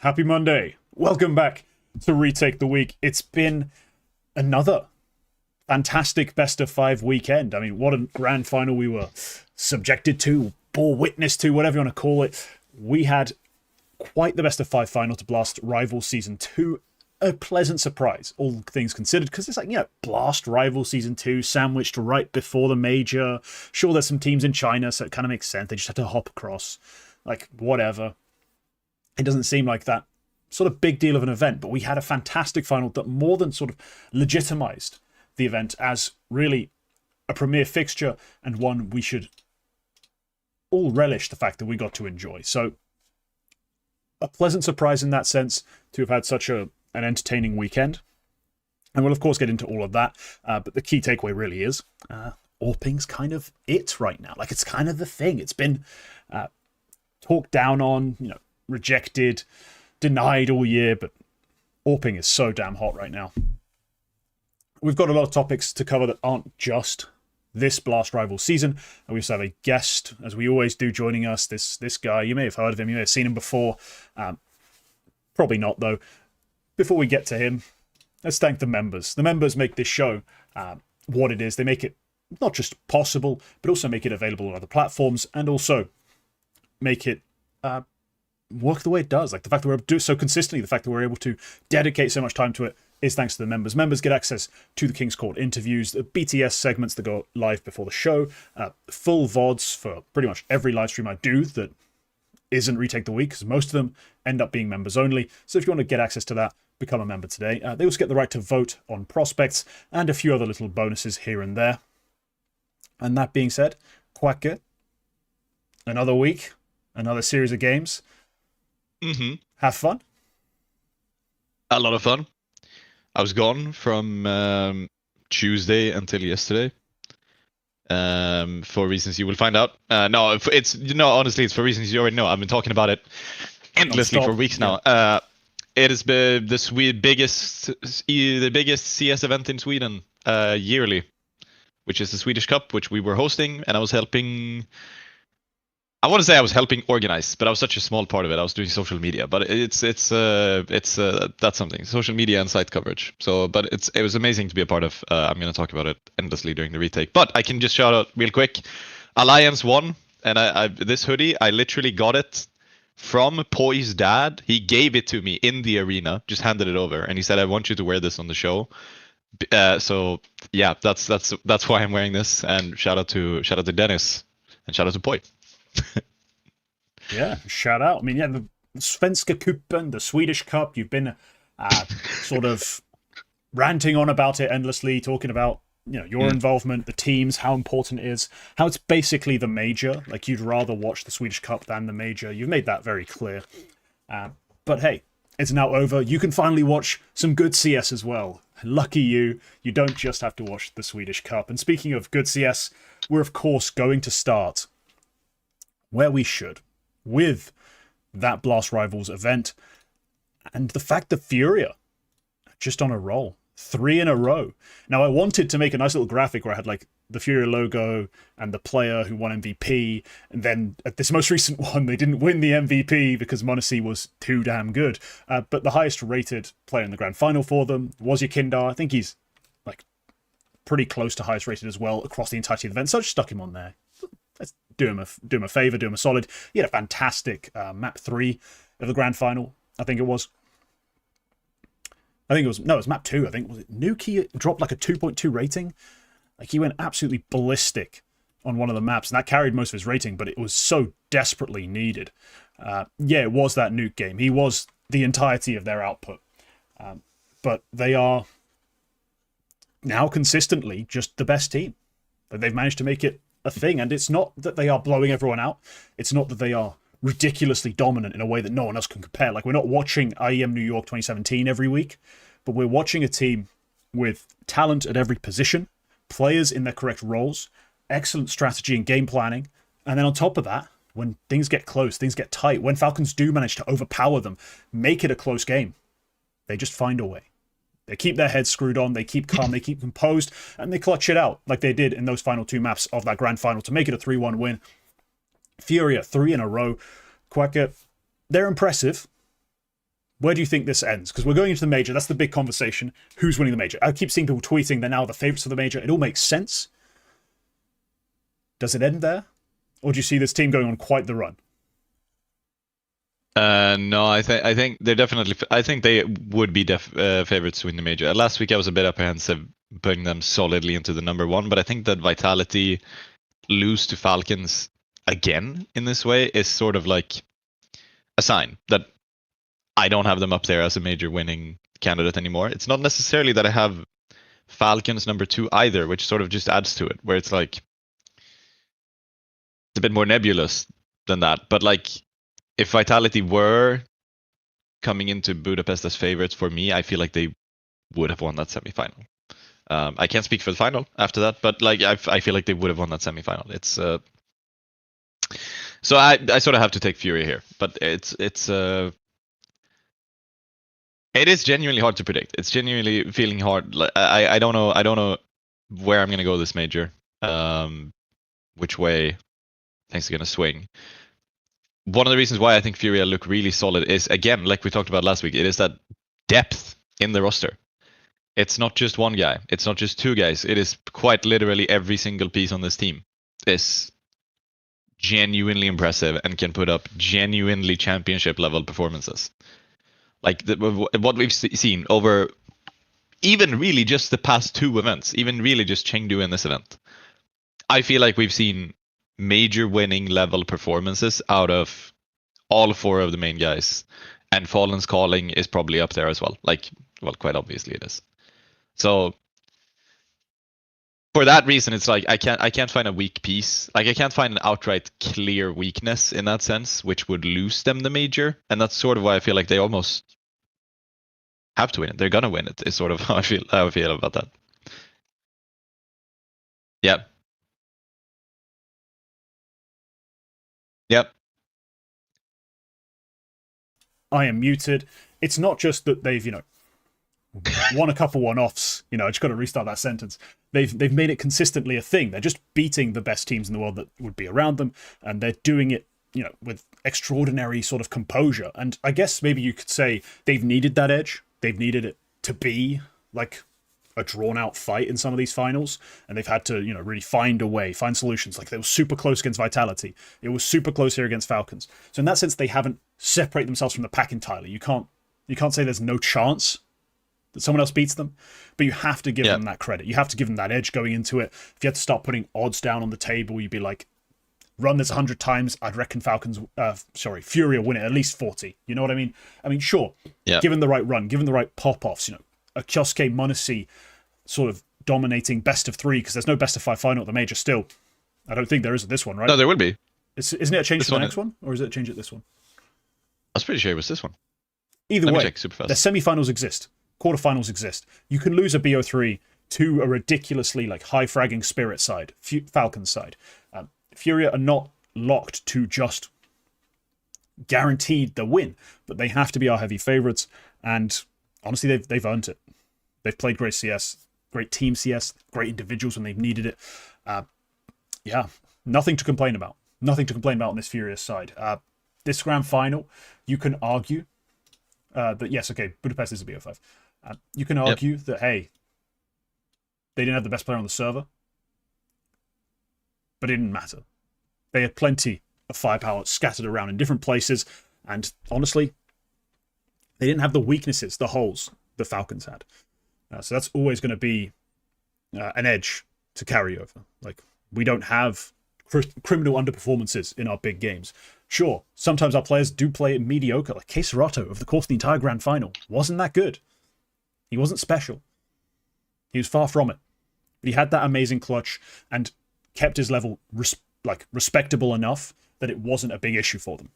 Happy Monday. Welcome back to Retake the Week. It's been another fantastic best of five weekend. I mean, what a grand final we were subjected to, bore witness to, whatever you want to call it. We had quite the best of five final to Blast Rival Season 2. A pleasant surprise, all things considered, because it's like, Blast Rival Season 2 sandwiched right before the major. Sure, there's some teams in China, so it kind of makes sense. They just have to hop across. Like, whatever. It doesn't seem like that sort of big deal of an event, but we had a fantastic final that more than sort of legitimized the event as really a premier fixture and one we should all relish the fact that we got to enjoy. So, a pleasant surprise in that sense to have had such an entertaining weekend. And we'll, of course, get into all of that. But the key takeaway really is AWPing's kind of it right now. Like, it's kind of the thing. It's been talked down on, rejected, denied all year, but AWPing is so damn hot right now. We've got a lot of topics to cover that aren't just this Blast Rival season. And we also have a guest, as we always do, joining us. This guy, you may have heard of him, you may have seen him before. Probably not, though. Before we get to him, let's thank the members. The members make this show what it is. They make it not just possible, but also make it available on other platforms, and also make it work the way it does. Like the fact that we're able to do it so consistently, the fact that we're able to dedicate so much time to it is thanks to the members. Members get access to the King's Court interviews, the BTS segments that go live before the show, full VODs for pretty much every live stream I do that isn't Retake the Week, because most of them end up being members only. So if you want to get access to that, become a member today. They also get the right to vote on prospects and a few other little bonuses here and there. And that being said, Quacker, another week, another series of games. Have fun. A lot of fun. I was gone from Tuesday until yesterday. For reasons you will find out. No, honestly, it's for reasons you already know. I've been talking about it endlessly for weeks now. It is the biggest CS event in Sweden yearly, which is the Swedish Cup, which we were hosting, and I was helping. I want to say I was helping organize, but I was such a small part of it. I was doing social media, but it's that's something, social media and site coverage. So, but it was amazing to be a part of. I'm going to talk about it endlessly during the retake, but I can just shout out real quick. Alliance won, and I this hoodie, I literally got it from Poi's dad. He gave it to me in the arena, just handed it over, and he said, "I want you to wear this on the show." So yeah, that's why I'm wearing this. And shout out to Dennis, and shout out to Poi. Yeah, shout out. I mean, the Svenska Cupen, the Swedish Cup, you've been sort of ranting on about it endlessly, talking about your involvement, the teams, how important it is, how it's basically the major. Like, you'd rather watch the Swedish Cup than the major. You've made that very clear. But hey, it's now over. You can finally watch some good CS as well. Lucky you. You don't just have to watch the Swedish Cup. And speaking of good CS, we're of course going to start where we should, with that Blast Rivals event, and the fact that Furia just on a roll, 3 in a row. Now, I wanted to make a nice little graphic where I had like the Furia logo and the player who won MVP, and then at this most recent one, they didn't win the MVP because m0NESY was too damn good. But the highest rated player in the grand final for them was Yakindar. I think he's like pretty close to highest rated as well across the entirety of the event, so I just stuck him on there. Let's do him a favor, do him a solid. He had a fantastic map 3 of the grand final. I think it was map 2. I think was it Nuki dropped like a 2.2 rating. Like, he went absolutely ballistic on one of the maps, and that carried most of his rating, but it was so desperately needed. It was that Nuke game. He was the entirety of their output. But they are now consistently just the best team. They've managed to make it a thing, and it's not that they are blowing everyone out. It's not that they are ridiculously dominant in a way that no one else can compare. Like, we're not watching IEM New York 2017 every week, but we're watching a team with talent at every position, players in their correct roles, excellent strategy and game planning, and then on top of that, when things get close, things get tight, when Falcons do manage to overpower them, make it a close game, they just find a way. They keep their heads screwed on, they keep calm, they keep composed, and they clutch it out like they did in those final 2 maps of that grand final to make it a 3-1 win. Furia, 3 in a row. Quacker, they're impressive. Where do you think this ends? Because we're going into the major. That's the big conversation. Who's winning the major? I keep seeing people tweeting they're now the favorites for the major. It all makes sense. Does it end there? Or do you see this team going on quite the run? No, I think they're definitely. I think they would be favorites to win the major. Last week I was a bit apprehensive putting them solidly into the number one, but I think that Vitality lose to Falcons again in this way is sort of like a sign that I don't have them up there as a major winning candidate anymore. It's not necessarily that I have Falcons number 2 either, which sort of just adds to it, where it's like it's a bit more nebulous than that. But like, if Vitality were coming into Budapest as favorites for me, I feel like they would have won that semifinal. I can't speak for the final after that, but like I feel like they would have won that semifinal. It's so I sort of have to take Furia here, but it is genuinely hard to predict. It's genuinely feeling hard. Like I don't know where I'm gonna go this major, which way things are gonna swing. One of the reasons why I think Furia look really solid is, again, like we talked about last week, it is that depth in the roster. It's not just one guy. It's not just 2 guys. It is quite literally every single piece on this team is genuinely impressive and can put up genuinely championship level performances. Like what we've seen over even really just the past 2 events, even really just Chengdu in this event. I feel like we've seen major winning level performances out of all 4 of the main guys, and Fallen's calling is probably up there as well. Like, well, quite obviously it is. So for that reason, it's like I can't find a weak piece. Like I can't find an outright clear weakness in that sense, which would lose them the major, and that's sort of why I feel like they almost have to win it. They're gonna win it. Is sort of how I feel about that. Yeah. Yep. I am muted. It's not just that they've, won a couple one-offs. I just got to restart that sentence. They've made it consistently a thing. They're just beating the best teams in the world that would be around them, and they're doing it, with extraordinary sort of composure. And I guess maybe you could say they've needed that edge. They've needed it to be like a drawn-out fight in some of these finals, and they've had to, really find a way, find solutions. Like they were super close against Vitality. It was super close here against Falcons. So in that sense, they haven't separated themselves from the pack entirely. You can't say there's no chance that someone else beats them, but you have to give them that credit. You have to give them that edge going into it. If you had to start putting odds down on the table, you'd be like, run this 100 times, I'd reckon Furia win it at least 40. You know what I mean? I mean, sure, given the right run, given the right pop-offs, a Kyosuke Munashi sort of dominating best of 3, because there's no best of 5 final at the major still. I don't think there is at this one, right? No, there would be. Isn't it a change to the next one? Or is it a change at this one? I was pretty sure it was this one. Either way, the semi-finals exist. Quarterfinals exist. You can lose a BO3 to a ridiculously high fragging Spirit side, Falcons side. Furia are not locked to just guaranteed the win, but they have to be our heavy favorites. And honestly, they've earned it. They've played great CS, great team CS, great individuals when they've needed it. Nothing to complain about. Nothing to complain about on this Furia side. This grand final, you can argue that yes, okay, Budapest is a BO5. You can argue that, hey, they didn't have the best player on the server, but it didn't matter. They had plenty of firepower scattered around in different places, and honestly, they didn't have the weaknesses, the holes the Falcons had. So that's always going to be an edge to carry over. Like, we don't have criminal underperformances in our big games. Sure, sometimes our players do play mediocre, like Keserato over the course of the entire grand final. Wasn't that good. He wasn't special. He was far from it. But he had that amazing clutch and kept his level respectable enough that it wasn't a big issue for them.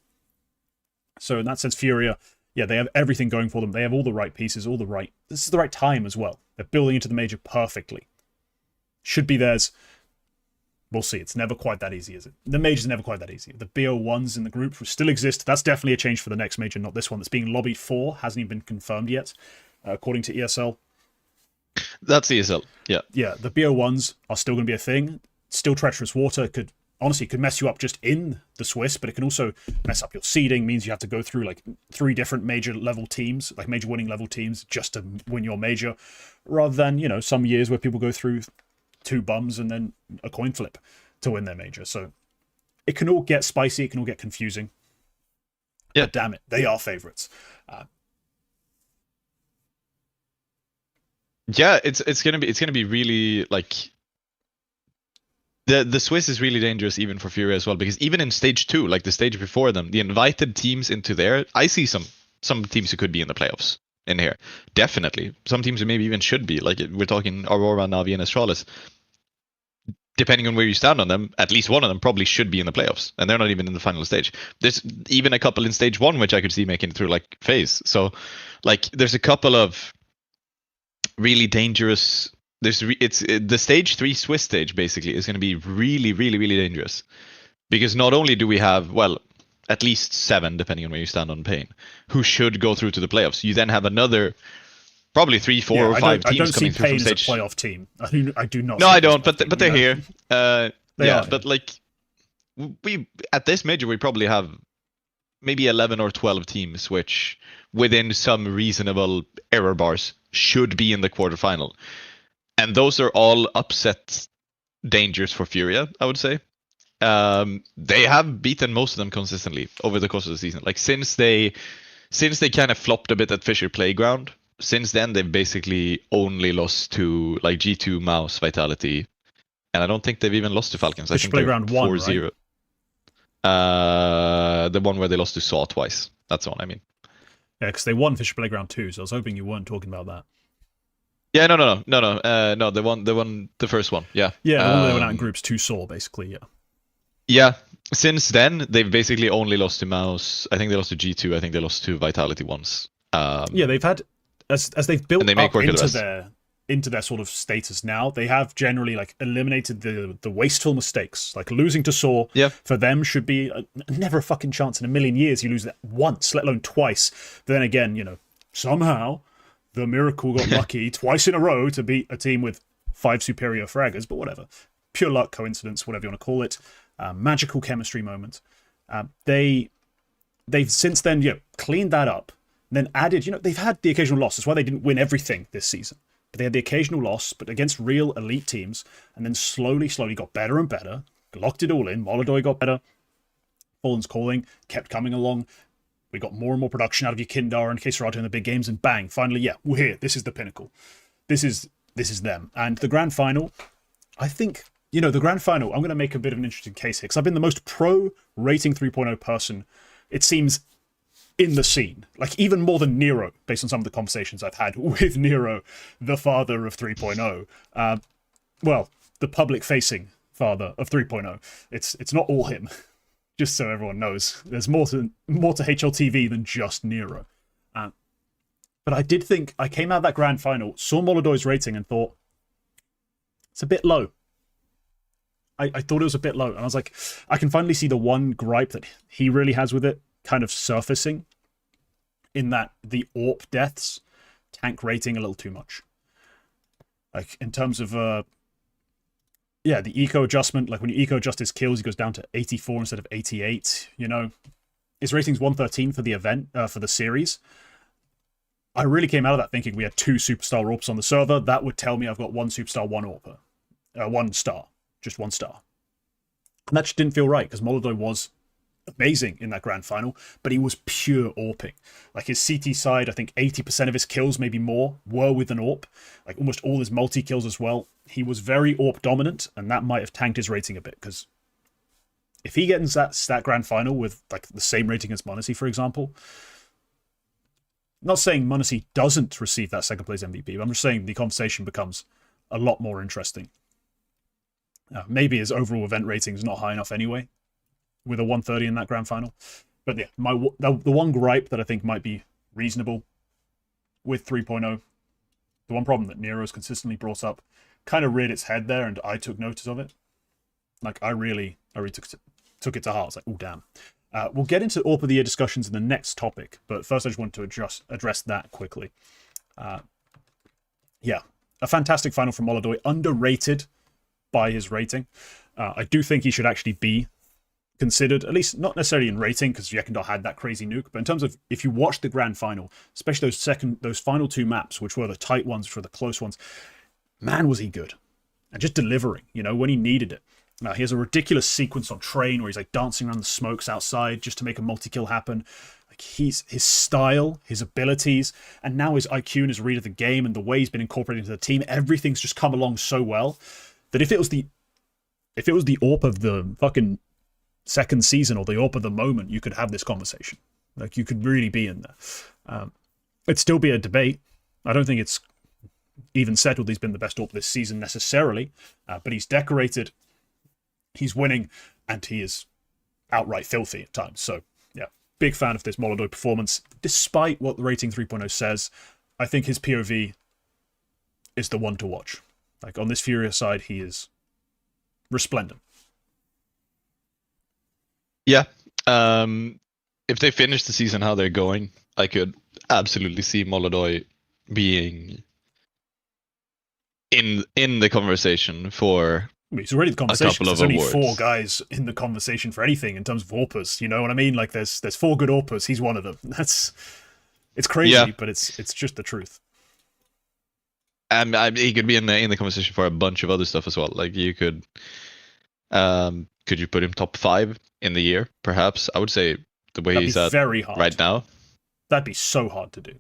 So in that sense, Furia, they have everything going for them. They have all the right pieces, this is the right time as well. They're building into the major perfectly. Should be theirs. We'll see. It's never quite that easy, is it? The major's never quite that easy. The BO1s in the group still exist. That's definitely a change for the next major, not this one that's being lobbied for. Hasn't even been confirmed yet, according to ESL. That's ESL, yeah. Yeah, the BO1s are still going to be a thing. Still treacherous water. Could honestly, it could mess you up just in the Swiss, but it can also mess up your seeding, means you have to go through like 3 different major level teams, like major winning level teams, just to win your major, rather than, you know, some years where people go through 2 bums and then a coin flip to win their major. So it can all get spicy, it can all get confusing. Yeah. But damn it, they are favorites. Yeah, it's gonna be really like the Swiss is really dangerous even for Furia as well, because even in stage 2, like the stage before them, the invited teams into there, I see some teams who could be in the playoffs in here. Definitely. Some teams who maybe even should be, like we're talking Aurora, Navi, and Astralis. Depending on where you stand on them, at least one of them probably should be in the playoffs, and they're not even in the final stage. There's even a couple in stage 1 which I could see making it through like phase. So like there's a couple of really dangerous. The stage 3 Swiss stage basically is going to be really, really, really dangerous, because not only do we have, well, at least 7, depending on where you stand on pain, who should go through to the playoffs. You then have another probably 3, 4, or 5 teams coming through from stage. I don't see Pain as a playoff team. I do not. No, I don't. But they're here. They are. But like we at this major we probably have maybe 11 or 12 teams which, within some reasonable error bars, should be in the quarterfinal. And those are all upset dangers for Furia, I would say. They have beaten most of them consistently over the course of the season. Like since they kind of flopped a bit at Fisher Playground, since then they've basically only lost to like G2, Mouse, Vitality, and I don't think they've even lost to Falcons. Fisher Playground 1, 4-0. Right? The one where they lost to Saw twice. That's the one I mean. Yeah, because they won Fisher Playground 2, so I was hoping you weren't talking about that. Yeah, no. The first one. Yeah. Yeah, the one where they went out in groups to Saw, basically. Yeah. Yeah. Since then, they've basically only lost to Mouse. I think they lost to G2. I think they lost to Vitality once. Yeah, they've had as they've built up into their sort of status now, they have generally like eliminated the wasteful mistakes. Like losing to Saw for them should be never a fucking chance in a million years. You lose that once, let alone twice. But then again, you know, somehow the Miracle got lucky twice in a row to beat a team with 5 superior fraggers, but whatever. Pure luck, coincidence, whatever you want to call it. Magical chemistry moment. They've since then cleaned that up, and then added, they've had the occasional loss. That's why they didn't win everything this season. But they had the occasional loss, but against real elite teams, and then slowly got better and better, locked it all in. Molodoy got better. Fallen's Calling kept coming along. We got more and more production out of your Kindar and Keserato in the big games, and bang, finally, we're here. This is the pinnacle. This is them. And the grand final, I think, the grand final, I'm going to make a bit of an interesting case here, because I've been the most pro Rating 3.0 person, it seems, in the scene. Like, even more than Nero, based on some of the conversations I've had with Nero, the father of 3.0. Well, the public-facing father of 3.0. It's not all him. Just so everyone knows, there's more to HLTV than just Nero. But I did think, I came out of that grand final, saw Molodoy's rating and thought, it's a bit low. I thought it was a bit low. And I was like, I can finally see the one gripe that he really has with it kind of surfacing, in that the AWP deaths tank rating a little too much. Like, in terms of the eco adjustment, like when you eco adjust his kills, he goes down to 84 instead of 88, His rating's 113 for the event, for the series. I really came out of that thinking we had 2 superstar AWPs on the server. That would tell me I've got 1 superstar, 1 AWPer. 1 star. Just 1 star. And that just didn't feel right, because Molodoy was amazing in that grand final, but he was pure AWPing. Like his CT side, I think 80% of his kills, maybe more, were with an AWP. Like almost all his multi-kills as well. He was very AWP dominant, and that might have tanked his rating a bit, because if he gets that grand final with like the same rating as m0NESY, for example, not saying m0NESY doesn't receive that second place MVP, but I'm just saying the conversation becomes a lot more interesting. Maybe his overall event rating is not high enough anyway, with a 130 in that grand final. But yeah, the one gripe that I think might be reasonable with 3.0, the one problem that Nero's consistently brought up, kind of reared its head there, and I took notice of it. Like, I really took it to heart. I was like, oh, damn. We'll get into AWP of the Year discussions in the next topic, but first I just wanted to address that quickly. A fantastic final from Molodoy, underrated by his rating. I do think he should actually be considered, at least not necessarily in rating, because Yekindar had that crazy nuke, but in terms of if you watch the grand final, especially those final 2 maps, which were the tight ones, which were the close ones, man, was he good. And just delivering, when he needed it. He has a ridiculous sequence on train where he's like dancing around the smokes outside just to make a multi-kill happen. Like his style, his abilities, and now his IQ and his read of the game and the way he's been incorporated into the team, everything's just come along so well that if it was the AWP of the fucking second season or the AWP of the moment, you could have this conversation. Like you could really be in there. It'd still be a debate. I don't think it's even settled he's been the best AWP this season necessarily, but he's decorated, he's winning, and he is outright filthy at times. So yeah, big fan of this molodoy performance. Despite what the rating 3.0 says, I think his POV is the one to watch. Like on this Furia side, he is resplendent. Yeah. If they finish the season how they're going, I could absolutely see molodoy being in the conversation for he's already the conversation. There's only awards. 4 guys in the conversation for anything in terms of AWPers. You know what I mean? Like there's 4 good AWPers. He's one of them. It's crazy, but it's just the truth. And he could be in the conversation for a bunch of other stuff as well. Like you could you put him top 5 in the year? Perhaps I would say the way he's at very hard right now. That'd be so hard to do.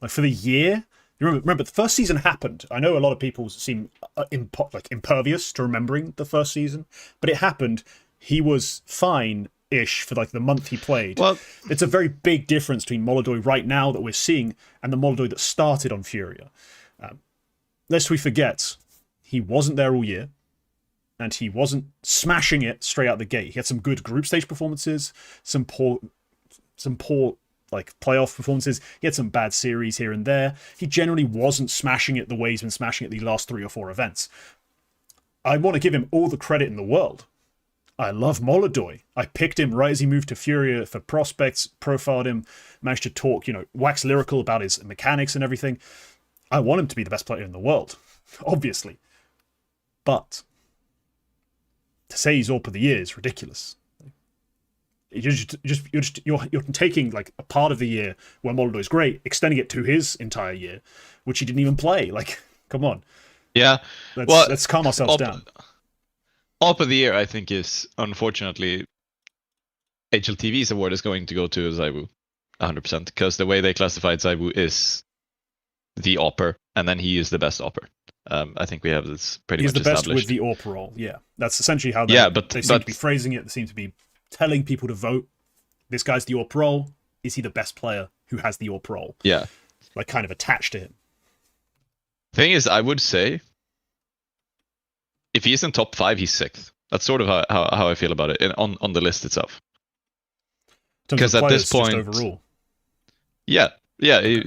Like for the year. You remember the first season happened. I know a lot of people seem impervious to remembering the first season, but it happened. He was fine-ish for like the month he played. Well, it's a very big difference between molodoy right now that we're seeing and the molodoy that started on Furia. Lest we forget, he wasn't there all year, and he wasn't smashing it straight out the gate. He had some good group stage performances, some poor like playoff performances. He had some bad series here and there. He generally wasn't smashing it the way he's been smashing it the last 3 or 4 events. I want to give him all the credit in the world. I love molodoy. I picked him right as he moved to Furia for prospects, profiled him, managed to talk, wax lyrical about his mechanics and everything. I want him to be the best player in the world, obviously. But to say he's AWP of the year is ridiculous. You're taking like a part of the year where molodoy's great, extending it to his entire year, which he didn't even play. Like, come on. Yeah. Let's calm ourselves down. AWP of the year, I think, is unfortunately HLTV's award is going to go to ZywOo 100%, because the way they classified ZywOo is the AWPer, and then he is the best AWPer. I think we have this pretty much established. He's the best with the AWP role. Yeah, that's essentially how they seem to be phrasing it. They seem to be telling people to vote. This guy's the AWP role. Is he the best player who has the AWP role? Yeah, like kind of attached to him. Thing is, I would say if he isn't top 5, he's 6th. That's sort of how I feel about it on the list itself. Because at this point, overall. Yeah,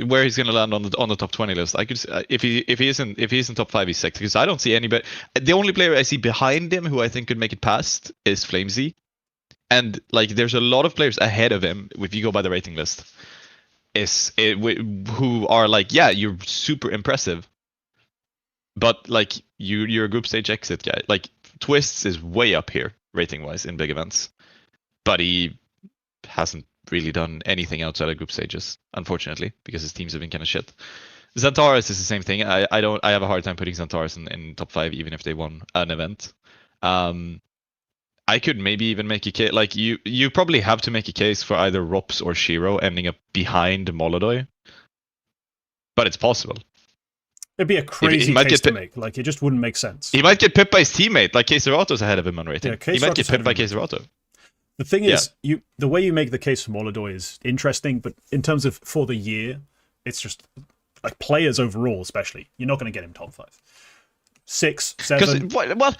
where he's going to land on the top 20 list. I could if he isn't top 5, he's 6th, because I don't see anybody. The only player I see behind him who I think could make it past is FlameZ, and like there's a lot of players ahead of him if you go by the rating list, who are like, yeah, you're super impressive, but like you're a group stage exit guy. Like Twists is way up here rating wise in big events, but he hasn't really done anything outside of group stages, unfortunately, because his teams have been kind of shit. Xantares is the same thing. I have a hard time putting Xantares in top 5, even if they won an event. I could maybe even make a case, like you probably have to make a case for either Rops or Shiro ending up behind molodoy, but it's possible. It'd be a crazy case to make. Like, it just wouldn't make sense. He might get pipped by his teammate, like Keisarato's ahead of him on rating. Yeah, he might get pipped by Keisarato. The thing is, the way you make the case for molodoy is interesting, but in terms of for the year, it's just like players overall, especially, you're not going to get him top 5. 6, 7. Well,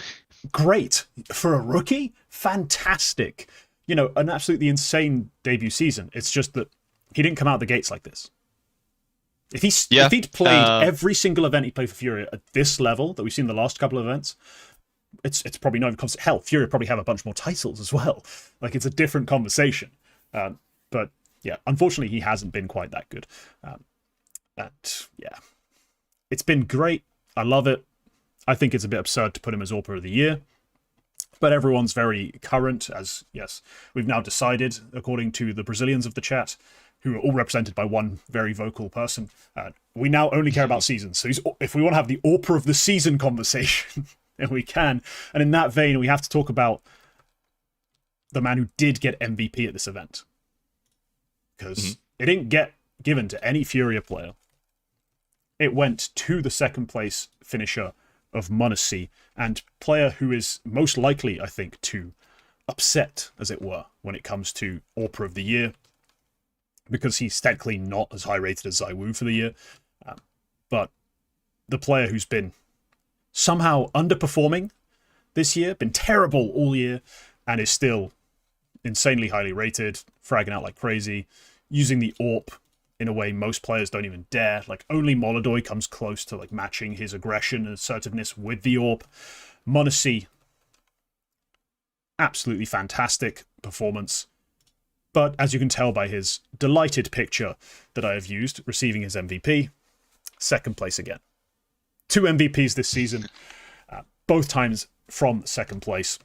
great for a rookie. Fantastic. You know, an absolutely insane debut season. It's just that he didn't come out the gates like this. If he'd played every single event he played for Furia at this level that we've seen the last couple of events, it's probably not even constant. Hell, Furia probably have a bunch more titles as well. Like, it's a different conversation. But yeah, unfortunately, he hasn't been quite that good. Yeah, it's been great. I love it. I think it's a bit absurd to put him as AWPer of the year. but everyone's very current, as, yes, we've now decided, according to the Brazilians of the chat, who are all represented by one very vocal person, we now only care about seasons. So if we want to have the AWPer of the season conversation, then we can. And in that vein, we have to talk about the man who did get MVP at this event. Because it didn't get given to any Furia player. It went to the second place finisher of Mongolz, and player who is most likely, I think, to upset, as it were, when it comes to AWPer of the year, because he's technically not as high rated as ZywOo for the year, but the player who's been somehow underperforming this year, been terrible all year, and is still insanely highly rated, fragging out like crazy, using the AWP in a way most players don't even dare. Like, only molodoy comes close to like matching his aggression and assertiveness with the AWP. Mongolz, absolutely fantastic performance. But as you can tell by his delighted picture that I have used, receiving his MVP, second place again. 2 MVPs this season, both times from second place.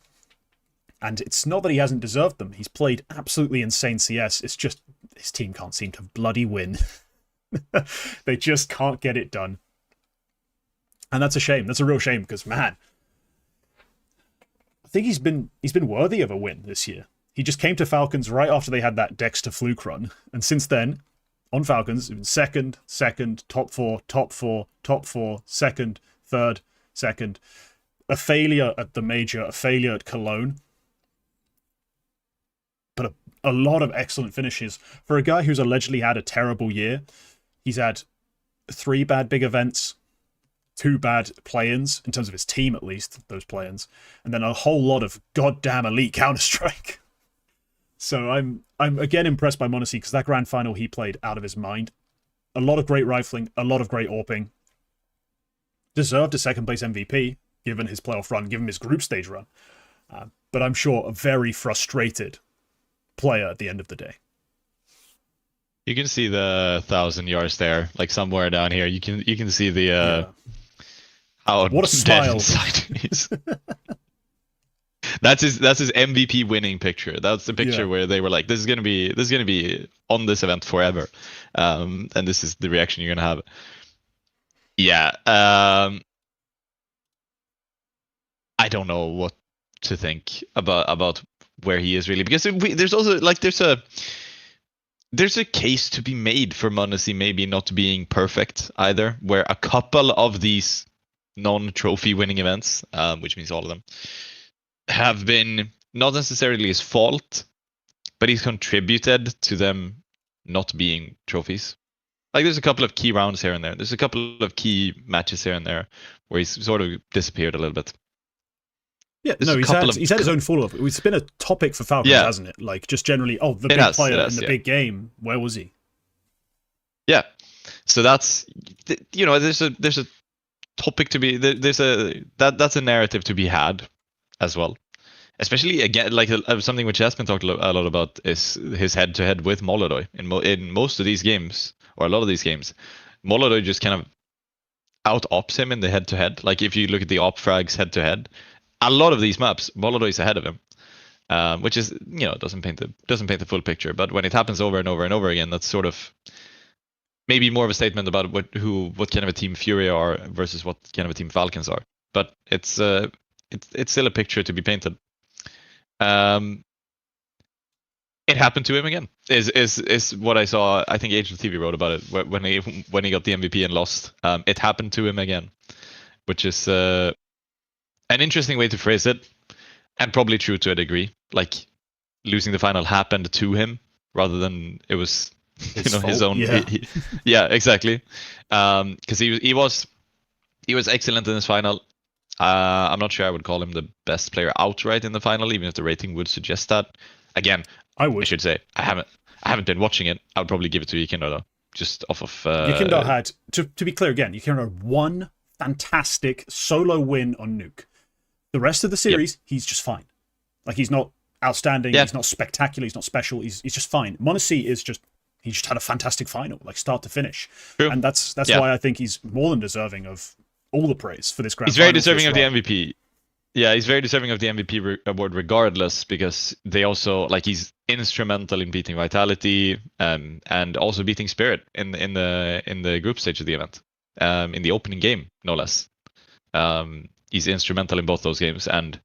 And it's not that he hasn't deserved them. He's played absolutely insane CS. It's just his team can't seem to bloody win. They just can't get it done. And that's a shame. That's a real shame because, man, I think he's been worthy of a win this year. He just came to Falcons right after they had that Dexter fluke run. And since then, on Falcons, it's been second, top four, second, third, second. A failure at the major, a failure at Cologne. But a lot of excellent finishes. For a guy who's allegedly had a terrible year, he's had 3 bad big events, 2 bad play-ins, in terms of his team at least, those play-ins, and then a whole lot of goddamn elite Counter-Strike. So I'm again impressed by Mongolz because that grand final he played out of his mind. A lot of great rifling, a lot of great AWPing. Deserved a second place MVP, given his playoff run, given his group stage run. But I'm sure a very frustrated player at the end of the day. You can see the 1,000 yards there, like somewhere down here. You can see the how what a style inside he is. That's his MVP winning picture. That's the picture where they were like, this is gonna be on this event forever, and this is the reaction you're gonna have. Yeah, I don't know what to think about where he is really, because there's also like there's a case to be made for Mongolz maybe not being perfect either, where a couple of these non-trophy winning events, which means all of them, have been not necessarily his fault, but he's contributed to them not being trophies. Like, there's a couple of key rounds here and there. There's a couple of key matches here and there where he's sort of disappeared a little bit. Yeah, no, he's had his own fall-off. It's been a topic for Falcons, hasn't it? Like, just generally, the big player in the big game, where was he? Yeah. So that's, there's a topic to be, that's a narrative to be had as well. Especially, again, like something which has been talked a lot about is his head-to-head with molodoy. In most of these games, or a lot of these games, molodoy just kind of out-ops him in the head-to-head. Like, if you look at the op frags head-to-head, a lot of these maps, molodoy is ahead of him, which is, doesn't paint the full picture. But when it happens over and over and over again, that's sort of maybe more of a statement about what kind of a team Furia are versus what kind of a team Falcons are. But it's still a picture to be painted. It happened to him again. Is what I saw. I think HLTV wrote about it when he got the MVP and lost. It happened to him again, which is an interesting way to phrase it, and probably true to a degree. Like, losing the final happened to him rather than it was his own. Yeah, exactly. Because he was excellent in this final. I'm not sure I would call him the best player outright in the final, even if the rating would suggest that. Again, I should say I haven't been watching it. I would probably give it to Yikindo though, just off of. Yikindo had to be clear again. Yikindo had one fantastic solo win on Nuke. The rest of the series, he's just fine. Like, he's not outstanding. He's not spectacular. He's not special. He's just fine. Mongolz is he just had a fantastic final, like start to finish. True. And that's why I think he's more than deserving of all the praise for this grand final. He's very deserving of the MVP. Yeah, he's very deserving of the MVP award regardless, because they also like he's instrumental in beating Vitality and also beating Spirit in the group stage of the event, in the opening game no less. He's instrumental in both those games, and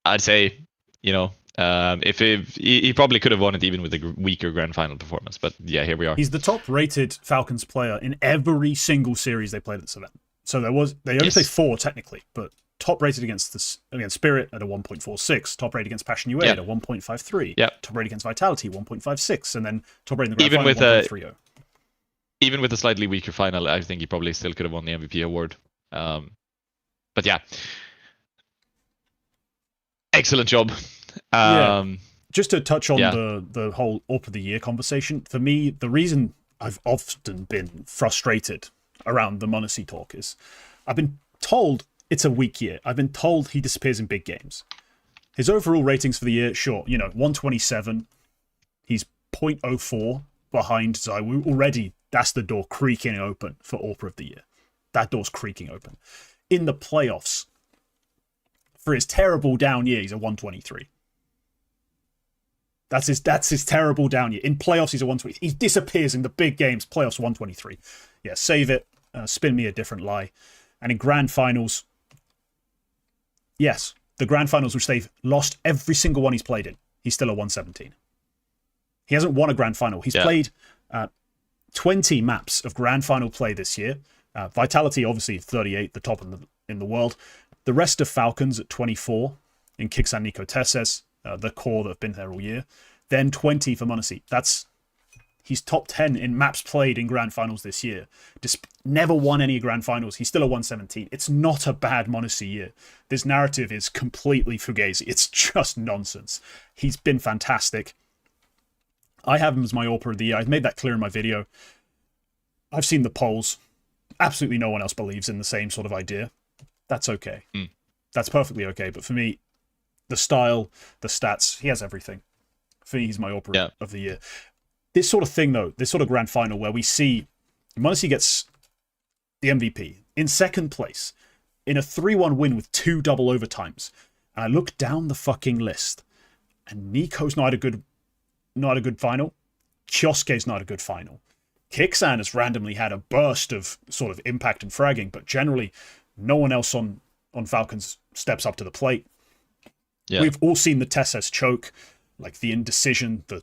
I'd say, if he probably could have won it even with a weaker grand final performance, but yeah, here we are. He's the top-rated Falcons player in every single series they played at this event. So they only played 4 technically, but top rated against Spirit at a 1.46, top rated against Passion UA at a 1.53, top rated against Vitality 1.56, and then top rated in the grand final 1.30. Even with a slightly weaker final, I think he probably still could have won the MVP award. But yeah, excellent job. Just to touch on the whole AWP of the Year conversation, for me, the reason I've often been frustrated around the molodoy talk is I've been told it's a weak year. I've been told he disappears in big games. His overall ratings for the year, sure, 127. He's 0.04 behind ZywOo. Already, that's the door creaking open for AWPer of the Year. That door's creaking open. In the playoffs, for his terrible down year, he's a 123. That's his terrible down year. In playoffs, he's a 120. He disappears in the big games. Playoffs, 123. Yeah, save it. Spin me a different lie. And in grand finals, yes, the grand finals, which they've lost every single one he's played in, he's still a 117. He hasn't won a grand final. He's played 20 maps of grand final play this year. Vitality, obviously, 38, the top in the world. The rest of Falcons at 24 in Kingt and Nico Tesses, the core that have been there all year. Then 20 for molodoy. He's top 10 in maps played in grand finals this year. Never won any grand finals. He's still a 117. It's not a bad molodoy year. This narrative is completely fugazi. It's just nonsense. He's been fantastic. I have him as my AWPer of the Year. I've made that clear in my video. I've seen the polls. Absolutely no one else believes in the same sort of idea. That's okay. That's perfectly okay. But for me, the style, the stats, he has everything. For me, he's my AWPer of the Year. This sort of thing, though, this sort of grand final where we see molodoy gets the MVP in second place in a 3-1 win with 2 double overtimes. And I look down the fucking list, and Nico's not a good final. Kiosk's not a good final. Kixan has randomly had a burst of sort of impact and fragging, but generally, no one else on Falcons steps up to the plate. Yeah. We've all seen the Tesses choke, like the indecision, the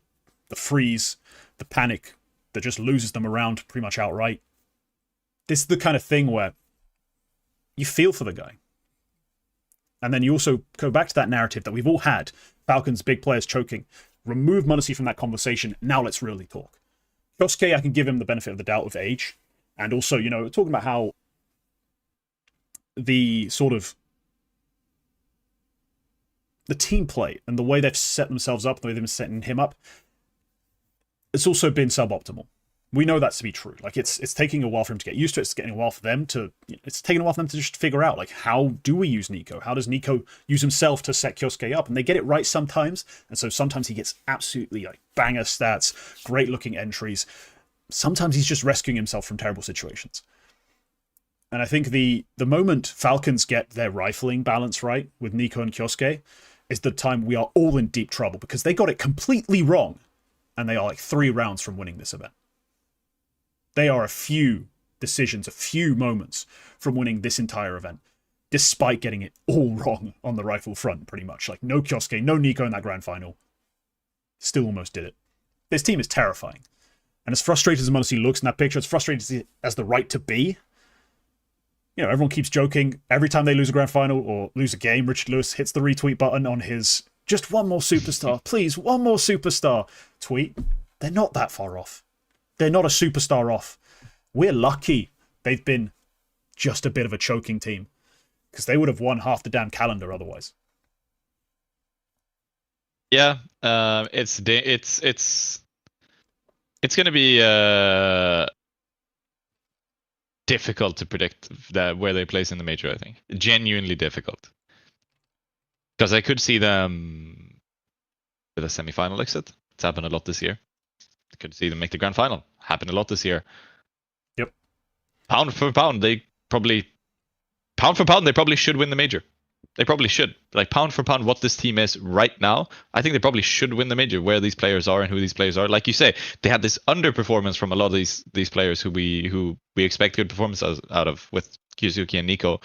freeze, the panic that just loses them around pretty much outright. This is the kind of thing where you feel for the guy. And then you also go back to that narrative that we've all had. Falcons, big players choking. Remove molodoy from that conversation. Now let's really talk. Kiosk, I can give him the benefit of the doubt of age. And also, talking about how the sort of the team play and the way they've set themselves up, the way they've been setting him up, it's also been suboptimal. We know that to be true. Like it's taking a while for him to get used to it. It's taking a while for them to just figure out, like, how do we use Nico? How does Nico use himself to set Kiosk up? And they get it right sometimes. And so sometimes he gets absolutely like banger stats, great looking entries. Sometimes he's just rescuing himself from terrible situations. And I think the moment Falcons get their rifling balance right with Nico and Kiosk is the time we are all in deep trouble, because they got it completely wrong. And they are like 3 rounds from winning this event. They are a few decisions, a few moments from winning this entire event, despite getting it all wrong on the rifle front, pretty much. Like, no Kiosk, no Nico in that grand final. Still almost did it. This team is terrifying. And as frustrated as molodoy looks in that picture, as frustrated as the right to be, everyone keeps joking. Every time they lose a grand final or lose a game, Richard Lewis hits the retweet button on his "just one more superstar, please, one more superstar" tweet. They're not that far off. They're not a superstar off. We're lucky they've been just a bit of a choking team, because they would have won half the damn calendar otherwise. Yeah, it's going to be difficult to predict where they place in the major, I think. Genuinely difficult. Because I could see them with a semi-final exit. It's happened a lot this year. I could see them make the grand final. Happened a lot this year. Yep. Pound for pound, they probably should win the major. They probably should. Like pound for pound, what this team is right now, I think they probably should win the major. Where these players are and who these players are, like you say, they had this underperformance from a lot of these players who we expect good performances out of, with Kyuzuki and Nico,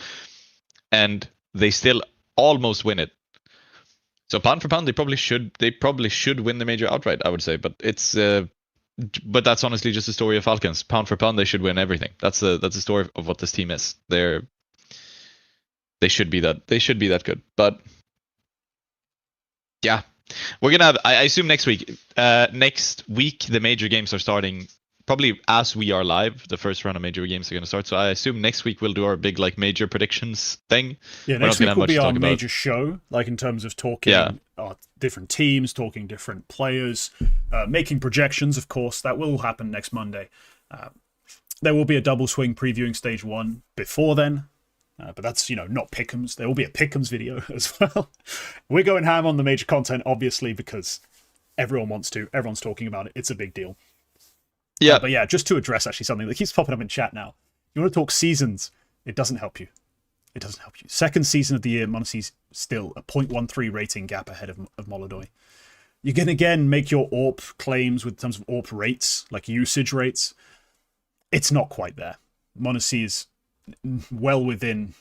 and they still almost win it. So pound for pound, they probably should win the major outright, I would say. But but that's honestly just the story of Falcons. Pound for pound, they should win everything. That's the story of what this team is. They should be that good. But yeah, we're gonna have, I assume next week the major games are starting probably as we are live. The first round of major games are gonna start. So I assume next week we'll do our big like major predictions thing. Yeah, next week will be our major show, like in terms of talking different teams, talking different players, making projections. Of course, that will happen next Monday. There will be a double swing previewing stage 1 before then. But that's, not pick'ems. There will be a pick'ems video as well. We're going ham on the major content, obviously, because everyone wants to. Everyone's talking about it. It's a big deal. Yeah. But yeah, just to address actually something that keeps popping up in chat now. You want to talk seasons, it doesn't help you. It doesn't help you. Second season of the year, Mongolz still a 0.13 rating gap ahead of molodoy. You can again make your AWP claims with terms of AWP rates, like usage rates. It's not quite there. Mongolz is well within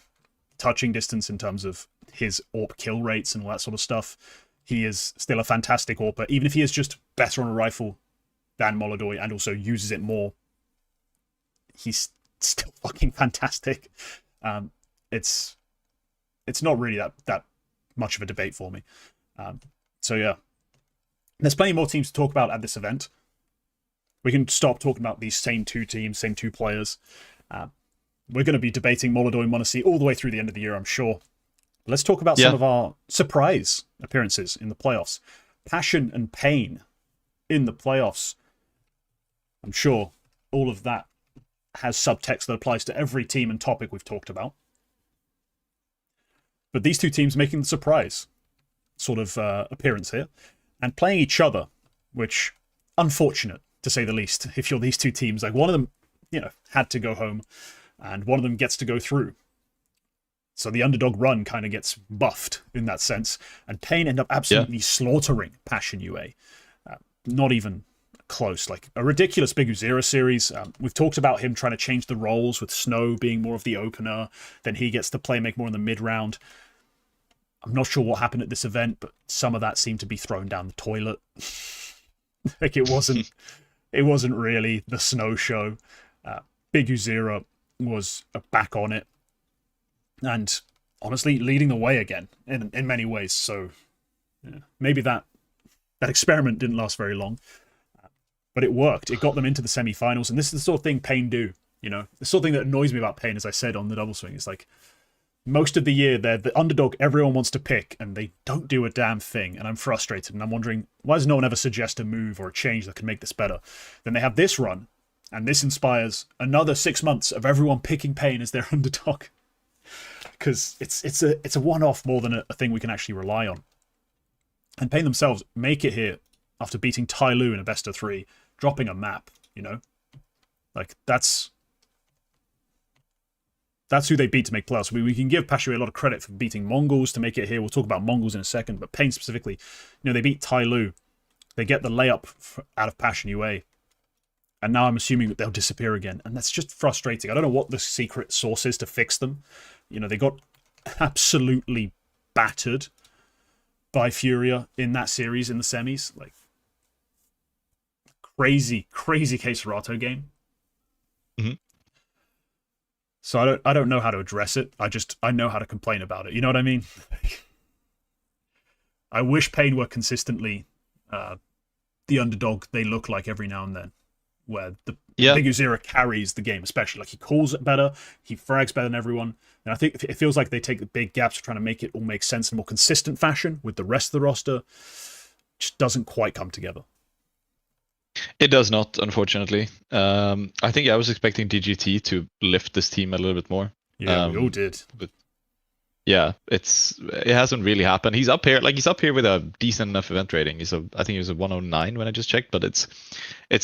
touching distance in terms of his AWP kill rates and all that sort of stuff. He is still a fantastic AWPer, even if he is just better on a rifle than molodoy and also uses it more. He's still fucking fantastic. It's not really that much of a debate for me. So yeah, there's plenty more teams to talk about at this event. We can stop talking about these same two teams, same two players. We're going to be debating molodoy and Mongolz all the way through the end of the year, I'm sure. Let's talk about some of our surprise appearances in the playoffs. Passion and pain in the playoffs. I'm sure all of that has subtext that applies to every team and topic we've talked about. But these two teams making the surprise sort of appearance here and playing each other, which, unfortunate to say the least, if you're these two teams. Like one of them, had to go home and one of them gets to go through. So the underdog run kind of gets buffed in that sense. And Pain end up absolutely slaughtering Passion UA. Not even close. Like a ridiculous Big Uzira series. We've talked about him trying to change the roles with Snow being more of the opener. Then he gets to play make more in the mid round. I'm not sure what happened at this event, but some of that seemed to be thrown down the toilet. Like it wasn't really the Snow show. Big Uzira was back on it and honestly leading the way again in many ways. So maybe that experiment didn't last very long, but it worked. It got them into the semi-finals, and this is the sort of thing Pain do. The sort of thing that annoys me about Pain, as I said on the double swing, is like most of the year they're the underdog everyone wants to pick and they don't do a damn thing, and I'm frustrated and I'm wondering, why does no one ever suggest a move or a change that can make this better? Then they have this run, and this inspires another 6 months of everyone picking Pain as their underdog. Because it's a one-off more than a thing we can actually rely on. And Pain themselves make it here after beating Tai Lu in a best of 3, dropping a map, Like, that's who they beat to make playoffs. We can give Pashu a lot of credit for beating Mongolz to make it here. We'll talk about Mongolz in a second, but Pain specifically, they beat Tai Lu. They get the layup out of Passion UA. And now I'm assuming that they'll disappear again. And that's just frustrating. I don't know what the secret sauce is to fix them. They got absolutely battered by Furia in that series in the semis. Like, crazy, crazy K Serato game. Mm-hmm. So I don't know how to address it. I know how to complain about it. You know what I mean? I wish Pain were consistently the underdog they look like every now and then, where the Big Uzira carries the game, especially. Like, he calls it better, he frags better than everyone. And I think it feels like they take the big gaps trying to make it all make sense in a more consistent fashion with the rest of the roster. Just doesn't quite come together. It does not, unfortunately. I think I was expecting DGT to lift this team a little bit more. Yeah, we all did. But yeah, it hasn't really happened. He's up here with a decent enough event rating. I think he was a 109 when I just checked, but it's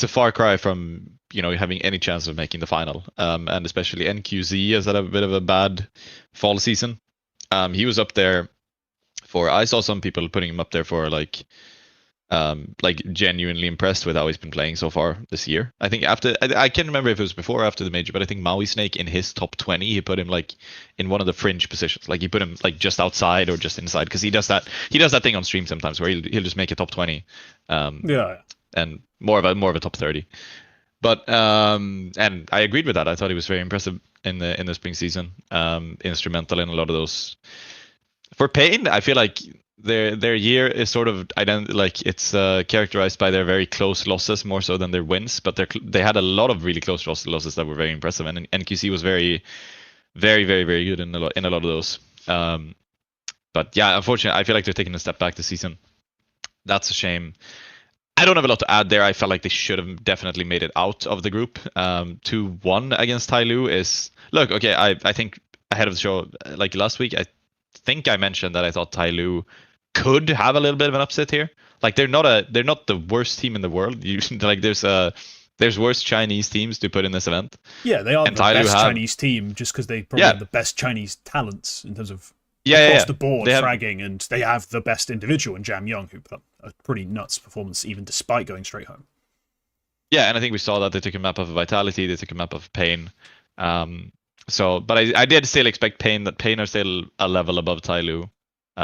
a far cry from having any chance of making the final. And especially NQZ has had a bit of a bad fall season. He was up there for. I saw some people putting him up there for like genuinely impressed with how he's been playing so far this year. I think after I can't remember if it was before or after the major, but I think Maui Snake in his top 20, he put him like in one of the fringe positions. Like he put him like just outside or just inside, because he does that thing on stream sometimes where he'll just make a top 20. And more of a top 30. But and I agreed with that. I thought he was very impressive in the spring season. Instrumental in a lot of those. For Pain, I feel like their year is sort of it's characterized by their very close losses more so than their wins, but they had a lot of really close losses that were very impressive, and NQC was very, very, very, very good in a lot of those. But yeah, unfortunately, I feel like they're taking a step back this season. That's a shame. I don't have a lot to add there. I felt like they should have definitely made it out of the group. 2-1 against Tai Lu is look okay. I think ahead of the show, like last week, I think I mentioned that I thought Tai Lu could have a little bit of an upset here. Like they're not the worst team in the world. Like there's worse Chinese teams to put in this event. Yeah, they are the best Chinese team just because they probably have the best Chinese talents in terms of across the board fragging, and they have the best individual in Jam Young, who put up a pretty nuts performance even despite going straight home. Yeah, and I think we saw that they took a map of Vitality, they took a map of Pain. But I did still expect Pain are still a level above Tai Lu,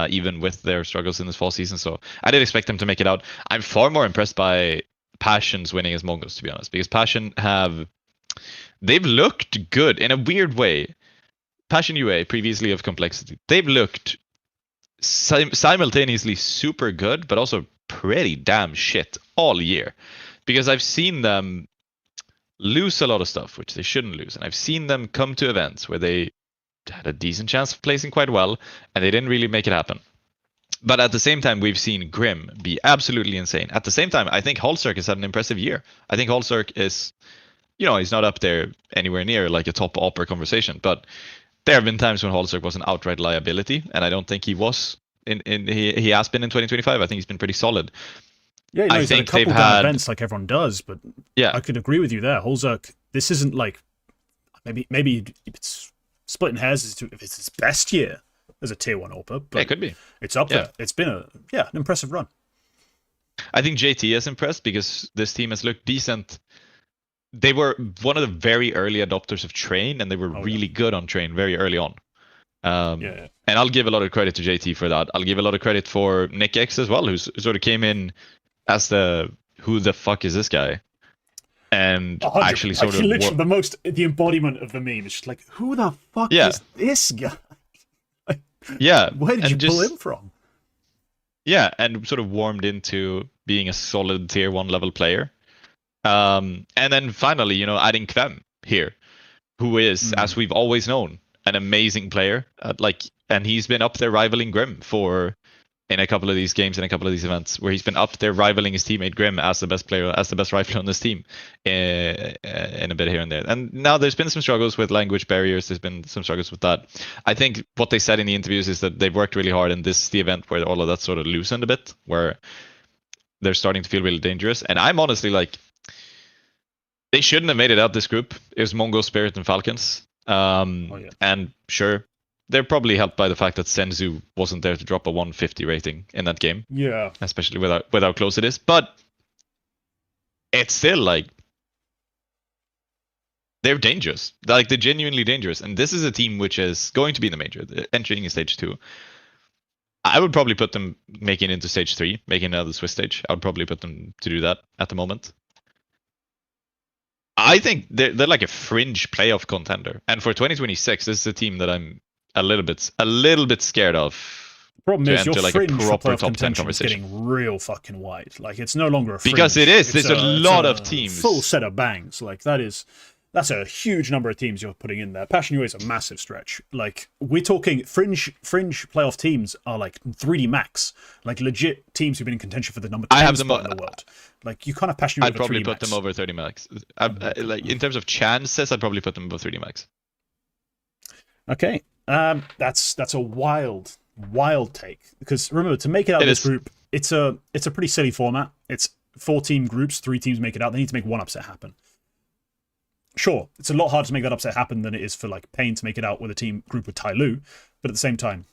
even with their struggles in this fall season. So I did expect them to make it out. I'm far more impressed by Passion's winning as Mongolz, to be honest, because Passion they've looked good in a weird way. Passion UA, previously of Complexity, they've looked simultaneously super good, but also pretty damn shit all year. Because I've seen them lose a lot of stuff, which they shouldn't lose. And I've seen them come to events where they had a decent chance of placing quite well, and they didn't really make it happen. But at the same time, we've seen Grim be absolutely insane. At the same time, I think Holzerk has had an impressive year. I think Holzerk is, he's not up there anywhere near like a top opera conversation, but there have been times when Holzerk was an outright liability, and I don't think he was. He has been in 2025. I think he's been pretty solid. Yeah, I think they've had events like everyone does, but yeah, I could agree with you there. Holzerk, this isn't like maybe it's splitting hairs if it's his best year as a tier 1 AWPer, but it could be. It's up there. It's been an impressive run. I think JT is impressed because this team has looked decent. They were one of the very early adopters of Train, and they were really good on Train very early on. And I'll give a lot of credit to JT for that. I'll give a lot of credit for Nick X as well, who sort of came in as who the fuck is this guy? And actually sort of literally the embodiment of the meme. It's just like, who the fuck is this guy? Where did you pull him from? Yeah, and sort of warmed into being a solid tier 1 level player. And then finally, adding Kvem here, who is, as we've always known, an amazing player. And he's been up there rivaling Grim in a couple of these games, in a couple of these events, where he's been up there rivaling his teammate Grim as the best player, as the best rifler on this team, in a bit here and there. And now there's been some struggles with language barriers. There's been some struggles with that. I think what they said in the interviews is that they've worked really hard, and this is the event where all of that sort of loosened a bit, where they're starting to feel really dangerous. And I'm honestly like, they shouldn't have made it out this group. It was Mongolz, Spirit, and Falcons. And sure, they're probably helped by the fact that Senzu wasn't there to drop a 150 rating in that game. Yeah. Especially with how close it is. But it's still like, they're dangerous. They're genuinely dangerous. And this is a team which is going to be in the major, entering in stage 2. I would probably put them making it into stage 3, making another Swiss stage. I would probably put them to do that at the moment. I think they're like a fringe playoff contender, and for 2026, this is a team that I'm a little bit scared of. The problem is your fringe for playoff contention is getting real fucking wide. Like it's no longer a fringe. Because it is. There's a lot of teams. Full set of bangs. Like that's a huge number of teams you're putting in there. Passion UA is a massive stretch. Like we're talking fringe playoff teams are like 3D max, like legit teams who've been in contention for the number 10 spot in the world. Like you can't have Passion UA. I'd probably put them over 30 max. Like in terms of chances, I'd probably put them above 30 max. Okay, that's a wild take, because remember, to make it out of this group, it's a pretty silly format. It's 4 team groups, 3 teams make it out. They need to make one upset happen. Sure, it's a lot harder to make that upset happen than it is for like Pain to make it out with a team group with Tai Lu, but at the same time,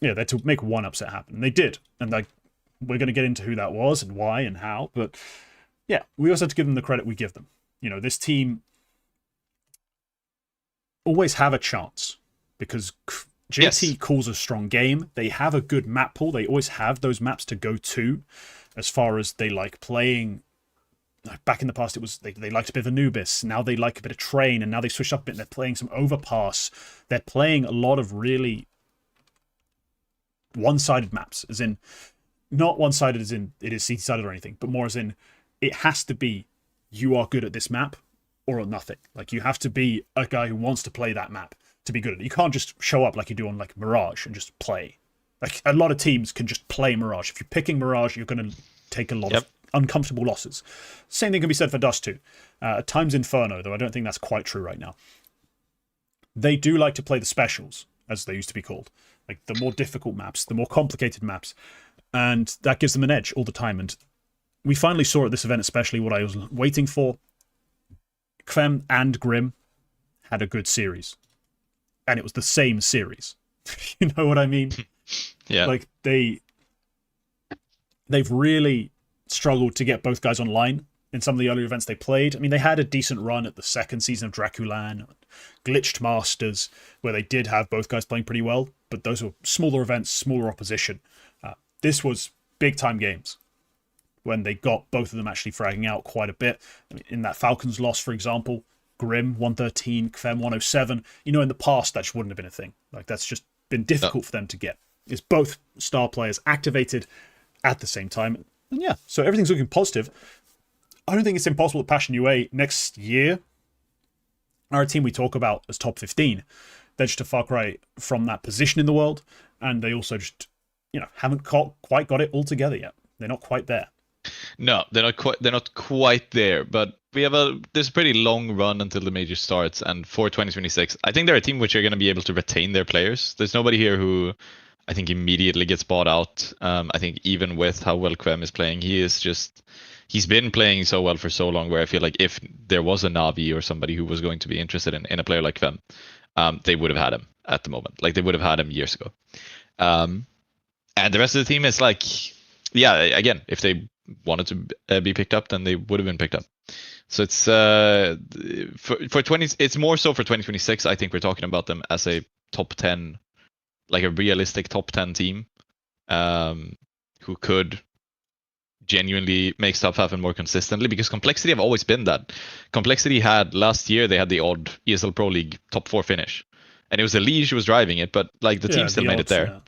Yeah, they're to make one upset happen. And they did. And like, we're going to get into who that was and why and how. But yeah, we also have to give them the credit we give them. You know, this team always have a chance because JT calls a strong game. They have a good map pool. They always have those maps to go to as far as they like playing. Back in the past, it was they liked a bit of Anubis. Now they like a bit of Train, and now they switched up a bit. They're playing some Overpass. They're playing a lot of really one-sided maps, as in not one-sided as in it is CT-sided or anything, but more as in it has to be you are good at this map or nothing. Like you have to be a guy who wants to play that map to be good at it. You can't just show up like you do on like Mirage and just play. Like a lot of teams can just play Mirage. If you're picking Mirage, you're going to take a lot of uncomfortable losses. Same thing can be said for Dust 2. At times Inferno, though I don't think that's quite true right now. They do like to play the specials, as they used to be called. Like the more difficult maps, the more complicated maps. And that gives them an edge all the time. And we finally saw at this event, especially what I was waiting for. Kvem and Grim had a good series. And it was the same series. You know what I mean? Yeah. Like they've really struggled to get both guys online in some of the earlier events they played. I mean, they had a decent run at the second season of Draculan, Glitched Masters, where they did have both guys playing pretty well, but those were smaller events, smaller opposition. This was big-time games when they got both of them actually fragging out quite a bit. I mean, in that Falcons loss, for example, Grim 113, Kvem 107. You know, in the past, that just wouldn't have been a thing. Like, that's just been difficult for them to get. It's both star players activated at the same time. And yeah, so everything's looking positive. I don't think it's impossible that Passion UA next year are a team we talk about as top 15. They're just a far cry from that position in the world, and they also just, you know, haven't quite got it all together yet. They're not quite there. No, they're not quite there, but there's a pretty long run until the major starts, and for 2026, I think they're a team which are going to be able to retain their players. There's nobody here who I think immediately gets bought out. I think even with how well Kvem is playing, he's been playing so well for so long where I feel like if there was a Navi or somebody who was going to be interested in a player like Kvem, they would have had him at the moment. Like they would have had him years ago. And the rest of the team is like, yeah, again, if they wanted to be picked up, then they would have been picked up. So it's it's more so for 2026. I think we're talking about them as a top 10, like a realistic top 10 team, who could genuinely make stuff happen more consistently, because Complexity have always been that. Complexity had last year, they had the odd ESL Pro League top 4 finish, and it was Elige who was driving it, but like the team still made it there.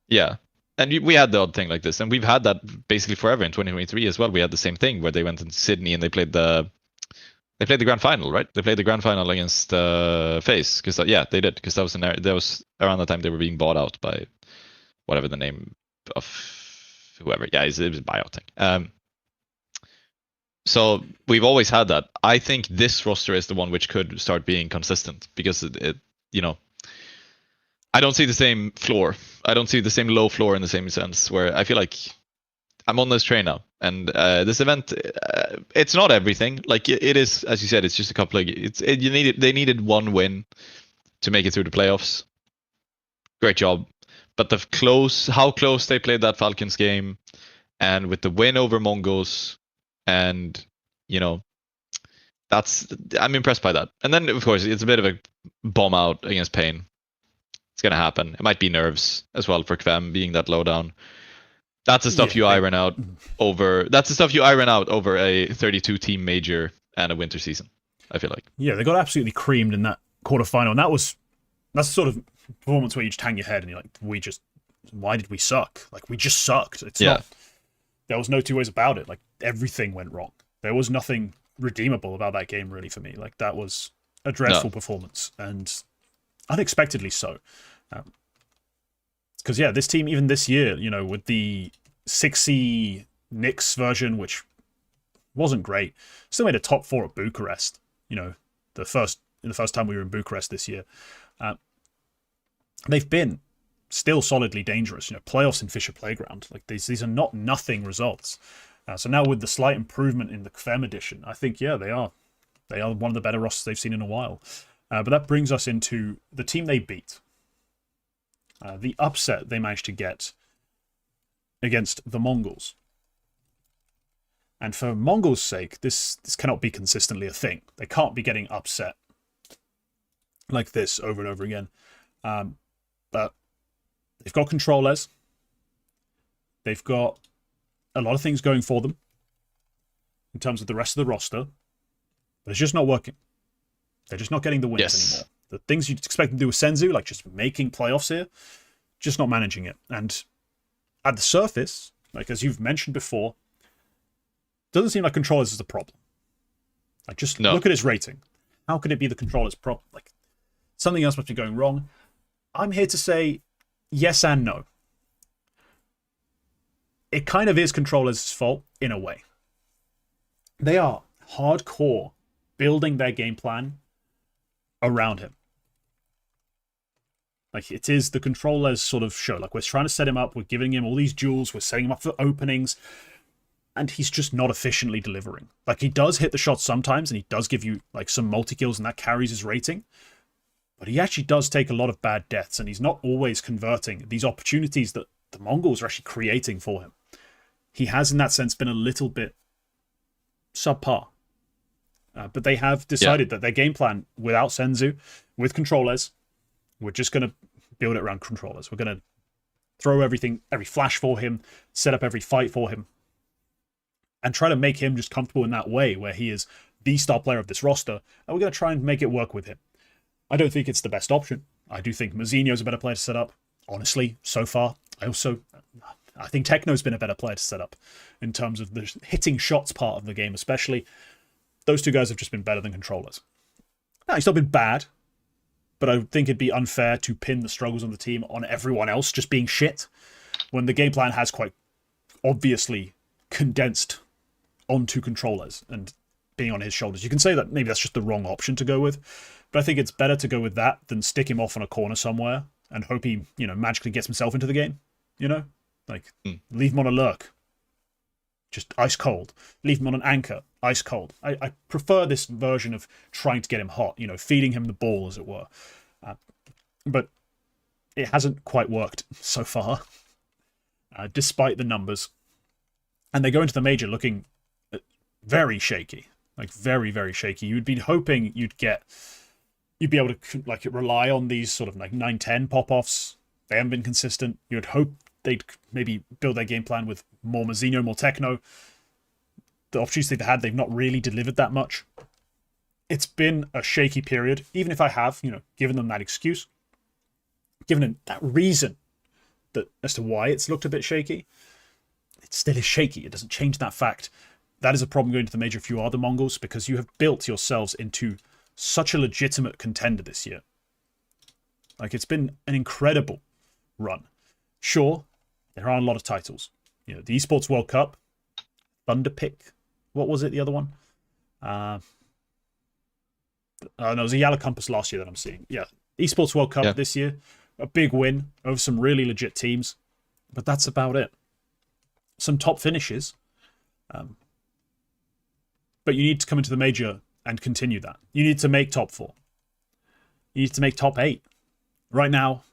Yeah. And we had the odd thing like this, and we've had that basically forever. In 2023 as well, we had the same thing where they went in Sydney and they played the grand final, right? They played the grand final against FaZe, because they did, because that was around the time they were being bought out by whatever the name of whoever. Yeah, it was a buyout thing. So we've always had that. I think this roster is the one which could start being consistent, because it you know, I don't see the same floor. I don't see the same low floor in the same sense, where I feel like I'm on this train now. And this event, it's not everything. Like it is, as you said, it's just a couple of. They needed one win to make it through the playoffs. Great job. But how close they played that Falcons game, and with the win over Mongolz, and you know, I'm impressed by that. And then of course it's a bit of a bomb out against Pain. It's gonna happen. It might be nerves as well for Kvem being that low down. That's the stuff you iron out over. That's the stuff you iron out over a 32 team major and a winter season, I feel like. Yeah, they got absolutely creamed in that quarterfinal, and that's the sort of performance where you just hang your head and you're like, why did we suck? Like, we just sucked. It's not. There was no two ways about it. Like, everything went wrong. There was nothing redeemable about that game, really, for me. Like, that was a dreadful performance, and unexpectedly so. Because, this team, even this year, you know, with the 6C Knicks version, which wasn't great, still made a top 4 at Bucharest. You know, the first time we were in Bucharest this year. They've been still solidly dangerous. You know, playoffs in Fisher Playground. Like, these are not nothing results. So now with the slight improvement in the Kvem edition, I think, they are one of the better rosters they've seen in a while. But that brings us into the team they beat. the upset they managed to get against the Mongolz. And for Mongol's sake, this cannot be consistently a thing. They can't be getting upset like this over and over again. But they've got ControlEZ. They've got a lot of things going for them in terms of the rest of the roster, but it's just not working. They're just not getting the wins anymore. The things you'd expect them to do with Senzu, like just making playoffs here, just not managing it. And at the surface, like as you've mentioned before, doesn't seem like ControlEZ is the problem. Like just look at his rating. How could it be the ControlEZ problem? Like something else must be going wrong. I'm here to say yes and no. It kind of is ControlEZ's fault in a way. They are hardcore building their game plan around him. Like it is the ControlEZ sort of show. Like we're trying to set him up, we're giving him all these jewels, we're setting him up for openings, and he's just not efficiently delivering. Like he does hit the shots sometimes, and he does give you like some multi-kills, and that carries his rating. But he actually does take a lot of bad deaths, and he's not always converting these opportunities that the Mongols are actually creating for him. He has, in that sense, been a little bit subpar. But they have decided that their game plan without Senzu, with ControlEZ, we're just going to build it around ControlEZ. We're going to throw everything, every flash for him, set up every fight for him, and try to make him just comfortable in that way where he is the star player of this roster, and we're going to try and make it work with him. I don't think it's the best option. I do think Mazinho's a better player to set up, honestly, so far. I think Techno's been a better player to set up in terms of the hitting shots part of the game, especially. Those two guys have just been better than ControlEZ. Now, he's not been bad, but I think it'd be unfair to pin the struggles on the team on everyone else just being shit when the game plan has quite obviously condensed onto ControlEZ and being on his shoulders. You can say that maybe that's just the wrong option to go with, but I think it's better to go with that than stick him off on a corner somewhere and hope he, magically gets himself into the game, Like, leave him on a lurk. Just ice cold. Leave him on an anchor. Ice cold. I prefer this version of trying to get him hot, feeding him the ball, as it were. But it hasn't quite worked so far, despite the numbers. And they go into the major looking very shaky. Like, very, very shaky. You'd be hoping you'd be able to, like, rely on these sort of, like, 9-10 pop-offs. They haven't been consistent. You'd hope they'd maybe build their game plan with more Mazinho, more Techno. The opportunities they've had, they've not really delivered that much. It's been a shaky period, even if I have, given them that excuse, given them that reason as to why it's looked a bit shaky. It still is shaky. It doesn't change that fact. That is a problem going to the major if you are the Mongols, because you have built yourselves into such a legitimate contender this year. Like, it's been an incredible run. Sure, there are a lot of titles. The Esports World Cup, Thunderpick. What was it, the other one? No, it was a Yellow Compass last year that I'm seeing. Yeah, Esports World Cup this year. A big win over some really legit teams. But that's about it. Some top finishes. But you need to come into the major and continue that. You need to make top 4. You need to make top 8. Right now,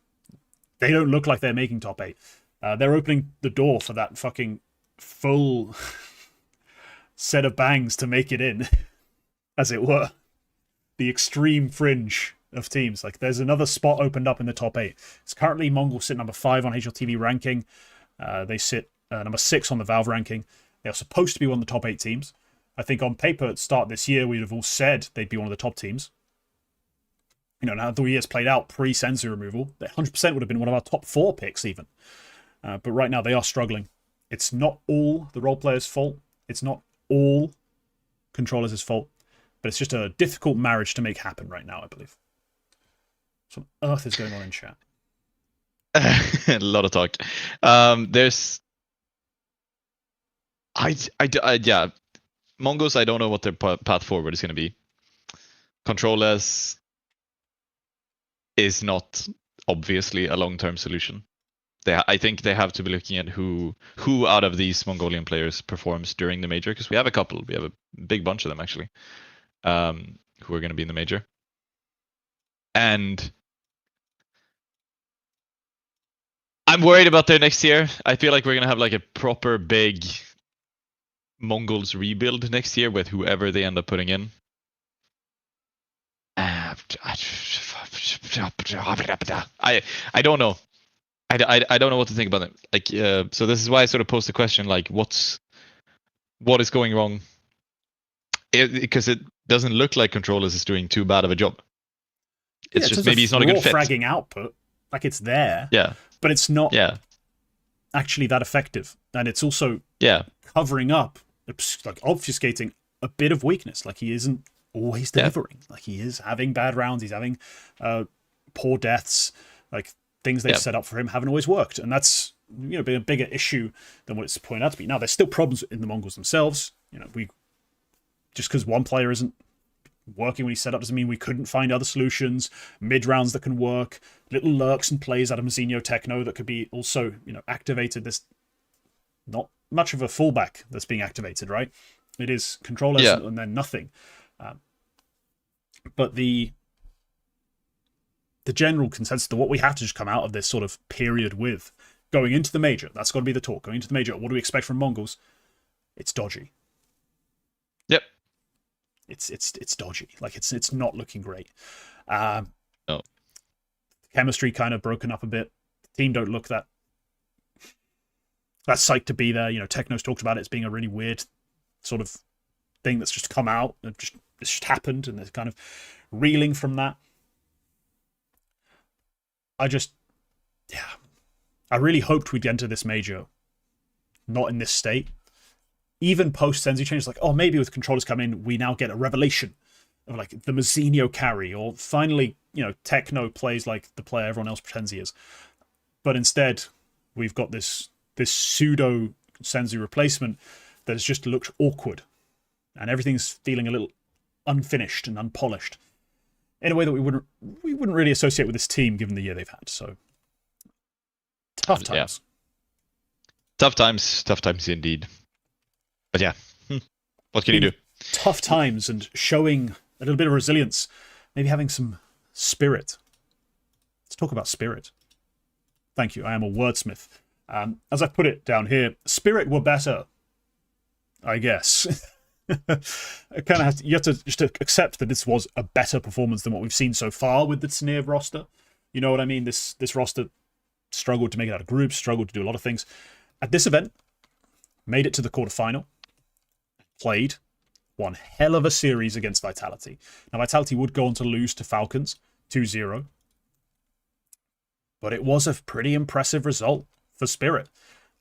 they don't look like they're making top 8. They're opening the door for that fucking full set of bangs to make it in, as it were. The extreme fringe of teams. Like, there's another spot opened up in the top 8. It's currently Mongol sit number 5 on HLTV ranking. They sit number 6 on the Valve ranking. They are supposed to be one of the top 8 teams. I think on paper at the start this year, we'd have all said they'd be one of the top teams. Now the year's played out pre-Senzu removal, they 100% would have been one of our top 4 picks even. But right now they are struggling. It's not all the role players' fault. It's not all ControlEZ's fault. But it's just a difficult marriage to make happen right now, I believe. So what on earth is going on in chat? A lot of talk. Yeah. Mongolz, I don't know what their path forward is going to be. ControlEZ is not obviously a long-term solution. I think they have to be looking at who out of these Mongolian players performs during the major, because we have a couple. We have a big bunch of them actually, who are going to be in the major. And I'm worried about their next year. I feel like we're gonna have like a proper big Mongolz rebuild next year with whoever they end up putting in. I don't know. I don't know what to think about it. Like, so this is why I sort of posed the question, like, what is going wrong? Because it doesn't look like ControlEZ is doing too bad of a job. It's just maybe he's not a good fit. Fragging output, like it's there, yeah, but it's not actually that effective, and it's also covering up, like obfuscating a bit of weakness. Like he isn't always delivering. Like he is having bad rounds. He's having poor deaths. Like things they've set up for him haven't always worked, and that's been a bigger issue than what it's pointed out to be. Now there's still problems in the Mongolz themselves. Just because one player isn't working when he's set up doesn't mean we couldn't find other solutions, mid rounds that can work, little lurks and plays out of Mazinho Techno that could be also activated. There's not much of a fallback that's being activated, right? It is ControlEZ and then nothing. But the general consensus to what we have to just come out of this sort of period with going into the major, that's got to be the talk. Going into the major, what do we expect from Mongolz? It's dodgy. Yep. It's dodgy. Like it's not looking great. No. Chemistry kind of broken up a bit. The team don't look that psyched to be there. Techno's talked about it as being a really weird sort of thing that's just come out. It's just happened, and they're kind of reeling from that. I really hoped we'd enter this major not in this state. Even post Senzu change, like, oh, maybe with controllers come in, we now get a revelation of like the Mazinho carry, or finally, Techno plays like the player everyone else pretends he is. But instead, we've got this pseudo Senzu replacement that has just looked awkward, and everything's feeling a little unfinished and unpolished in a way that we wouldn't really associate with this team given the year they've had. So tough times. Yeah. Tough times indeed. But yeah, what can you do? Tough times and showing a little bit of resilience, maybe having some spirit. Let's talk about spirit. Thank you. I am a wordsmith. As I put it down here, spirit were better, I guess. You have to just accept that this was a better performance than what we've seen so far with the Tnaiv roster. You know what I mean? This roster struggled to make it out of groups, struggled to do a lot of things. At this event, made it to the quarterfinal. Played one hell of a series against Vitality. Now, Vitality would go on to lose to Falcons 2-0. But it was a pretty impressive result for Spirit.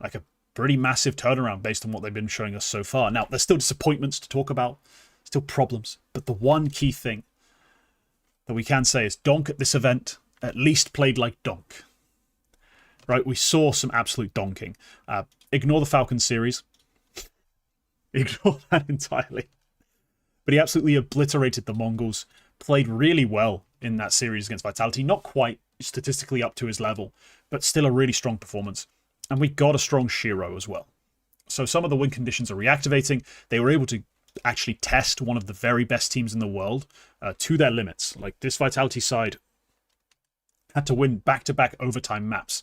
Like a pretty massive turnaround based on what they've been showing us so far. Now, there's still disappointments to talk about, still problems. But the one key thing that we can say is Donk at this event at least played like Donk. Right? We saw some absolute donking. Ignore the Falcons series. Ignore that entirely. But he absolutely obliterated the Mongolz. Played really well in that series against Vitality. Not quite statistically up to his level, but still a really strong performance. And we got a strong Shiro as well. So some of the win conditions are reactivating. They were able to actually test one of the very best teams in the world to their limits. Like this Vitality side had to win back-to-back overtime maps.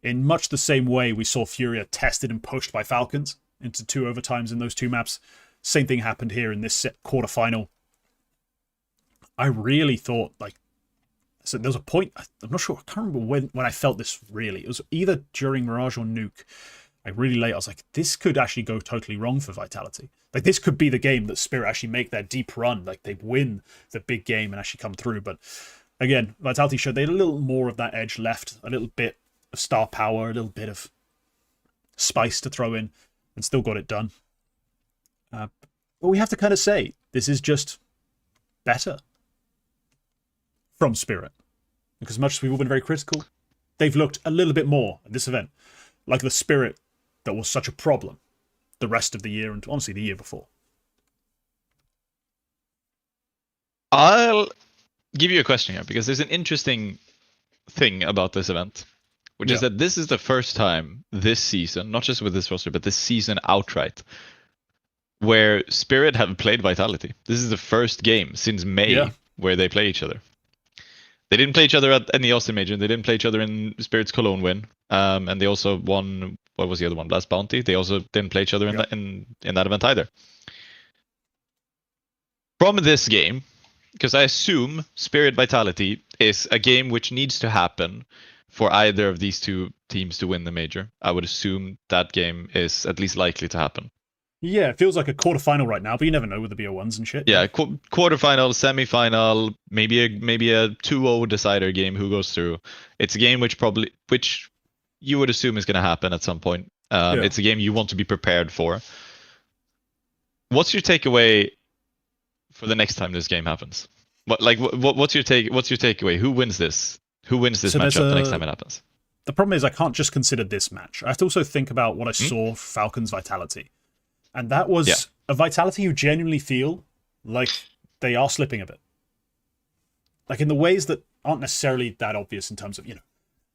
In much the same way we saw Furia tested and pushed by Falcons into 2 overtimes in those 2 maps. Same thing happened here in this quarterfinal. I really thought, like, so there was a point, I'm not sure, I can't remember when I felt this really. It was either during Mirage or Nuke, like really late. I was like, this could actually go totally wrong for Vitality. Like, this could be the game that Spirit actually make their deep run. Like, they win the big game and actually come through. But again, Vitality showed they had a little more of that edge left, a little bit of star power, a little bit of spice to throw in, and still got it done. But we have to kind of say, this is just better from Spirit. Because as much as we've all been very critical, they've looked a little bit more at this event like the Spirit that was such a problem the rest of the year and honestly the year before. I'll give you a question here, because there's an interesting thing about this event, which is that this is the first time this season, not just with this roster, but this season outright, where Spirit have played Vitality. This is the first game since May where they play each other. They didn't play each other in the Austin Major. They didn't play each other in Spirit's Cologne win. And they also won. What was the other one? Blast Bounty. They also didn't play each other in that event either. From this game, because I assume Spirit Vitality is a game which needs to happen for either of these two teams to win the major. I would assume that game is at least likely to happen. Yeah, it feels like a quarterfinal right now, but you never know with the BO1s and shit. Yeah, quarterfinal, semifinal, maybe a 2-0 decider game. Who goes through? It's a game which you would assume is going to happen at some point. It's a game you want to be prepared for. What's your takeaway for the next time this game happens? What's your takeaway? Who wins this? Who wins this matchup the next time it happens? The problem is I can't just consider this match. I have to also think about what I saw Falcons Vitality. And that was a Vitality you genuinely feel like they are slipping a bit. Like in the ways that aren't necessarily that obvious in terms of,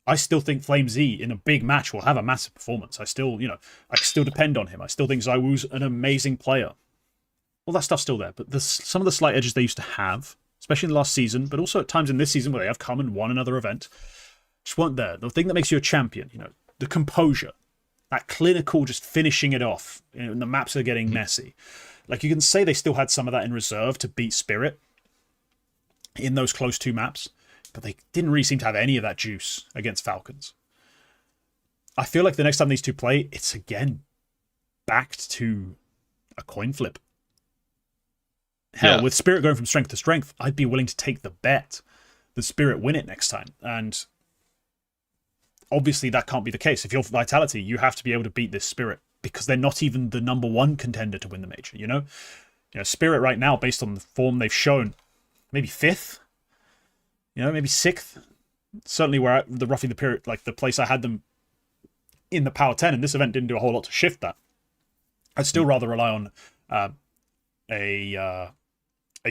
I still think FlameZ in a big match will have a massive performance. I still depend on him. I still think Zywoo's an amazing player. All that stuff's still there. But some of the slight edges they used to have, especially in the last season, but also at times in this season where they have come and won another event, just weren't there. The thing that makes you a champion, the composure. That clinical, just finishing it off. And the maps are getting messy. Like, you can say they still had some of that in reserve to beat Spirit in those close 2 maps, but they didn't really seem to have any of that juice against Falcons. I feel like the next time these two play, it's again backed to a coin flip. Hell, with Spirit going from strength to strength, I'd be willing to take the bet that Spirit win it next time. And obviously, that can't be the case. If you're Vitality, you have to be able to beat this Spirit because they're not even the number 1 contender to win the major, Spirit right now, based on the form they've shown, maybe 5th, maybe 6th. Certainly where roughly the period, like the place I had them in the Power 10, and this event didn't do a whole lot to shift that. I'd still rather rely on a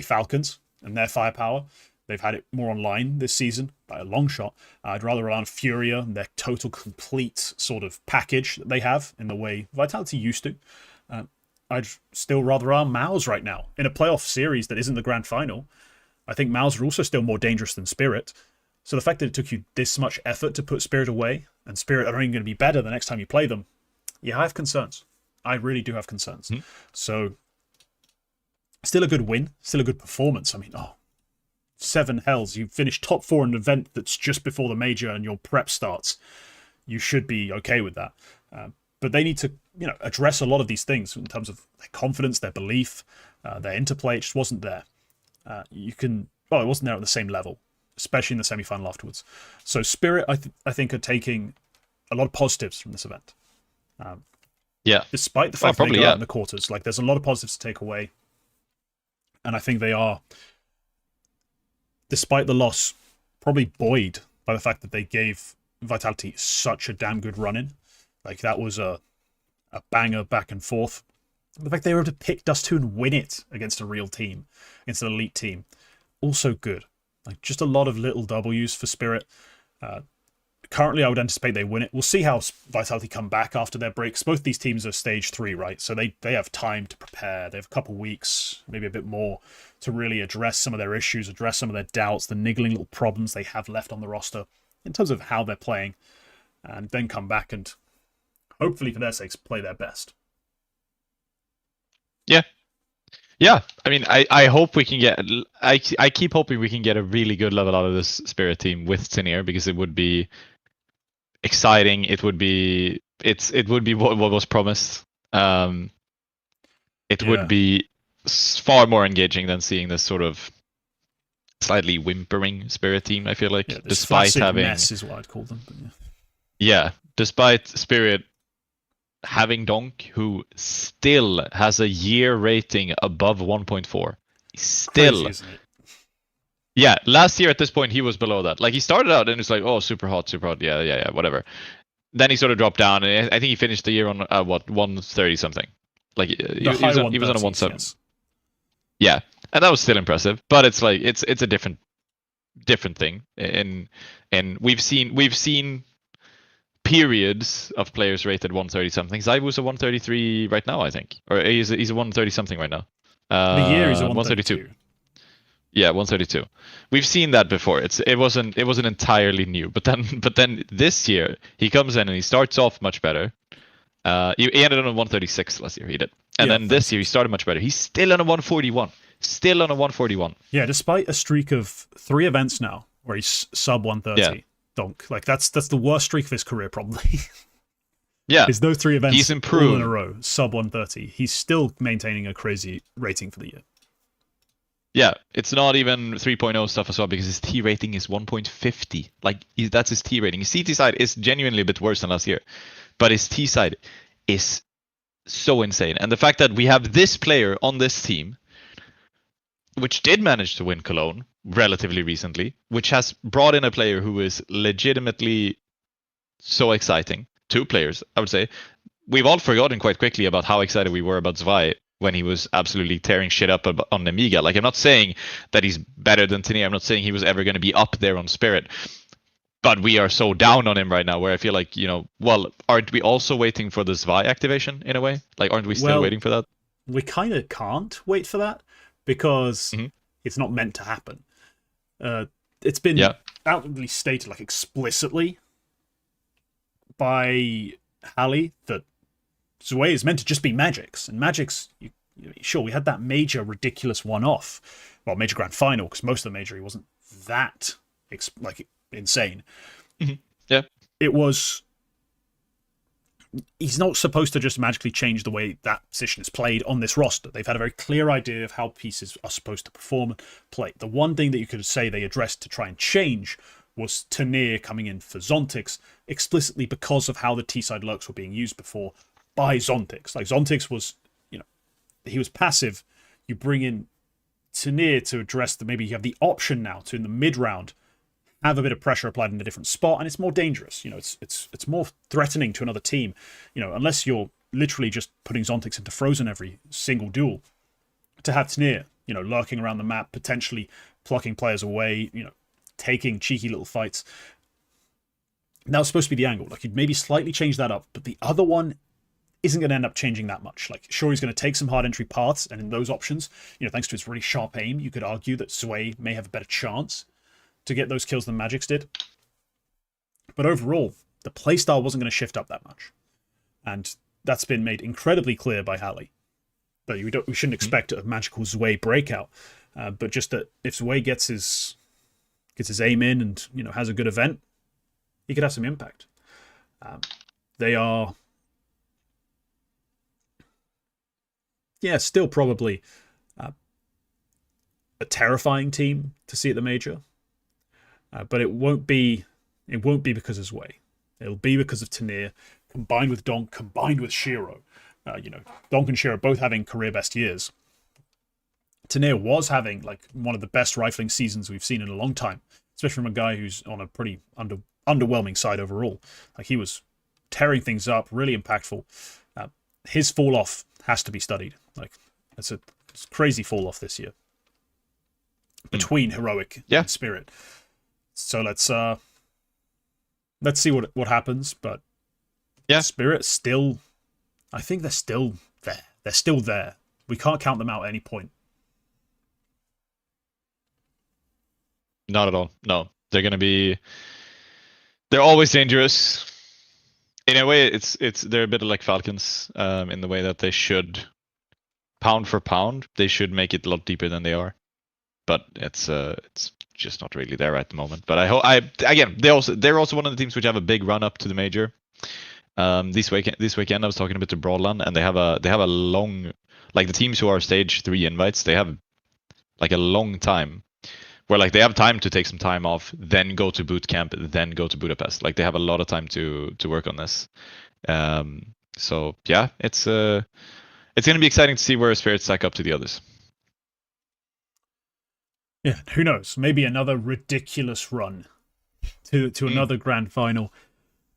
Falcons and their firepower. They've had it more online this season by a long shot. I'd rather rely on Furia and their total complete sort of package that they have in the way Vitality used to. I'd still rather rely on Mongolz right now. In a playoff series that isn't the grand final, I think Mongolz are also still more dangerous than Spirit. So the fact that it took you this much effort to put Spirit away, and Spirit are only going to be better the next time you play them, I have concerns. I really do have concerns. So, still a good win, still a good performance. I mean, 7 hells. You finish top 4 in an event that's just before the major and your prep starts. You should be okay with that. But they need to, address a lot of these things in terms of their confidence, their belief, their interplay. It just wasn't there. It wasn't there at the same level, especially in the semi-final afterwards. So Spirit, I think, are taking a lot of positives from this event. Despite the fact that they go out in the quarters, like there's a lot of positives to take away. And I think they are, despite the loss, probably buoyed by the fact that they gave Vitality such a damn good run-in. Like, that was a banger back and forth. The fact they were able to pick Dust2 and win it against a real team, against an elite team, also good. Like, just a lot of little W's for Spirit. Currently, I would anticipate they win it. We'll see how Vitality come back after their breaks. Both these teams are stage 3, right? So they have time to prepare. They have a couple weeks, maybe a bit more, to really address some of their issues, address some of their doubts, the niggling little problems they have left on the roster in terms of how they're playing, and then come back and hopefully, for their sakes, play their best. Yeah. I mean, I hope we can get. I keep hoping we can get a really good level out of this Spirit team with Tenier, because it would be exciting. It would be what was promised. It would be far more engaging than seeing this sort of slightly whimpering Spirit team. I feel like, despite having mess is what I'd call them. But despite Spirit having Donk, who still has a year rating above 1.4. Still. Crazy, isn't it? Yeah, last year at this point he was below that. Like, he started out and it's like, oh, super hot, yeah, whatever. Then he sort of dropped down, and I think he finished the year on 130 something. Like, he was on a 170. Yes. Yeah, and that was still impressive, but it's like it's a different thing. And we've seen periods of players rated 130 something. Zywoo's a 133 right now, I think, or he's a 130 something right now. The year he's a 132. Yeah, 132. We've seen that before. It wasn't entirely new. But then this year he comes in and he starts off much better. He ended on a 136 last year. He did, and then this year he started much better. He's still on a 141. Still on a 141. Yeah, despite a streak of 3 events now where he's sub 130. Yeah. Donk. Like that's the worst streak of his career probably. Yeah, is those 3 events he's improved all in a row, sub 130. He's still maintaining a crazy rating for the year. Yeah, it's not even 3.0 stuff as well because his T rating is 1.50. Like that's his T rating. His CT side is genuinely a bit worse than last year, but his T side is so insane. And the fact that we have this player on this team, which did manage to win Cologne relatively recently, which has brought in a player who is legitimately so exciting. 2 players, I would say. We've all forgotten quite quickly about how excited we were about Zwei when he was absolutely tearing shit up on Amiga. Like, I'm not saying that he's better than Tine. I'm not saying he was ever going to be up there on Spirit. But we are so down on him right now where I feel like, well, aren't we also waiting for the Zwei activation in a way? Like, aren't we still waiting for that? We kind of can't wait for that because it's not meant to happen. It's been outwardly stated, like explicitly by Hallie, that Zwei is meant to just be Magic's. And Magic's, sure, we had that major ridiculous one-off. Well, major grand final, because most of the major, he wasn't that insane. Yeah. It was... He's not supposed to just magically change the way that position is played on this roster. They've had a very clear idea of how pieces are supposed to perform and play. The one thing that you could say they addressed to try and change was Tane coming in for Zontix, explicitly because of how the T-side lurks were being used before by Zontix. Like, Zontix was, he was passive. You bring in Tane to address that. Maybe you have the option now to, in the mid-round, have a bit of pressure applied in a different spot, and it's more dangerous. It's more threatening to another team. Unless you're literally just putting Zontix into Frozen every single duel, to have Tane, lurking around the map, potentially plucking players away, taking cheeky little fights. That was supposed to be the angle. Like, you'd maybe slightly change that up, but the other one isn't going to end up changing that much. Like, sure, he's going to take some hard entry paths, and in those options, thanks to his really sharp aim, you could argue that Zwei may have a better chance to get those kills than Magic's did. But overall, the playstyle wasn't going to shift up that much. And that's been made incredibly clear by Hallie. That we shouldn't expect a magical Zwei breakout, but just that if Zwei gets his aim in and has a good event, he could have some impact. They are, still probably a terrifying team to see at the major, but it won't be because of Zwei. It'll be because of Tane, combined with Donk, combined with Shiro. Donk and Shiro both having career best years. Tane was having one of the best rifling seasons we've seen in a long time, especially from a guy who's on a pretty underwhelming side overall. Like, he was tearing things up, really impactful. His fall off has to be studied. Like, it's a crazy fall off this year between Heroic and Spirit. So let's see what happens. But Spirit still, I think they're still there. They're still there. We can't count them out at any point. Not at all. No, they're always dangerous. In a way, they're a bit like Falcons in the way that they should, pound for pound, they should make it a lot deeper than they are. But it's just not really there at the moment. But they're also one of the teams which have a big run up to the major. This weekend I was talking a bit to Broadland, and they have a long, like, the teams who are stage 3 invites, they have like a long time where they have time to take some time off, then go to boot camp, then go to Budapest. Like, they have a lot of time to work on this. So yeah, it's going to be exciting to see where Spirit stack up to the others. Yeah, who knows? Maybe another ridiculous run to another grand final,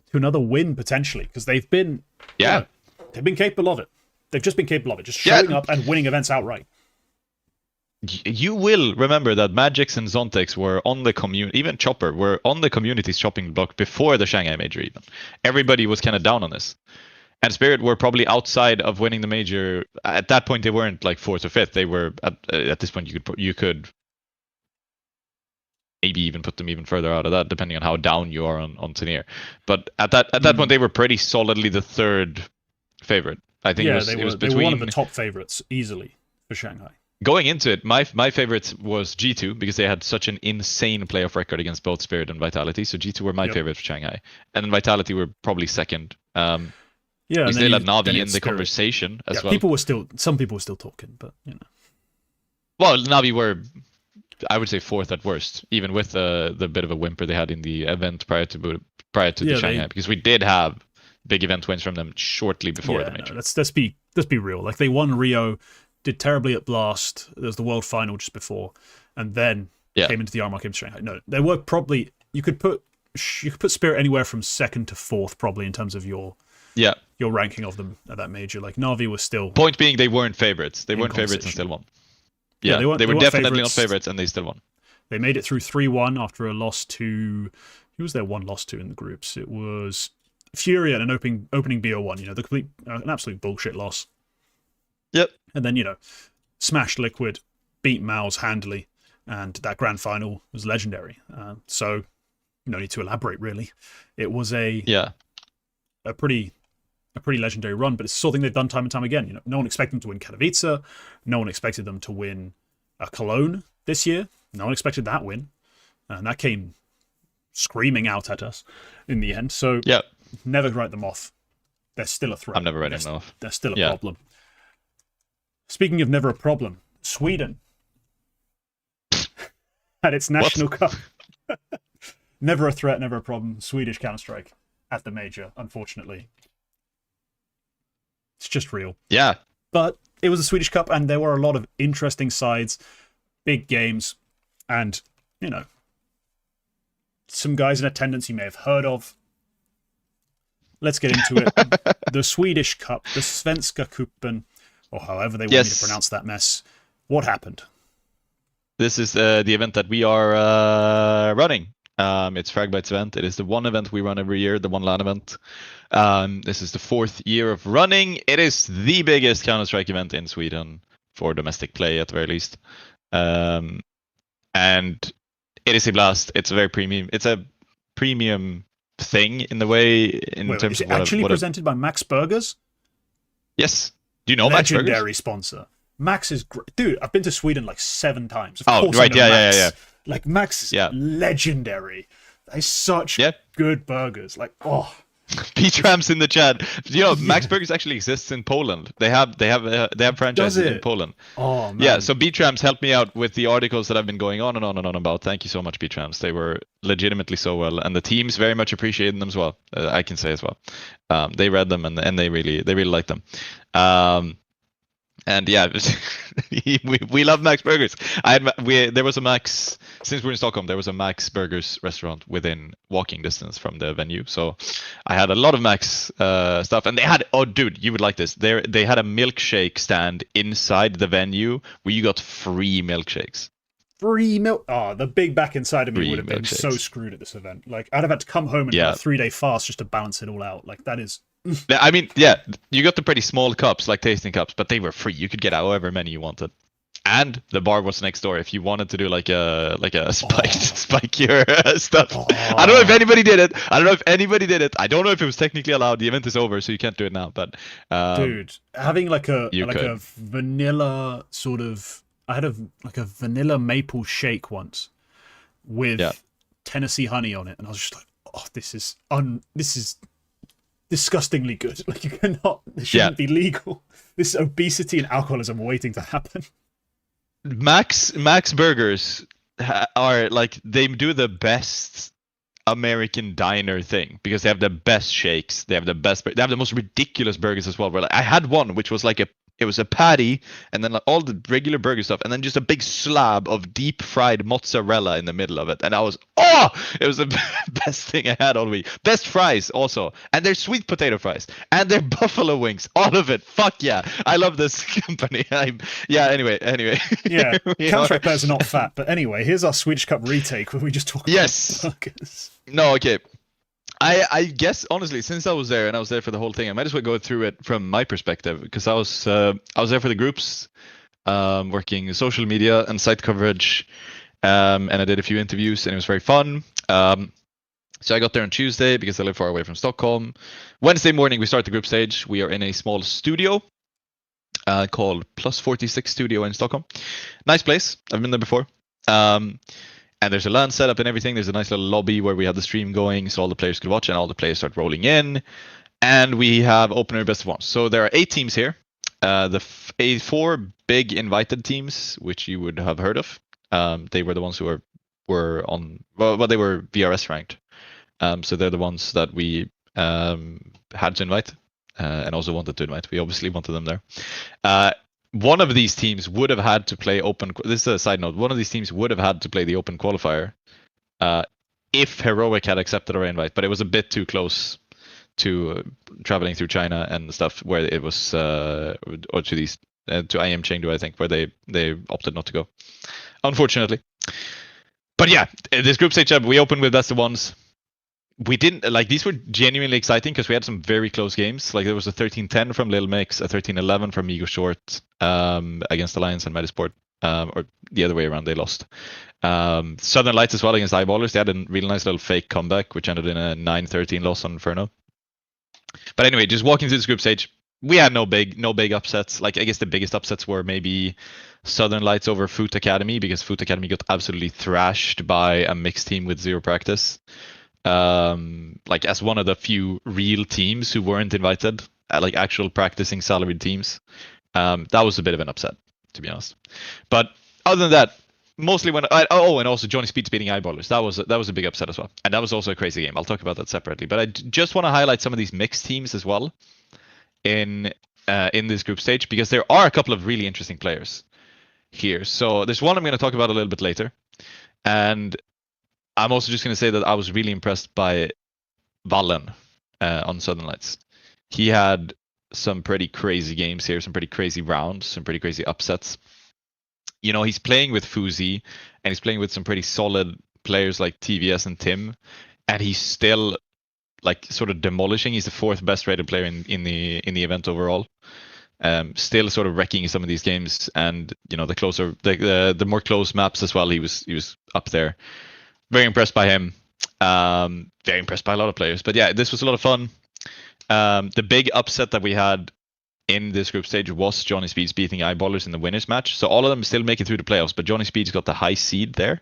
to another win potentially, because they've been they've been capable of it. They've just been capable of it, just showing up and winning events outright. You will remember that Magix and Zontix were on the community, even Chopper were on the community's chopping block before the Shanghai major even. Everybody was kind of down on this. And Spirit were probably outside of winning the major. At that point, they weren't like 4th or 5th. They were at this point you could maybe even put them even further out of that, depending on how down you are on Tenier. But at that point, they were pretty solidly the third favorite. I think it was between... They were one of the top favorites, easily, for Shanghai. Going into it, my favorite was G2 because they had such an insane playoff record against both Spirit and Vitality. So G2 were my favorite for Shanghai, and then Vitality were probably second. Yeah, and they had Navi in the conversation as well. Some people were still talking, but you know. Well, Navi were, I would say, fourth at worst, even with the bit of a whimper they had in the event prior to the Shanghai, because we did have big event wins from them shortly before the major. No, let's be real. Like, they won Rio, did terribly at Blast. There was the World Final just before, and then came into the RMR, came to Shanghai. No, they were probably, you could put Spirit anywhere from second to fourth probably in terms of your ranking of them at that major. Like, Navi was still... Point being, they weren't favorites. They weren't favorites and still won. Yeah, they were definitely not favorites, and they still won. They made it through 3-1 after a loss to... Who was their one loss to in the groups? It was Furia and an opening BO1. You know, the complete, an absolute bullshit loss. Yep. And then, you know, smashed Liquid, beat Mouse handily, and that grand final was legendary. So, no need to elaborate, really. It was a pretty legendary run, but it's the sort of thing they've done time and time again. You know, no one expected them to win Katowice. No one expected them to win Cologne this year. No one expected that win, and that came screaming out at us in the end. So never write them off. They're still a threat. I'm never writing them off. They're still a problem. Speaking of never a problem, Sweden at its national cup. Never a threat, never a problem. Swedish Counter-Strike at the major, unfortunately. It's just real. Yeah. But it was a Swedish Cup, and there were a lot of interesting sides, big games, and, you know, some guys in attendance you may have heard of. Let's get into it. The Swedish Cup, the Svenska Cupen, or however they want me to pronounce that mess. What happened? This is the event that we are running. It's Fragbite's event. It is the one event we run every year, the one LAN event. This is the 4th year of running. It is the biggest Counter-Strike event in Sweden for domestic play, at the very least. And it is a blast. It's a very premium. It's a premium thing in the way. Is it actually presented by Max Burgers? Yes. Do you know Max Burgers? Legendary sponsor. Max is great. Dude, I've been to Sweden like 7 times. Of course right. I know Max. Yeah. Like, Max is legendary. They're such good burgers. Like, oh. P-Trams in the chat. You know, Max Burgers actually exists in Poland. They have franchises in Poland. Oh, man. Yeah, so B-Trams helped me out with the articles that I've been going on and on and on about. Thank you so much, B-Trams. They were legitimately so well, and the teams very much appreciated them as well. I can say as well. They read them and they really liked them. And yeah, we love Max Burgers. There was a Max, since we're in Stockholm, there was a Max Burgers restaurant within walking distance from the venue. So I had a lot of Max stuff, and they had, oh dude, you would like this. They had a milkshake stand inside the venue where you got free milkshakes. Free milk. Oh, the big back inside of me would have been so screwed at this event. Like, I'd have had to come home and do a 3-day fast just to balance it all out. Like, that is. I mean, yeah, you got the pretty small cups, like tasting cups, but they were free. You could get however many you wanted, and the bar was next door if you wanted to do like a spikier stuff. I don't know if anybody did it. I don't know if it was technically allowed. The event is over, so you can't do it now. But dude, having like a vanilla sort of, I had a vanilla maple shake once with Tennessee honey on it, and I was just like, oh, this is disgustingly good. Like, you cannot. This shouldn't be legal. This is obesity and alcoholism waiting to happen. Max Burgers are like, they do the best American diner thing because they have the best shakes. They have the most ridiculous burgers as well. Where, like, I had one which was like it was a patty and then like all the regular burger stuff and then just a big slab of deep fried mozzarella in the middle of it. And it was the best thing I had all week. Best fries also. And their sweet potato fries and their buffalo wings. All of it. Fuck yeah. I love this company. Anyway. Yeah. Counter-Strike players are not fat. But anyway, here's our Swedish Cup retake where we just talk about burgers. No, okay. I guess, honestly, since I was there and I was there for the whole thing, I might as well go through it from my perspective because I was there for the groups, working social media and site coverage, and I did a few interviews, and it was very fun. So I got there on Tuesday because I live far away from Stockholm. Wednesday morning, we start the group stage. We are in a small studio called Plus 46 Studio in Stockholm. Nice place. I've been there before. And there's a LAN setup and everything. There's a nice little lobby where we have the stream going so all the players could watch, and all the players start rolling in. And we have opener best of one. So there are 8 teams here. The 4 big invited teams, which you would have heard of. They were the ones who were on, well, they were VRS ranked. So they're the ones that we had to invite and also wanted to invite. We obviously wanted them there. One of these teams would have had to play open. This is a side note. One of these teams would have had to play the open qualifier if Heroic had accepted our invite, but it was a bit too close to traveling through China and stuff where it was, or to these to IM Chengdu, I think, where they opted not to go, unfortunately. But yeah, this group stage up, we opened with best of ones. We didn't like these were genuinely exciting because we had some very close games. Like there was a 13-10 from Lil Mix, a 13-11 from Migo Short against Alliance and Medisport, or the other way around, they lost. Southern Lights as well against Eyeballers. They had a really nice little fake comeback, which ended in a 9-13 loss on Inferno. But anyway, just walking through this group stage, we had no big upsets. Like I guess the biggest upsets were maybe Southern Lights over Foot Academy, because Foot Academy got absolutely thrashed by a mixed team with 0 practice. Like as one of the few real teams who weren't invited, like actual practicing salaried teams. That was a bit of an upset, to be honest. But other than that, mostly when and also Johnny Speeds beating Eyeballers, that was a big upset as well, and that was also a crazy game. I'll talk about that separately, but I just want to highlight some of these mixed teams as well in this group stage, because there are a couple of really interesting players here. So there's one I'm going to talk about a little bit later, and I'm also just going to say that I was really impressed by Vallen on Southern Lights. He had some pretty crazy games here, some pretty crazy rounds, some pretty crazy upsets. You know, he's playing with Fuzi, and he's playing with some pretty solid players like TVS and Tim, and he's still like sort of demolishing. He's the 4th best rated player in the event overall. Still sort of wrecking some of these games, and you know, the more close maps as well, he was up there. Very impressed by him. Very impressed by a lot of players. But yeah, this was a lot of fun. The big upset that we had in this group stage was Johnny Speeds beating Eyeballers in the winners match. So all of them still make it through the playoffs, but Johnny Speeds got the high seed there,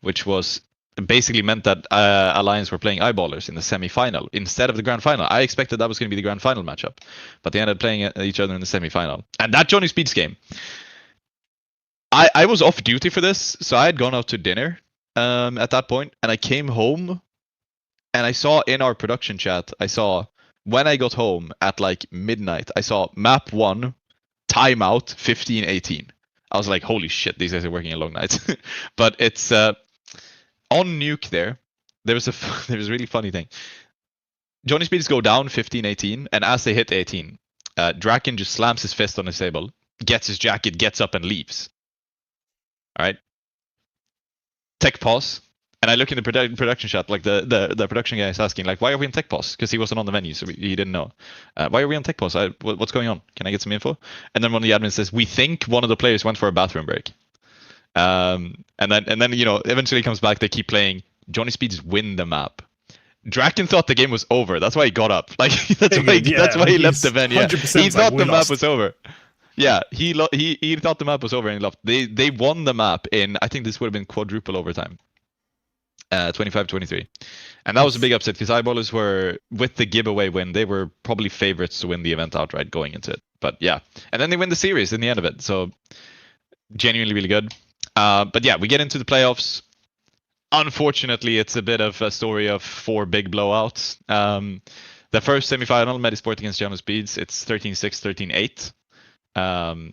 which was basically meant that Alliance were playing Eyeballers in the semi-final instead of the grand final. I expected that was going to be the grand final matchup, but they ended up playing each other in the semi-final. And that Johnny Speeds game, I was off duty for this, so I had gone out to dinner at that point, and I came home, and I saw in our production chat, when I got home at like midnight, I saw map 1 timeout 15-18. I was like, holy shit, these guys are working a long night. But it's on Nuke there was a really funny thing. Johnny Speeds go down 15-18, and as they hit 18, Draken just slams his fist on his table, gets his jacket, gets up, and leaves. All right. Tech pause, and I look in the production chat, like the production guy is asking, like, why are we in tech pause? Because he wasn't on the menu, so he didn't know. Why are we on tech pause? What's going on? Can I get some info? And then one of the admins says, we think one of the players went for a bathroom break. And then you know, eventually comes back. They keep playing. Johnny Speeds win the map. Draken thought the game was over. That's why he got up. Like that's why he left the venue. Yeah. He thought the map was over. Yeah, he thought the map was over and he left. They won the map in, I think this would have been quadruple overtime. 25-23. And that was a big upset because Eyeballers were, with the giveaway win, they were probably favorites to win the event outright going into it. But yeah, and then they win the series in the end of it. So genuinely really good. But yeah, we get into the playoffs. Unfortunately, it's a bit of a story of 4 big blowouts. The first semifinal, Medisport against Johnny Speeds, it's 13-6, 13-8.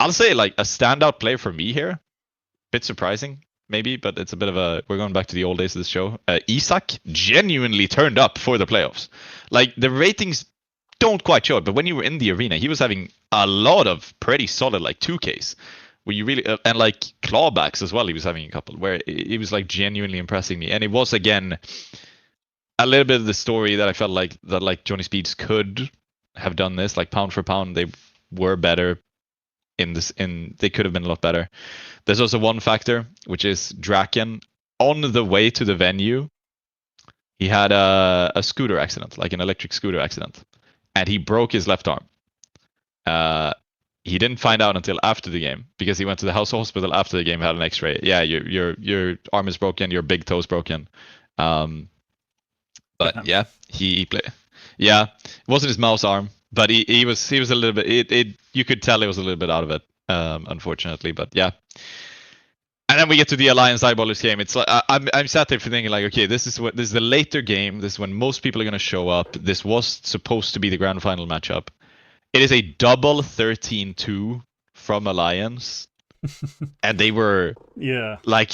I'll say like a standout player for me here. Bit surprising, maybe, but it's a bit of a, we're going back to the old days of this show. Isak genuinely turned up for the playoffs. Like the ratings don't quite show it, but when you were in the arena, he was having a lot of pretty solid like 2Ks. Where you really and like clawbacks as well. He was having a couple where it was like genuinely impressing me, and it was again a little bit of the story that I felt like Johnny Speeds could have done this. Like pound for pound, they were better. they could have been a lot better. There's also one factor, which is Draken. On the way to the venue, he had a scooter accident, like an electric scooter accident, and he broke his left arm. He didn't find out until after the game because he went to the hospital after the game, had an X-ray. Yeah, your arm is broken, your big toe is broken. But yeah, he played. Yeah, it wasn't his mouse arm, but he was a little bit. You could tell he was a little bit out of it, unfortunately. But yeah. And then we get to the Alliance Eyeballers game. It's like I'm sat there thinking like, okay, this is the later game. This is when most people are gonna show up. This was supposed to be the grand final matchup. It is a double 13-2 from Alliance, and they were like,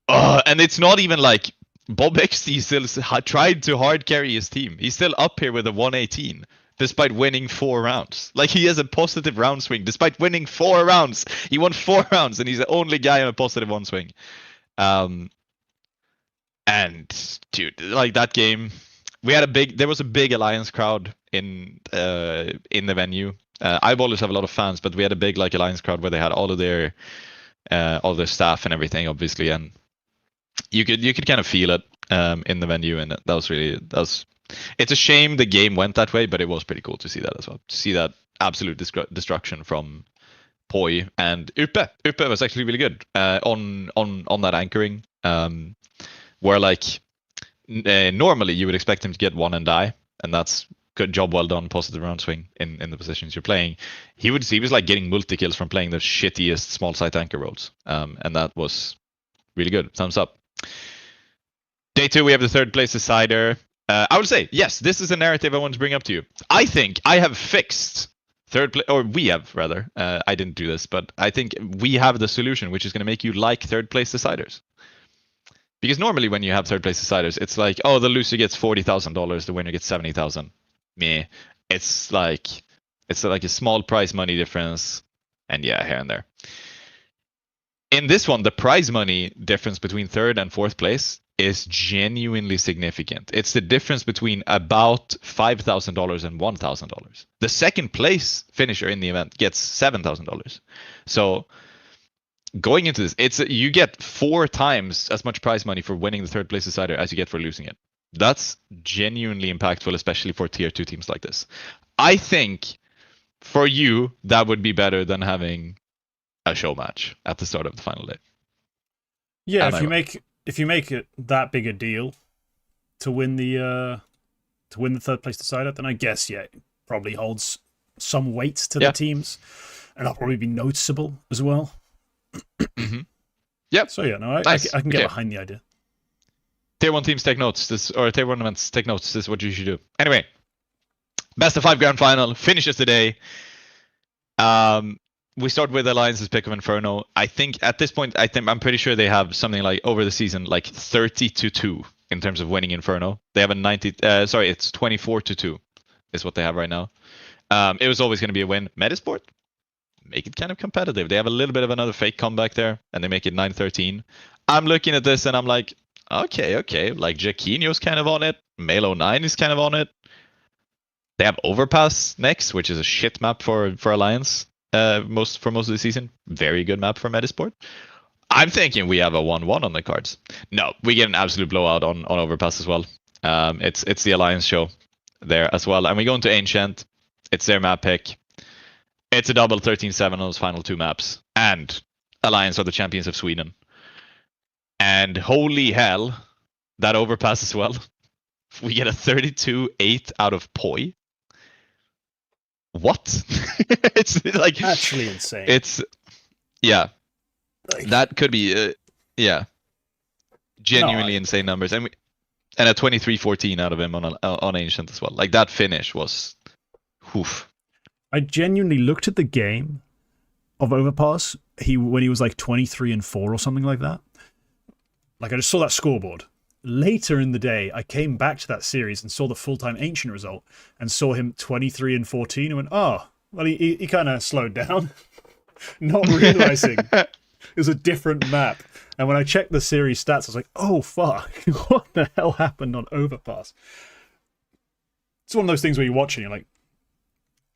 and it's not even like Bob XD still tried to hard carry his team. He's still up here with a 118. Despite winning 4 rounds. Like, he has a positive round swing. Despite winning 4 rounds. He won 4 rounds, and he's the only guy on a positive 1 swing. And, dude, like, that game... There was a big Alliance crowd in the venue. Eyeballers have a lot of fans, but we had a big, like, Alliance crowd where they had all their staff and everything, obviously. And you could kind of feel it in the venue, and that was... It's a shame the game went that way, but it was pretty cool to see that as well. To see that absolute destruction from Poi and Uppe. Uppe was actually really good on that anchoring, where like normally you would expect him to get 1 and die, and that's good job well done, positive round swing in the positions you're playing. He was like getting multi kills from playing the shittiest small site anchor roles, and that was really good. Thumbs up. Day 2, we have the 3rd place decider. I would say, yes, this is a narrative I want to bring up to you. I think I have fixed 3rd place, or we have, rather. I didn't do this, but I think we have the solution, which is going to make you like 3rd place deciders. Because normally when you have 3rd place deciders, it's like, oh, the loser gets $40,000, the winner gets $70,000. Meh. It's like a small prize money difference, and yeah, here and there. In this one, the prize money difference between 3rd and 4th place is genuinely significant. It's the difference between about $5,000 and $1,000. The 2nd place finisher in the event gets $7,000. So going into this, you get 4 times as much prize money for winning the 3rd place decider as you get for losing it. That's genuinely impactful, especially for tier 2 teams like this. I think for you, that would be better than having a show match at the start of the final day. Yeah, if you make it that big a deal to win the 3rd place decider, then I guess it probably holds some weight to the teams, and that'll probably be noticeable as well. Mm-hmm. Yep. So yeah, no, I can get behind the idea. Tier 1 teams take notes. Tier 1 events take notes. This is what you should do. Anyway, best of 5 grand final finishes today. We start with Alliance's pick of Inferno. I think at this point, I'm pretty sure they have something like over the season, like 30-2 in terms of winning Inferno. They have it's 24-2 is what they have right now. It was always going to be a win. Metasport, make it kind of competitive. They have a little bit of another fake comeback there, and they make it 9-13. I'm looking at this and I'm like, okay. Like Jaquinho's kind of on it. Melo 9 is kind of on it. They have Overpass next, which is a shit map for Alliance. Most of the season. Very good map for Metasport. I'm thinking we have a 1-1 on the cards. No, we get an absolute blowout on Overpass as well. It's the Alliance show there as well. And we go into Ancient. It's their map pick. It's a double 13-7 on those final 2 maps. And Alliance are the champions of Sweden. And holy hell, that Overpass as well. We get a 32-8 out of Poi. What? It's like actually insane. It's that could be genuinely insane numbers, and a 23-14 out of him on Ancient as well. Like that finish was, oof. I genuinely looked at the game of Overpass. When he was like 23-4 or something like that. Like I just saw that scoreboard. Later in the day, I came back to that series and saw the full-time Ancient result and saw him 23-14 and went, oh, well, he kind of slowed down, not realizing it was a different map. And when I checked the series stats, I was like, oh, fuck, what the hell happened on Overpass? It's one of those things where you watch and you're like,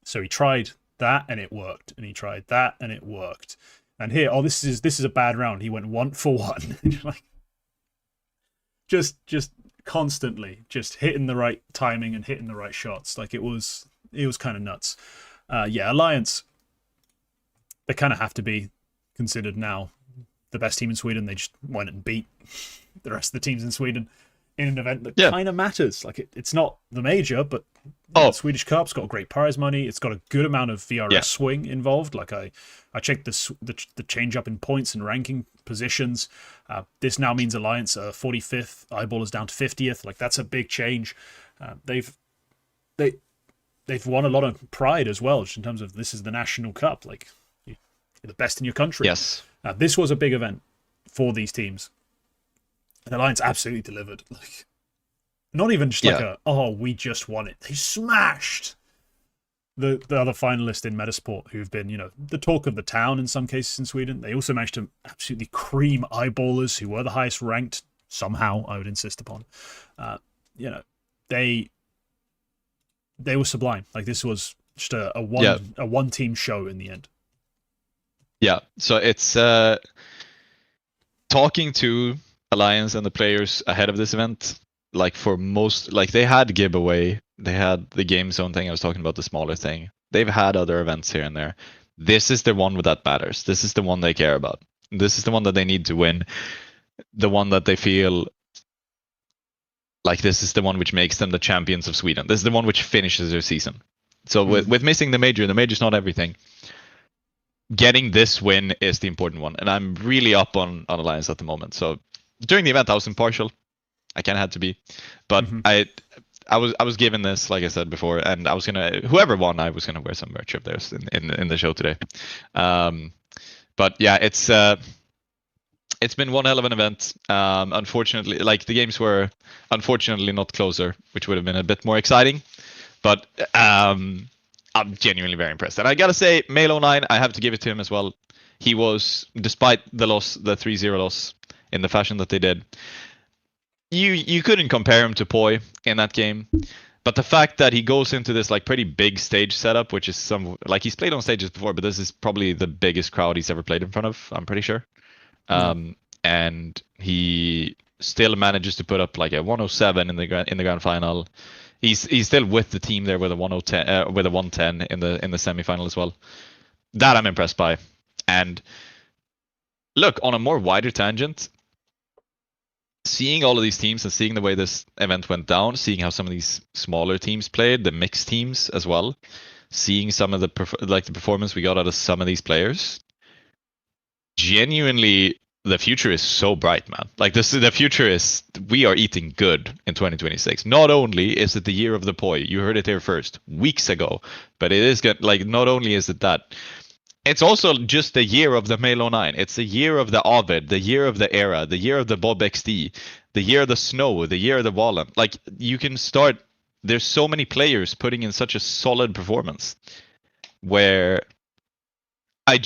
so he tried that and it worked, and he tried that and it worked. And here, this is a bad round. He went 1 for 1. Like, just constantly just hitting the right timing and hitting the right shots. Like, it was kind of nuts. Alliance, they kind of have to be considered now the best team in Sweden. They just went and beat the rest of the teams in Sweden in an event that kind of matters. Like, it's not the major, but the Swedish Cup's got great prize money. It's got a good amount of VRS swing involved. Like, I checked the change up in points and ranking positions. This now means Alliance are 45th, Eyeballers down to 50th. Like, that's a big change. They've won a lot of pride as well, just in terms of this is the National Cup. Like, you're the best in your country. Yes. This was a big event for these teams. And Alliance absolutely delivered. Like, not even just we just won it. They smashed the other finalists in Metasport, who've been, the talk of the town in some cases in Sweden. They also managed to absolutely cream Eyeballers, who were the highest ranked somehow, I would insist upon. They were sublime. Like, this was just a one team show in the end. Yeah, so it's talking to Alliance and the players ahead of this event. Like, for most, like, they had giveaway, they had the game zone thing. I was talking about the smaller thing. They've had other events here and there. This is the one that matters. This is the one they care about. This is the one that they need to win. The one that they feel like this is the one which makes them the champions of Sweden. This is the one which finishes their season. So with missing the major's not everything. Getting this win is the important one, and I'm really up on Alliance at the moment. So during the event, I was impartial. I kind of had to be, but I was given this, like I said before, and I was gonna, whoever won, I was gonna wear some merch of theirs in the show today. But yeah, it's been one hell of an event. Unfortunately, like, the games were unfortunately not closer, which would have been a bit more exciting. But I'm genuinely very impressed, and I gotta say, Melo9, I have to give it to him as well. He was, despite the loss, the 3-0 loss in the fashion that they did. You couldn't compare him to Poi in that game, but the fact that he goes into this, like, pretty big stage setup, which is he's played on stages before, but this is probably the biggest crowd he's ever played in front of, I'm pretty sure. And he still manages to put up like a 107 in the grand final. He's still with the team there with a 110 with a 110 in the semifinal as well. That I'm impressed by. And look, on a more wider tangent, seeing all of these teams and seeing the way this event went down, seeing how some of these smaller teams played, the mixed teams as well, seeing some of the performance we got out of some of these players, genuinely, the future is so bright, man. Like, the future is, we are eating good in 2026. Not only is it the year of the Poi, you heard it here first, weeks ago, but it is good. Like, not only is it that, it's also just the year of the Melo9. It's the year of the Ovid, the year of the Era, the year of the Bob XD, the year of the Snow, the year of the Wallen. Like, you can start, there's so many players putting in such a solid performance where I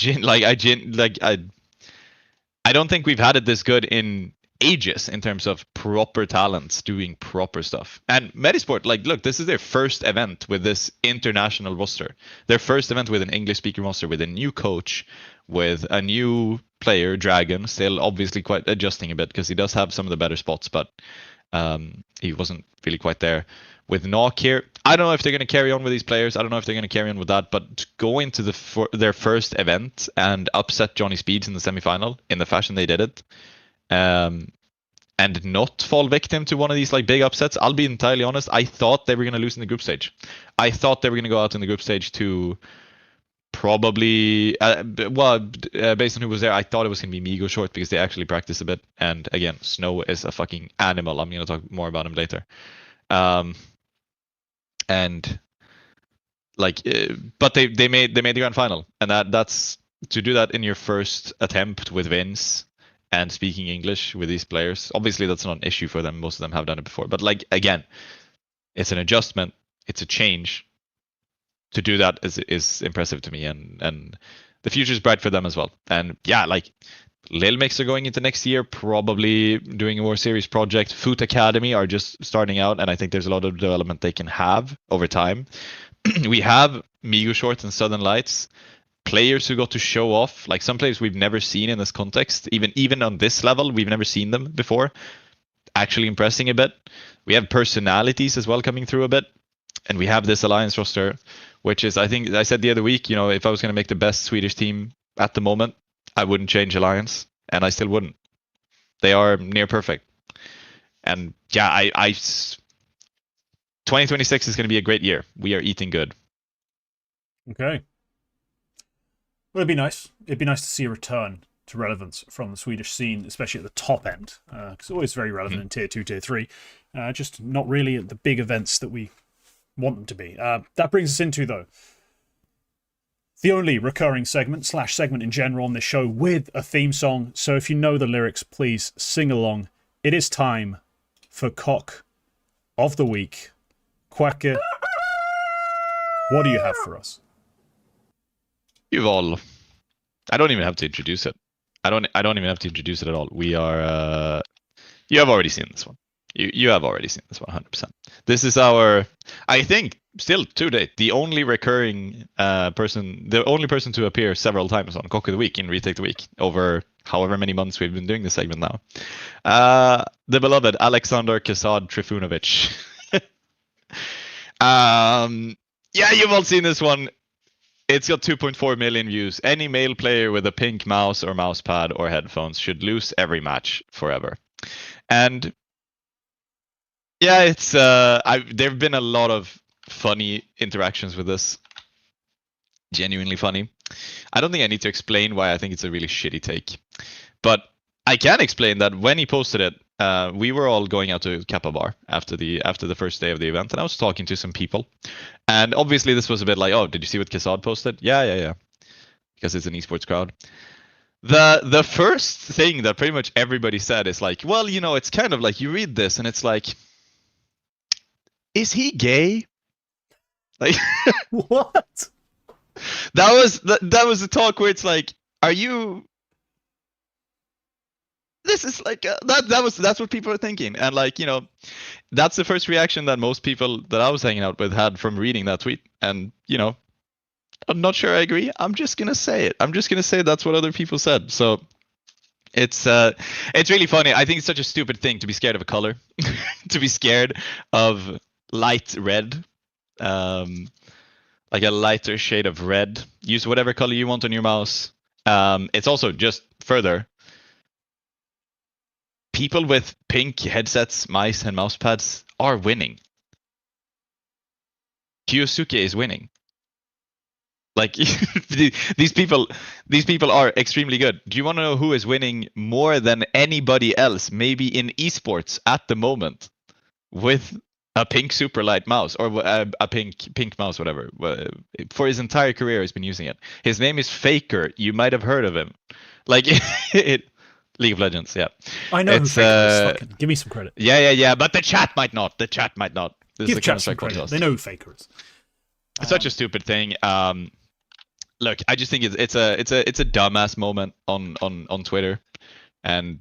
don't think we've had it this good in ages in terms of proper talents doing proper stuff. And Metasport, like, look, this is their first event with this international roster. Their first event with an English-speaking roster, with a new coach, with a new player, Dragon, still obviously quite adjusting a bit because he does have some of the better spots, but he wasn't really quite there. With Knock here, I don't know if they're going to carry on with these players. I don't know if they're going to carry on with that, but to go into their first event and upset Johnny Speeds in the semifinal in the fashion they did it, and not fall victim to one of these, like, big upsets. I'll be entirely honest. I thought they were going to lose in the group stage. I thought they were going to go out in the group stage to probably, based on who was there, I thought it was going to be Migo Short because they actually practice a bit. And again, Snow is a fucking animal. I'm going to talk more about him later. And like, but they made the grand final, and that's to do that in your first attempt with Vince and speaking English with these players. Obviously, that's not an issue for them. Most of them have done it before, but, like, again, it's an adjustment. It's a change. To do that is impressive to me, and the future is bright for them as well. And yeah, like, Lil Mix are going into next year, probably doing a more serious project. Foot Academy are just starting out, and I think there's a lot of development they can have over time. we have Migo Short and Southern Lights, players who got to show off, like some players we've never seen in this context, even on this level, we've never seen them before, actually impressing a bit. We have personalities as well coming through a bit, and we have this alliance roster, which is, I think I said the other week, you know, if I was going to make the best Swedish team at the moment, I wouldn't change alliance, and I still wouldn't. They are near perfect. And yeah, 2026 is going to be a great year. We are eating good. Okay. Well, it'd be nice. It'd be nice to see a return to relevance from the Swedish scene, especially at the top end, because it's always very relevant in Tier 2, Tier 3. Just not really at the big events that we want them to be. That brings us into, though, the only recurring segment / segment in general on this show with a theme song. So if you know the lyrics, please sing along. It is time for Cock of the Week. Quacke, what do you have for us? You've all. I don't even have to introduce it. I don't even have to introduce it at all. We are. You have already seen this one. You have already seen this one 100%. This is our. I think still to date the only recurring person, the only person to appear several times on Cock of the Week in Retake the Week over however many months we've been doing this segment now. The beloved Alexander Kasad Trifunovic. Yeah, you've all seen this one. It's got 2.4 million views. Any male player with a pink mouse or mouse pad or headphones should lose every match forever. And yeah, it's there've been a lot of funny interactions with this. Genuinely funny. I don't think I need to explain why I think it's a really shitty take, but I can explain that when he posted it, we were all going out to Kappa Bar after the first day of the event, and I was talking to some people, and obviously this was a bit like, oh, did you see what Kasad posted? Yeah, because it's an esports crowd. The first thing that pretty much everybody said is like, well, you know, it's kind of like you read this and it's like, is he gay? Like What? That was the talk where it's like, are you? This is like that's what people are thinking, and like, you know, that's the first reaction that most people that I was hanging out with had from reading that tweet, and you know, I'm not sure I agree. I'm just gonna say it. I'm just gonna say that's what other people said. So it's really funny. I think it's such a stupid thing to be scared of a color, to be scared of light red, like a lighter shade of red. Use whatever color you want on your mouse. It's also just further. People with pink headsets, mice, and mouse pads are winning. Kyosuke is winning. Like these people are extremely good. Do you want to know who is winning more than anybody else, maybe in esports at the moment, with a pink super light mouse or a pink mouse, whatever? For his entire career, he's been using it. His name is Faker. You might have heard of him. Like League of Legends, yeah. I know who Faker is. Fucking give me some credit. Yeah. But the chat might not. This Give chat some credit. They know who Faker is. It's such a stupid thing. Look, I just think it's a dumbass moment on Twitter, and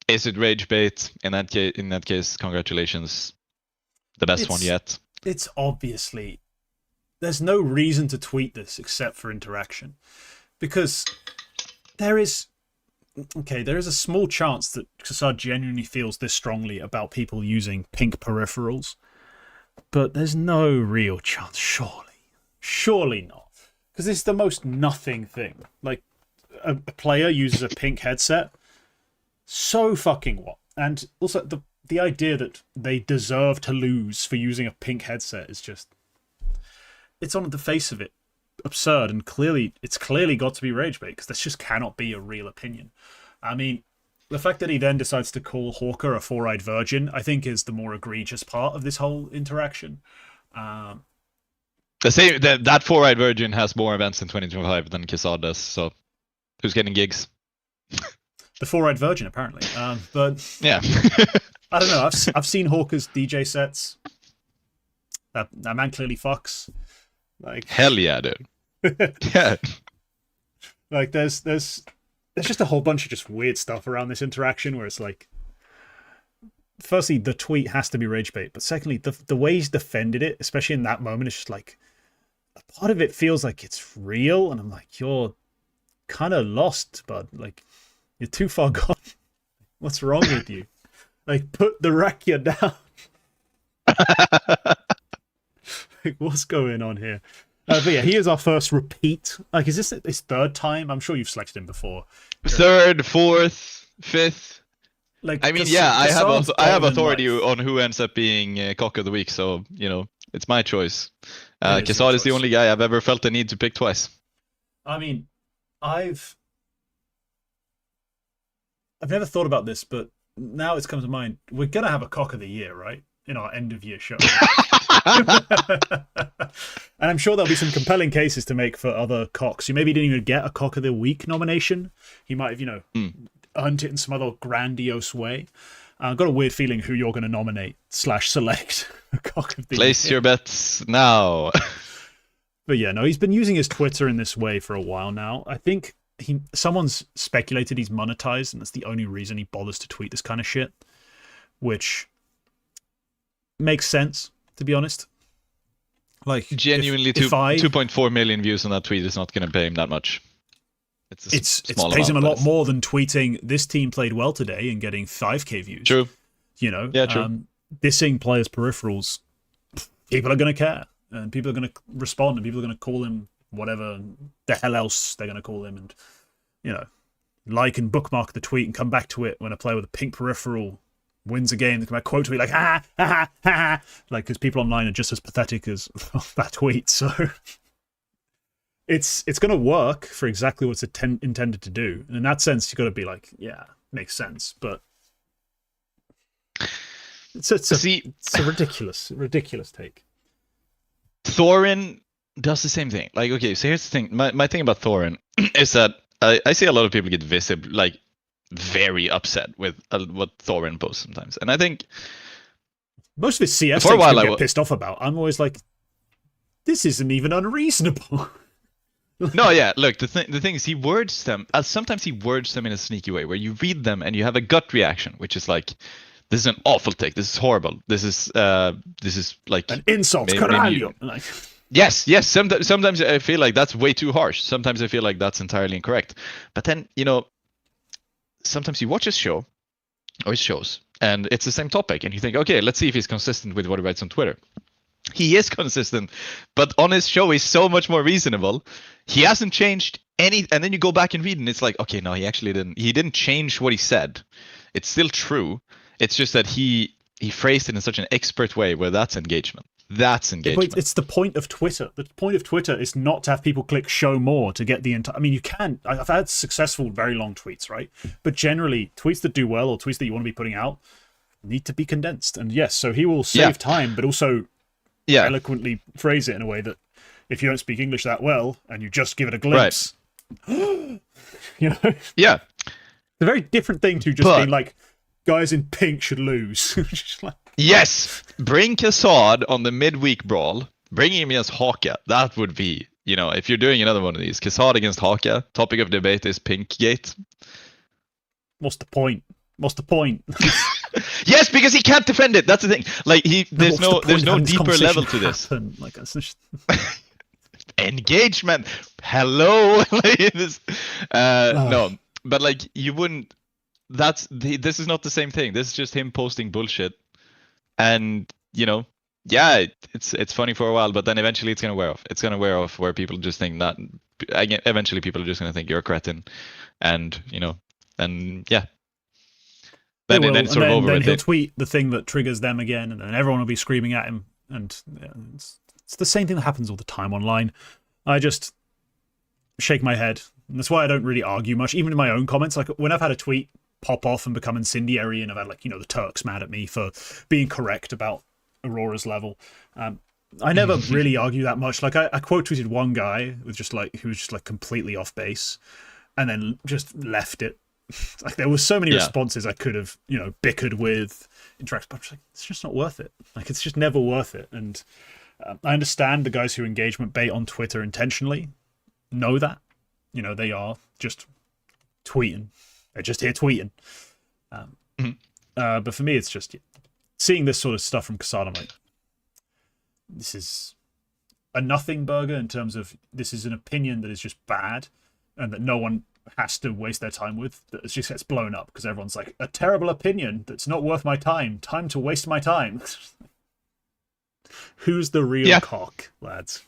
is it rage bait? In that case, congratulations, the best one yet. It's obviously, there's no reason to tweet this except for interaction, because there is a small chance that Kasad genuinely feels this strongly about people using pink peripherals, but there's no real chance. Surely not. Because it's the most nothing thing. Like, a player uses a pink headset. So fucking what? And also, the idea that they deserve to lose for using a pink headset is just... It's on the face of it absurd, and it's clearly got to be rage bait, because this just cannot be a real opinion. I mean, the fact that he then decides to call Hawker a four-eyed virgin, I think, is the more egregious part of this whole interaction. That four-eyed virgin has more events in 2025 than Kasad does, so who's getting gigs? The four-eyed virgin, apparently. But yeah, I don't know. I've seen Hawker's DJ sets. That man clearly fucks. Like, hell yeah, dude. Yeah. Like, there's just a whole bunch of just weird stuff around this interaction where it's like, firstly, the tweet has to be rage bait, but secondly, the way he's defended it, especially in that moment, it's just like a part of it feels like it's real, and I'm like, you're kind of lost, bud. Like, you're too far gone. What's wrong with you? Like, put the rakia down. Like, what's going on here? But yeah, he is our first repeat. Like, is this his third time? I'm sure you've selected him before. Third, fourth, fifth. Like, I mean, yeah, I have authority on who ends up being cock of the week, so it's my choice. Kasad is the only guy I've ever felt the need to pick twice. I mean, I've never thought about this, but now it's come to mind. We're gonna have a cock of the year, right? In our end of year show. And I'm sure there'll be some compelling cases to make for other cocks. You maybe didn't even get a cock of the week nomination. He might have, earned it in some other grandiose way. I've got a weird feeling who you're going to nominate / select a cock of the Place year. your bets now. But yeah, no, he's been using his Twitter in this way for a while now. I think someone's speculated he's monetized, and that's the only reason he bothers to tweet this kind of shit, which makes sense, to be honest. Like, genuinely, 2.4 million views on that tweet is not going to pay him that much. It pays him a lot more than tweeting this team played well today and getting 5k views. True. Yeah, true. Dissing players' peripherals, people are going to care, and people are going to respond, and people are going to call him whatever the hell else they're going to call him, and like and bookmark the tweet and come back to it when a player with a pink peripheral wins a game. They come back, quote tweet like ha ha ha ha, like, because people online are just as pathetic as that tweet. So it's going to work for exactly what's intended to do. And in that sense, you got to be like, yeah, makes sense. But it's a ridiculous take. Thorin does the same thing. Like, okay, so here's the thing. My thing about Thorin is that I see a lot of people get very upset with what Thorin posts sometimes, and I think most of his CS things people get pissed off about. I'm always like, this isn't even unreasonable. No, yeah. Look, the thing is, he words them. Sometimes he words them in a sneaky way, where you read them and you have a gut reaction, which is like, "This is an awful take. This is horrible. This is like an insult." Caralho. Like, yes. Sometimes I feel like that's way too harsh. Sometimes I feel like that's entirely incorrect. But then sometimes you watch his show or his shows, and it's the same topic, and you think, okay, let's see if he's consistent with what he writes on Twitter. He is consistent, but on his show he's so much more reasonable. He hasn't changed any, and then you go back and read, and it's like, okay, no, he actually didn't. He didn't change what he said. It's still true. It's just that he phrased it in such an expert way where that's engagement. That's engagement. It's the point of Twitter. The point of Twitter is not to have people click show more to get the entire. I mean, you can. I've had successful, very long tweets, right? But generally, tweets that do well or tweets that you want to be putting out need to be condensed. And yes, so he will save time, but also eloquently phrase it in a way that if you don't speak English that well and you just give it a glimpse, Yeah. It's a very different thing to just being like, guys in pink should lose. Like, yes, bring Kasad on the midweek brawl. Bring him against Haka. That would be, if you're doing another one of these, Kasad against Haka. Topic of debate is Pinkgate. What's the point? Yes, because he can't defend it. That's the thing. Like, there's no deeper level to this. Like, engagement. Hello. No, but like, you wouldn't. This is not the same thing. This is just him posting bullshit, and it's funny for a while, but then eventually it's gonna wear off. It's gonna wear off where people just think that. Again, eventually people are just gonna think you're a cretin, and Then it's sort of over. Then he'll tweet the thing that triggers them again, and then everyone will be screaming at him. And it's the same thing that happens all the time online. I just shake my head. And that's why I don't really argue much, even in my own comments. Like, when I've had a tweet pop off and become incendiary, and I've had, the Turks mad at me for being correct about Aurora's level, I never really argue that much. Like, I quote tweeted one guy with who was just completely off base, and then just left it. Like, there were so many responses I could have, bickered with, interacted, but I'm just like, it's just not worth it. Like, it's just never worth it. And I understand the guys who engagement bait on Twitter intentionally know that. They are just tweeting. They're just here tweeting. But for me, it's just seeing this sort of stuff from Kasad. I'm like, this is a nothing burger in terms of this is an opinion that is just bad and that no one has to waste their time with. That it just gets blown up because everyone's like, a terrible opinion that's not worth my time. Time to waste my time. Who's the real cock, lads?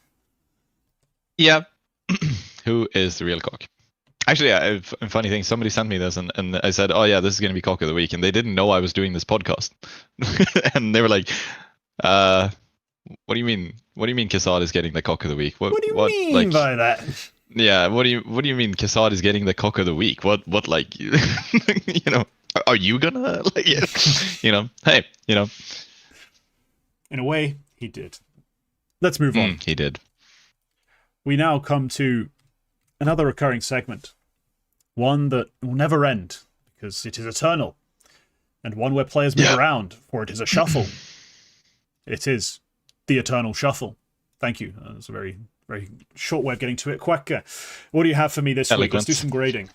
Yeah. Who is the real cock? Actually, a funny thing, somebody sent me this and I said, oh yeah, this is going to be cock of the week. And they didn't know I was doing this podcast. And they were like, what do you mean? What do you mean Kasad is getting the cock of the week? What do you mean by that? Yeah, what do you mean Kasad is getting the cock of the week? What like, you know, are you gonna, like, you know, hey, you know. In a way, he did. Let's move on. He did. We now come to another recurring segment. One that will never end, because it is eternal. And one where players move around, for it is a shuffle. It is the eternal shuffle. Thank you. That's a very, very short way of getting to it. Quacker, what do you have for me this week? Let's do some grading.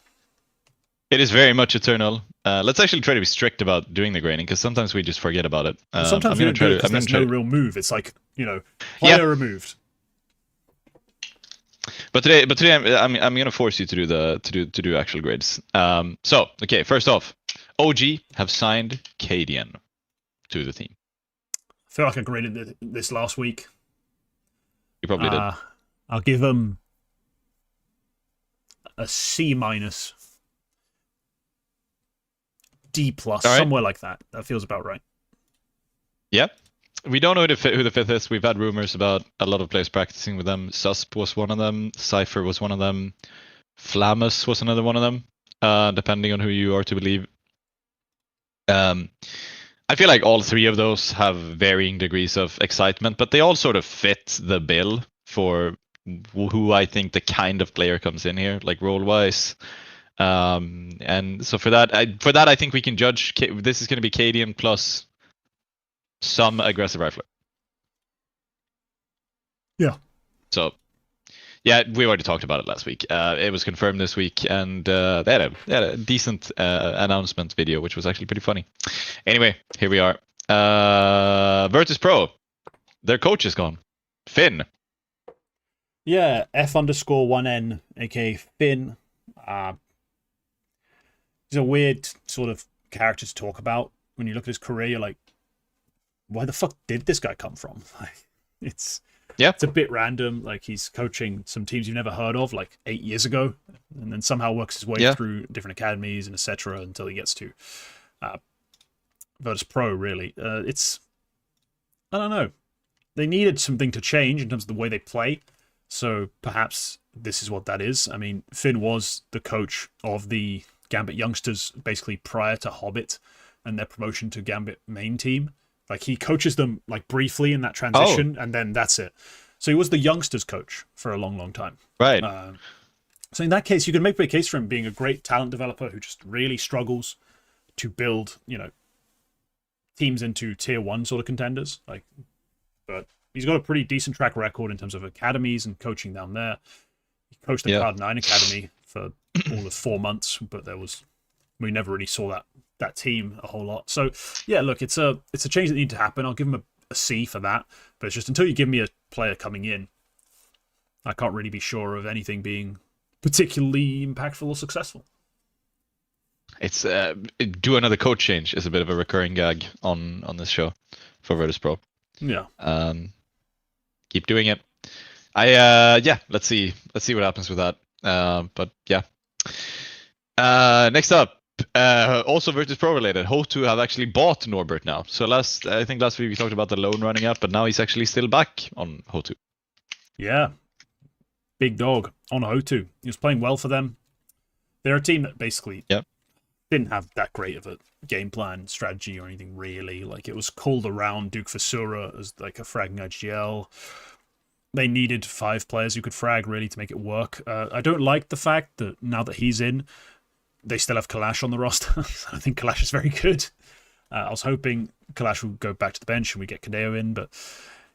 It is very much eternal. Let's actually try to be strict about doing the grading, because sometimes we just forget about it. Sometimes we don't do it because there's no real move. It's like, you know, player removed. But today I'm gonna force you to do actual grades. So okay, first off, OG have signed Cadian to the team. I feel like I graded this last week. You probably did. I'll give them a C-, D+, somewhere like that. That feels about right. Yeah. We don't know who the fifth is. We've had rumors about a lot of players practicing with them. Susp was one of them. Cypher was one of them. Flamus was another one of them, depending on who you are to believe. I feel like all three of those have varying degrees of excitement, but they all sort of fit the bill for who I think the kind of player comes in here, like role-wise. And so for that, I think we can judge. This is going to be Cadian plus some aggressive rifler. Yeah. So, yeah, we already talked about it last week. It was confirmed this week, and they had a decent announcement video, which was actually pretty funny. Anyway, here we are. Virtus Pro, their coach is gone. Finn. Yeah, F_1N, aka Finn. He's a weird sort of character to talk about. When you look at his career, you're like, why the fuck did this guy come from? It's a bit random. Like, he's coaching some teams you've never heard of, like 8 years ago, and then somehow works his way through different academies and etc. until he gets to Virtus Pro. Really, I don't know. They needed something to change in terms of the way they play, so perhaps this is what that is. I mean, Finn was the coach of the Gambit youngsters basically prior to Hobbit and their promotion to Gambit main team. Like, he coaches them like briefly in that transition, and then that's it. So he was the youngsters coach for a long, long time. Right. So in that case, you can make a case for him being a great talent developer who just really struggles to build, you know, teams into tier 1 sort of contenders. Like, but he's got a pretty decent track record in terms of academies and coaching down there. He coached the Cloud9 Academy for all of 4 months, but we never really saw that team a whole lot. So yeah, look, it's a change that needed to happen. I'll give him a C for that, but it's just until you give me a player coming in, I can't really be sure of anything being particularly impactful or successful. It's do another coach change is a bit of a recurring gag on this show for Virtus Pro. Yeah. Keep doing it. Let's see what happens with that. But yeah. Next up, also Virtus Pro related, Ho2 have actually bought Norbert now. So I think last week we talked about the loan running up, but now he's actually still back on Ho2. Yeah. Big dog on Ho2. He was playing well for them. They're a team that basically didn't have that great of a game plan, strategy, or anything really. Like, it was called around Duke Fasura as like a fragging IGL. They needed 5 players who could frag really to make it work. I don't like the fact that now that he's in, they still have Kalash on the roster. I think Kalash is very good. I was hoping Kalash would go back to the bench and we get Kadeo in, but,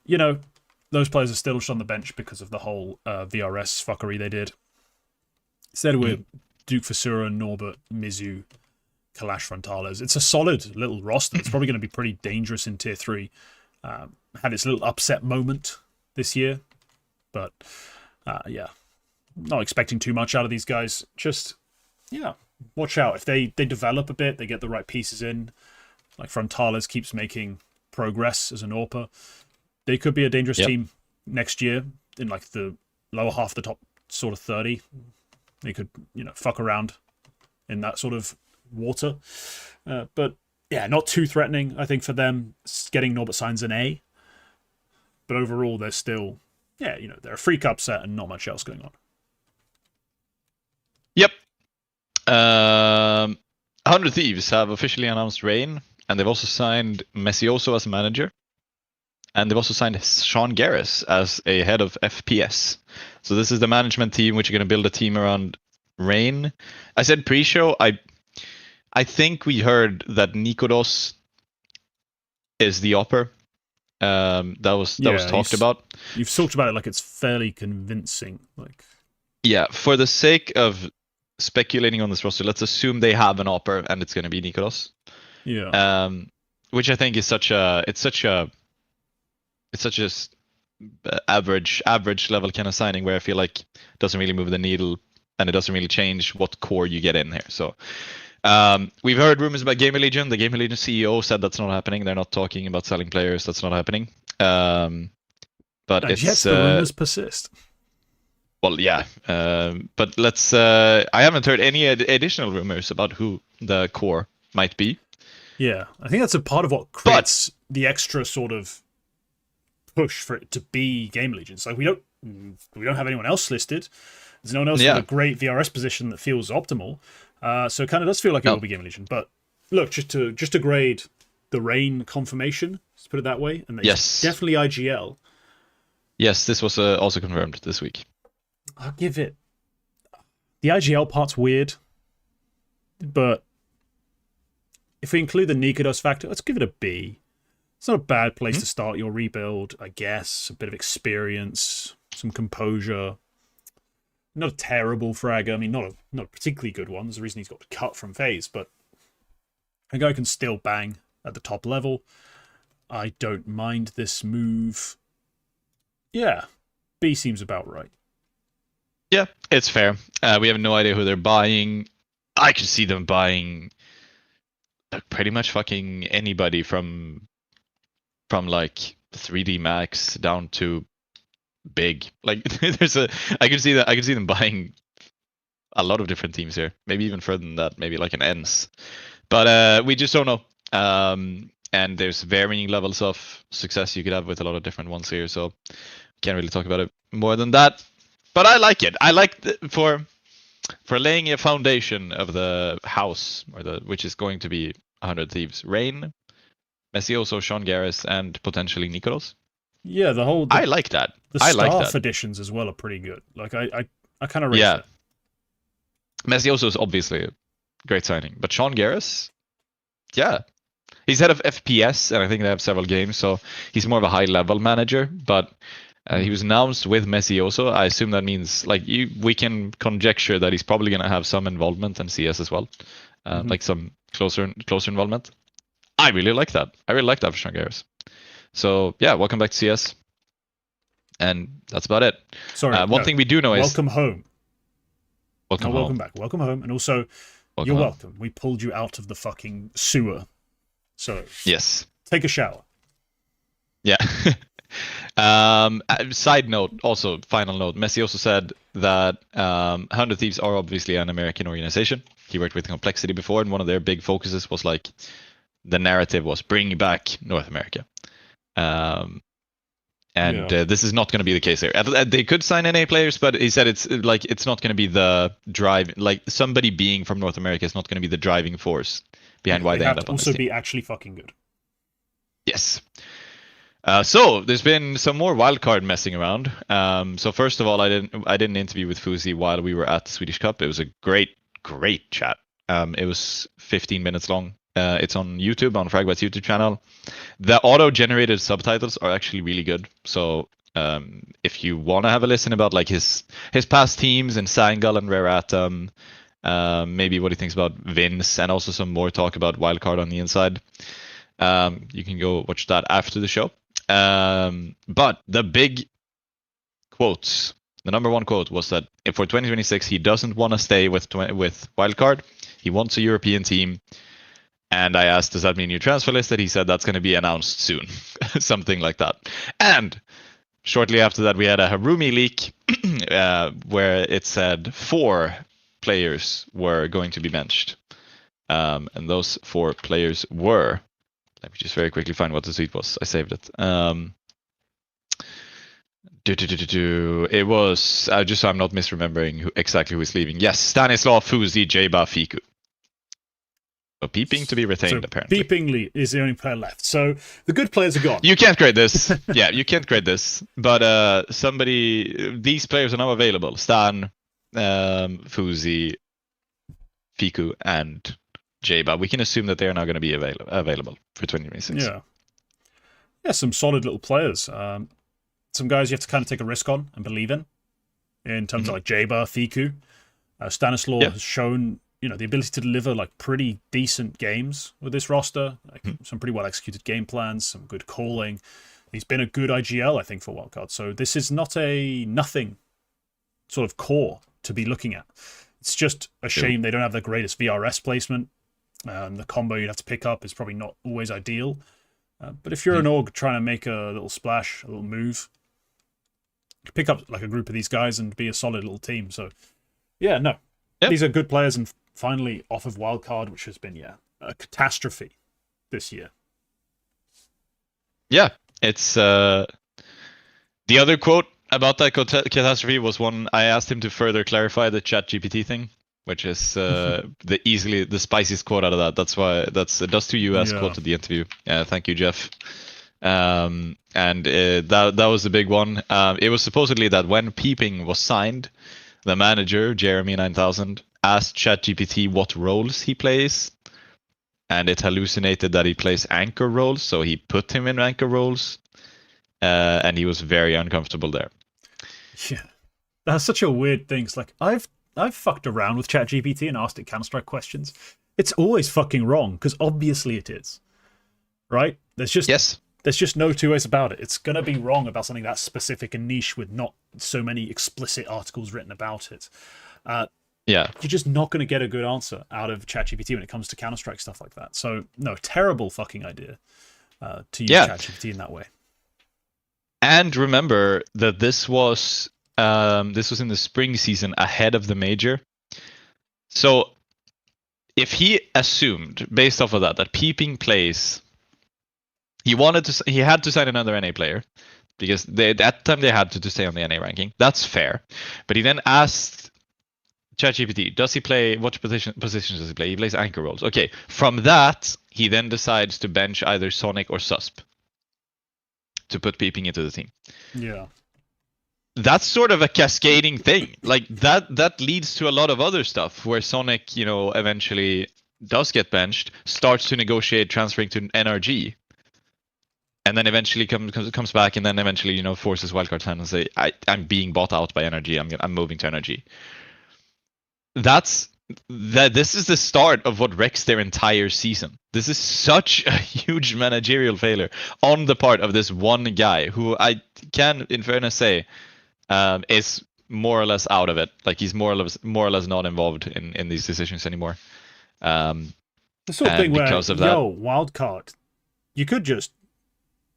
you know, those players are still just on the bench because of the whole VRS fuckery they did. Instead, with Duke Fasura, Norbert, Mizu, Kalash Frontales. It's a solid little roster. It's probably going to be pretty dangerous in Tier 3. Had its little upset moment this year. But, yeah, not expecting too much out of these guys. Just, yeah, watch out. If they develop a bit, they get the right pieces in, like Frontales keeps making progress as an AWPer, they could be a dangerous team next year in like the lower half of the top sort of 30. They could, fuck around in that sort of water. But yeah, not too threatening, I think, for them. Getting Norbert Signs an A. But overall, they're still, they're a freak upset and not much else going on. Yep. 100 Thieves have officially announced Rain, and they've also signed Messioso as a manager. And they've also signed Sean Garris as a head of FPS. So this is the management team, which are going to build a team around Rain. I said pre-show, I think we heard that Nikodos is the AWPer. That was talked about. You've talked about it like it's fairly convincing. Yeah, for the sake of speculating on this roster, let's assume they have an AWPer and it's going to be Nikodos. Yeah. Which I think is such a average level kind of signing where I feel like it doesn't really move the needle and it doesn't really change what core you get in here. So we've heard rumors about Gamer Legion. The Gamer Legion CEO said that's not happening. They're not talking about selling players. That's not happening. But and yet the rumors persist. Well, yeah. But let's. I haven't heard any additional rumors about who the core might be. Yeah, I think that's a part of what creates the extra sort of push for it to be Gamer Legion. So we don't have anyone else listed. There's no one else with a great VRS position that feels optimal. So it kind of does feel like it will be Gamer Legion. But look, just to grade the Rain confirmation, let's put it that way, and it's definitely IGL. Yes, this was also confirmed this week. I'll give it. The IGL part's weird, but if we include the Nikodos factor, let's give it a B. It's not a bad place to start your rebuild, I guess. A bit of experience, some composure. Not a terrible fragger. I mean, not a particularly good one. There's a reason he's got cut from FaZe, but a guy can still bang at the top level. I don't mind this move. Yeah, B seems about right. Yeah, it's fair. We have no idea who they're buying. I could see them buying pretty much fucking anybody from like 3D Max down to big. Like I could see them buying a lot of different teams here. Maybe even further than that. Maybe like an ENS. But we just don't know. And there's varying levels of success you could have with a lot of different ones here. So can't really talk about it more than that. But I like it. I like for laying a foundation of the house, which is going to be 100 Thieves. Rain, Messioso, Sean Garris, and potentially Nikolos. Yeah, I like that. The staff additions as well are pretty good. Like I kind of rate that. Messioso is obviously a great signing, but Sean Garris, he's head of FPS, and I think they have several games, so he's more of a high-level manager. But he was announced with Messioso. I assume that means we can conjecture that he's probably going to have some involvement in CS as well, like some closer involvement. I really like that. I really like that for Sean Garris. So yeah, welcome back to CS. And that's about it. Sorry, one thing we do know is welcome home. Welcome back. Welcome home. And also, you're welcome. We pulled you out of the fucking sewer. So yes, take a shower. Yeah. Side note, also final note. Messi also said that 100 Thieves are obviously an American organization. He worked with Complexity before, and one of their big focuses was like the narrative was bringing back North America. This is not going to be the case there. They could sign NA players, but he said it's not going to be the drive. Like somebody being from North America is not going to be the driving force behind why they end up on this team. Also be actually fucking good. Yes. So there's been some more wildcard messing around. So first of all, I did an interview with Fuzi while we were at the Swedish Cup. It was a great chat. It was 15 minutes long. It's on YouTube, on Fragbat's YouTube channel. The auto-generated subtitles are actually really good. So if you want to have a listen about like his past teams and Sangal and Rare Atom, maybe what he thinks about Vince, and also some more talk about wildcard on the inside. You can go watch that after the show. But the big quotes, the number one quote was that if for 2026 he doesn't want to stay with wildcard, he wants a European team. And I asked, does that mean your transfer listed? He said that's going to be announced soon, something like that. And shortly after that, we had a Harumi leak where it said 4 players were going to be benched. And those 4 players were, let me just very quickly find what the tweet was. I saved it. It was, just so I'm not misremembering exactly who is leaving. Yes, Stanislav, Fuzi, Jeba, Fiku. So AWPing to be retained, apparently. AWPing is the only player left. So the good players are gone. You can't grade this. Yeah, you can't grade this. But these players are now available. Stan, Fuzi, Fiku, and Jeba. We can assume that they are now going to be available for 2026. Yeah, some solid little players. Some guys you have to kind of take a risk on and believe in terms of like Jeba, Fiku. Stanislaw has shown the ability to deliver like pretty decent games with this roster, like some pretty well executed game plans, some good calling. He's been a good IGL, I think, for wildcard. So this is not a nothing sort of core to be looking at. It's just a shame they don't have the greatest VRS placement. The combo you'd have to pick up is probably not always ideal. But if you're an org trying to make a little splash, a little move, pick up like a group of these guys and be a solid little team. So these are good players, and finally off of wildcard, which has been a catastrophe this year. Yeah, it's the other quote about that catastrophe was one I asked him to further clarify the ChatGPT thing, which is the spiciest quote out of that. That's a Dust to US quote of the interview. Thank you, Jeff. And that was the big one. It was supposedly that when AWPing was signed, the manager, Jeremy 9000, asked ChatGPT what roles he plays, and it hallucinated that he plays anchor roles, so he put him in anchor roles, and he was very uncomfortable there. Yeah, that's such a weird thing. It's like I've fucked around with ChatGPT and asked it Counter-Strike questions. It's always fucking wrong, because obviously it is. Right? There's just no two ways about it. It's going to be wrong about something that's specific and niche with not so many explicit articles written about it. You're just not going to get a good answer out of ChatGPT when it comes to Counter-Strike stuff like that. So, no, terrible fucking idea to use ChatGPT in that way. And remember that this was in the spring season ahead of the major. So, if he assumed, based off of that AWPing plays, he had to sign another NA player, because at that time they had to stay on the NA ranking. That's fair. But he then asked ChatGPT, does he play, what positions does he play? He plays anchor roles. Okay, from that, he then decides to bench either Sonic or Susp to put AWPing into the team. Yeah. That's sort of a cascading thing. Like, that leads to a lot of other stuff, where Sonic, eventually does get benched, starts to negotiate transferring to NRG, and then eventually comes back, and then eventually, forces wildcard hand and say, I'm being bought out by NRG, I'm moving to NRG. This is the start of what wrecks their entire season. This is such a huge managerial failure on the part of this one guy, who I can, in fairness, say is more or less out of it. Like, he's more or less not involved in these decisions anymore. The sort of thing where, wildcard, you could just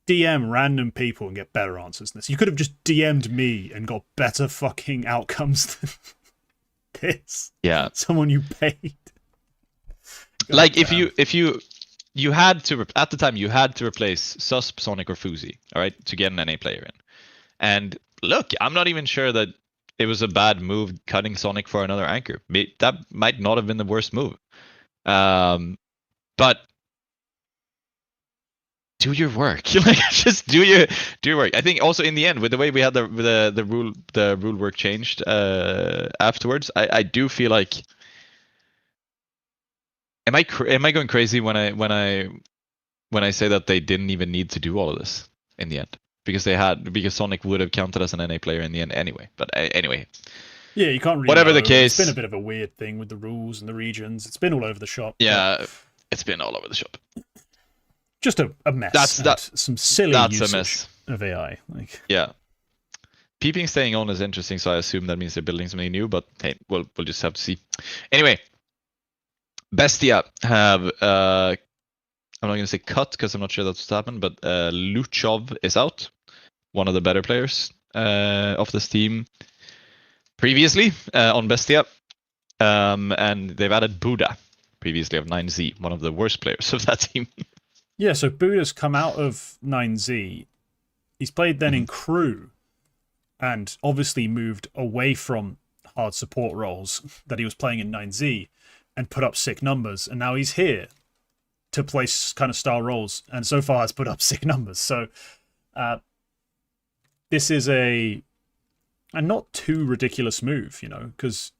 DM random people and get better answers than this. You could have just DM'd me and got better fucking outcomes than this. Yeah. Someone you paid. Like, if you had to, at the time, you had to replace Susp, Sonic, or Fuzi, all right, to get an NA player in. And look, I'm not even sure that it was a bad move cutting Sonic for another anchor. That might not have been the worst move. But do your work. Like, just do your work. I think also in the end, with the way we had the rule work changed afterwards, I do feel like, am I going crazy when I say that they didn't even need to do all of this in the end, because Sonic would have counted as an NA player in the end anyway. But anyway, Yeah, you can't really Whatever know. the case. It's been a bit of a weird thing with the rules and the regions. It's been all over the shop. Yeah, it's been all over the shop. Just a mess. Some silly usage of AI. Yeah. Peeping staying on is interesting, so I assume that means they're building something new, but hey, we'll just have to see. Anyway, Bestia have I'm not going to say cut because I'm not sure that's what's happened, but Luchov is out. One of the better players of this team previously on Bestia. And they've added Buddha previously of 9Z, one of the worst players of that team. Yeah, so Buddha's come out of 9Z. He's played then in crew and obviously moved away from hard support roles that he was playing in 9Z and put up sick numbers. And now he's here to play kind of star roles, and so far has put up sick numbers. So this is a not too ridiculous move, you know, because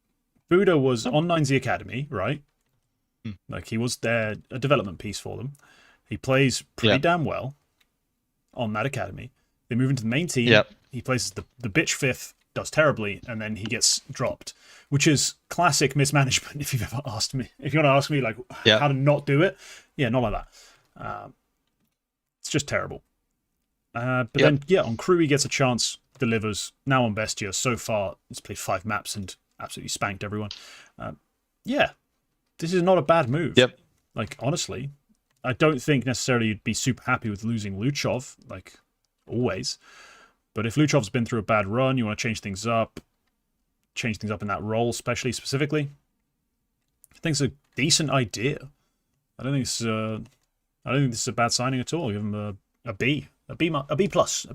Buddha was on 9Z Academy, right? Like he was there, a development piece for them. He plays pretty damn well on that academy. They move into the main team. Yep. He plays the bitch fifth, does terribly, and then he gets dropped, which is classic mismanagement. If you've ever asked me, if you want to ask me like how to not do it, not like that. It's just terrible. But then on crew he gets a chance, delivers. Now on Bestia, so far he's played 5 maps and absolutely spanked everyone. This is not a bad move. Yep. Like honestly, I don't think necessarily you'd be super happy with losing Luchov, like always. But if Luchov's been through a bad run, you want to change things up in that role, specifically. I think it's a decent idea. I don't think this is a bad signing at all. Give him a B plus.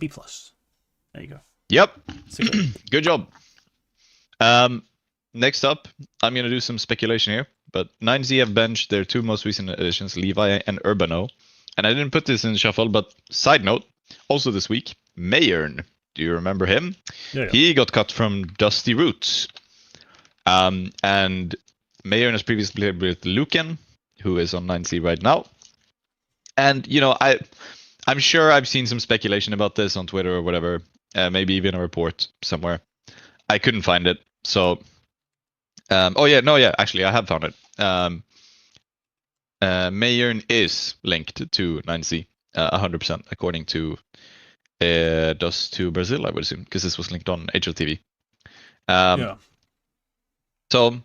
There you go. Yep. Good job. Next up, I'm gonna do some speculation here, but 9Z have benched their 2 most recent additions, Levi and Urbano, and I didn't put this in the shuffle, but side note, also this week, Mayern. Do you remember him? Yeah. He got cut from Dusty Roots. And Mayern has previously played with Lucan, who is on 9C right now. And, you know, I'm sure I've seen some speculation about this on Twitter or whatever, maybe even a report somewhere. I couldn't find it. So, actually, I have found it. Mayern is linked to 9C, 100%, according to Dust to Brazil, I would assume, because this was linked on HLTV. So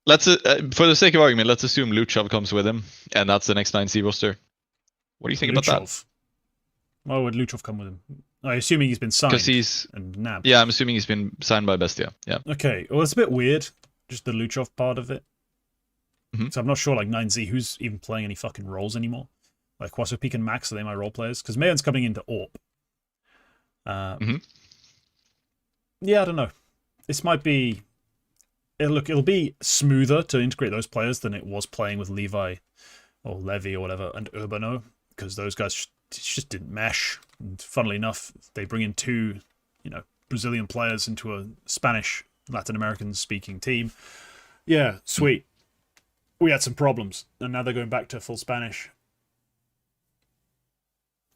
let's, for the sake of argument, let's assume Luchov comes with him, and that's the next 9C roster. What do you think about that? Why would Luchov come with him? I'm assuming he's been signed. Because he's and nabbed. Yeah, I'm assuming he's been signed by Bestia. Yeah. Okay. Well, it's a bit weird, just the Luchov part of it. So I'm not sure, like 9Z, who's even playing any fucking roles anymore. Like Quasopik and Max, are they my role players? Because Mayon's coming into AWP. Yeah, I don't know. This might be... It'll be smoother to integrate those players than it was playing with Levi or Levy or whatever and Urbano, because those guys just didn't mesh. And funnily enough, they bring in 2, Brazilian players into a Spanish, Latin American speaking team. Yeah, sweet. We had some problems, and now they're going back to full Spanish.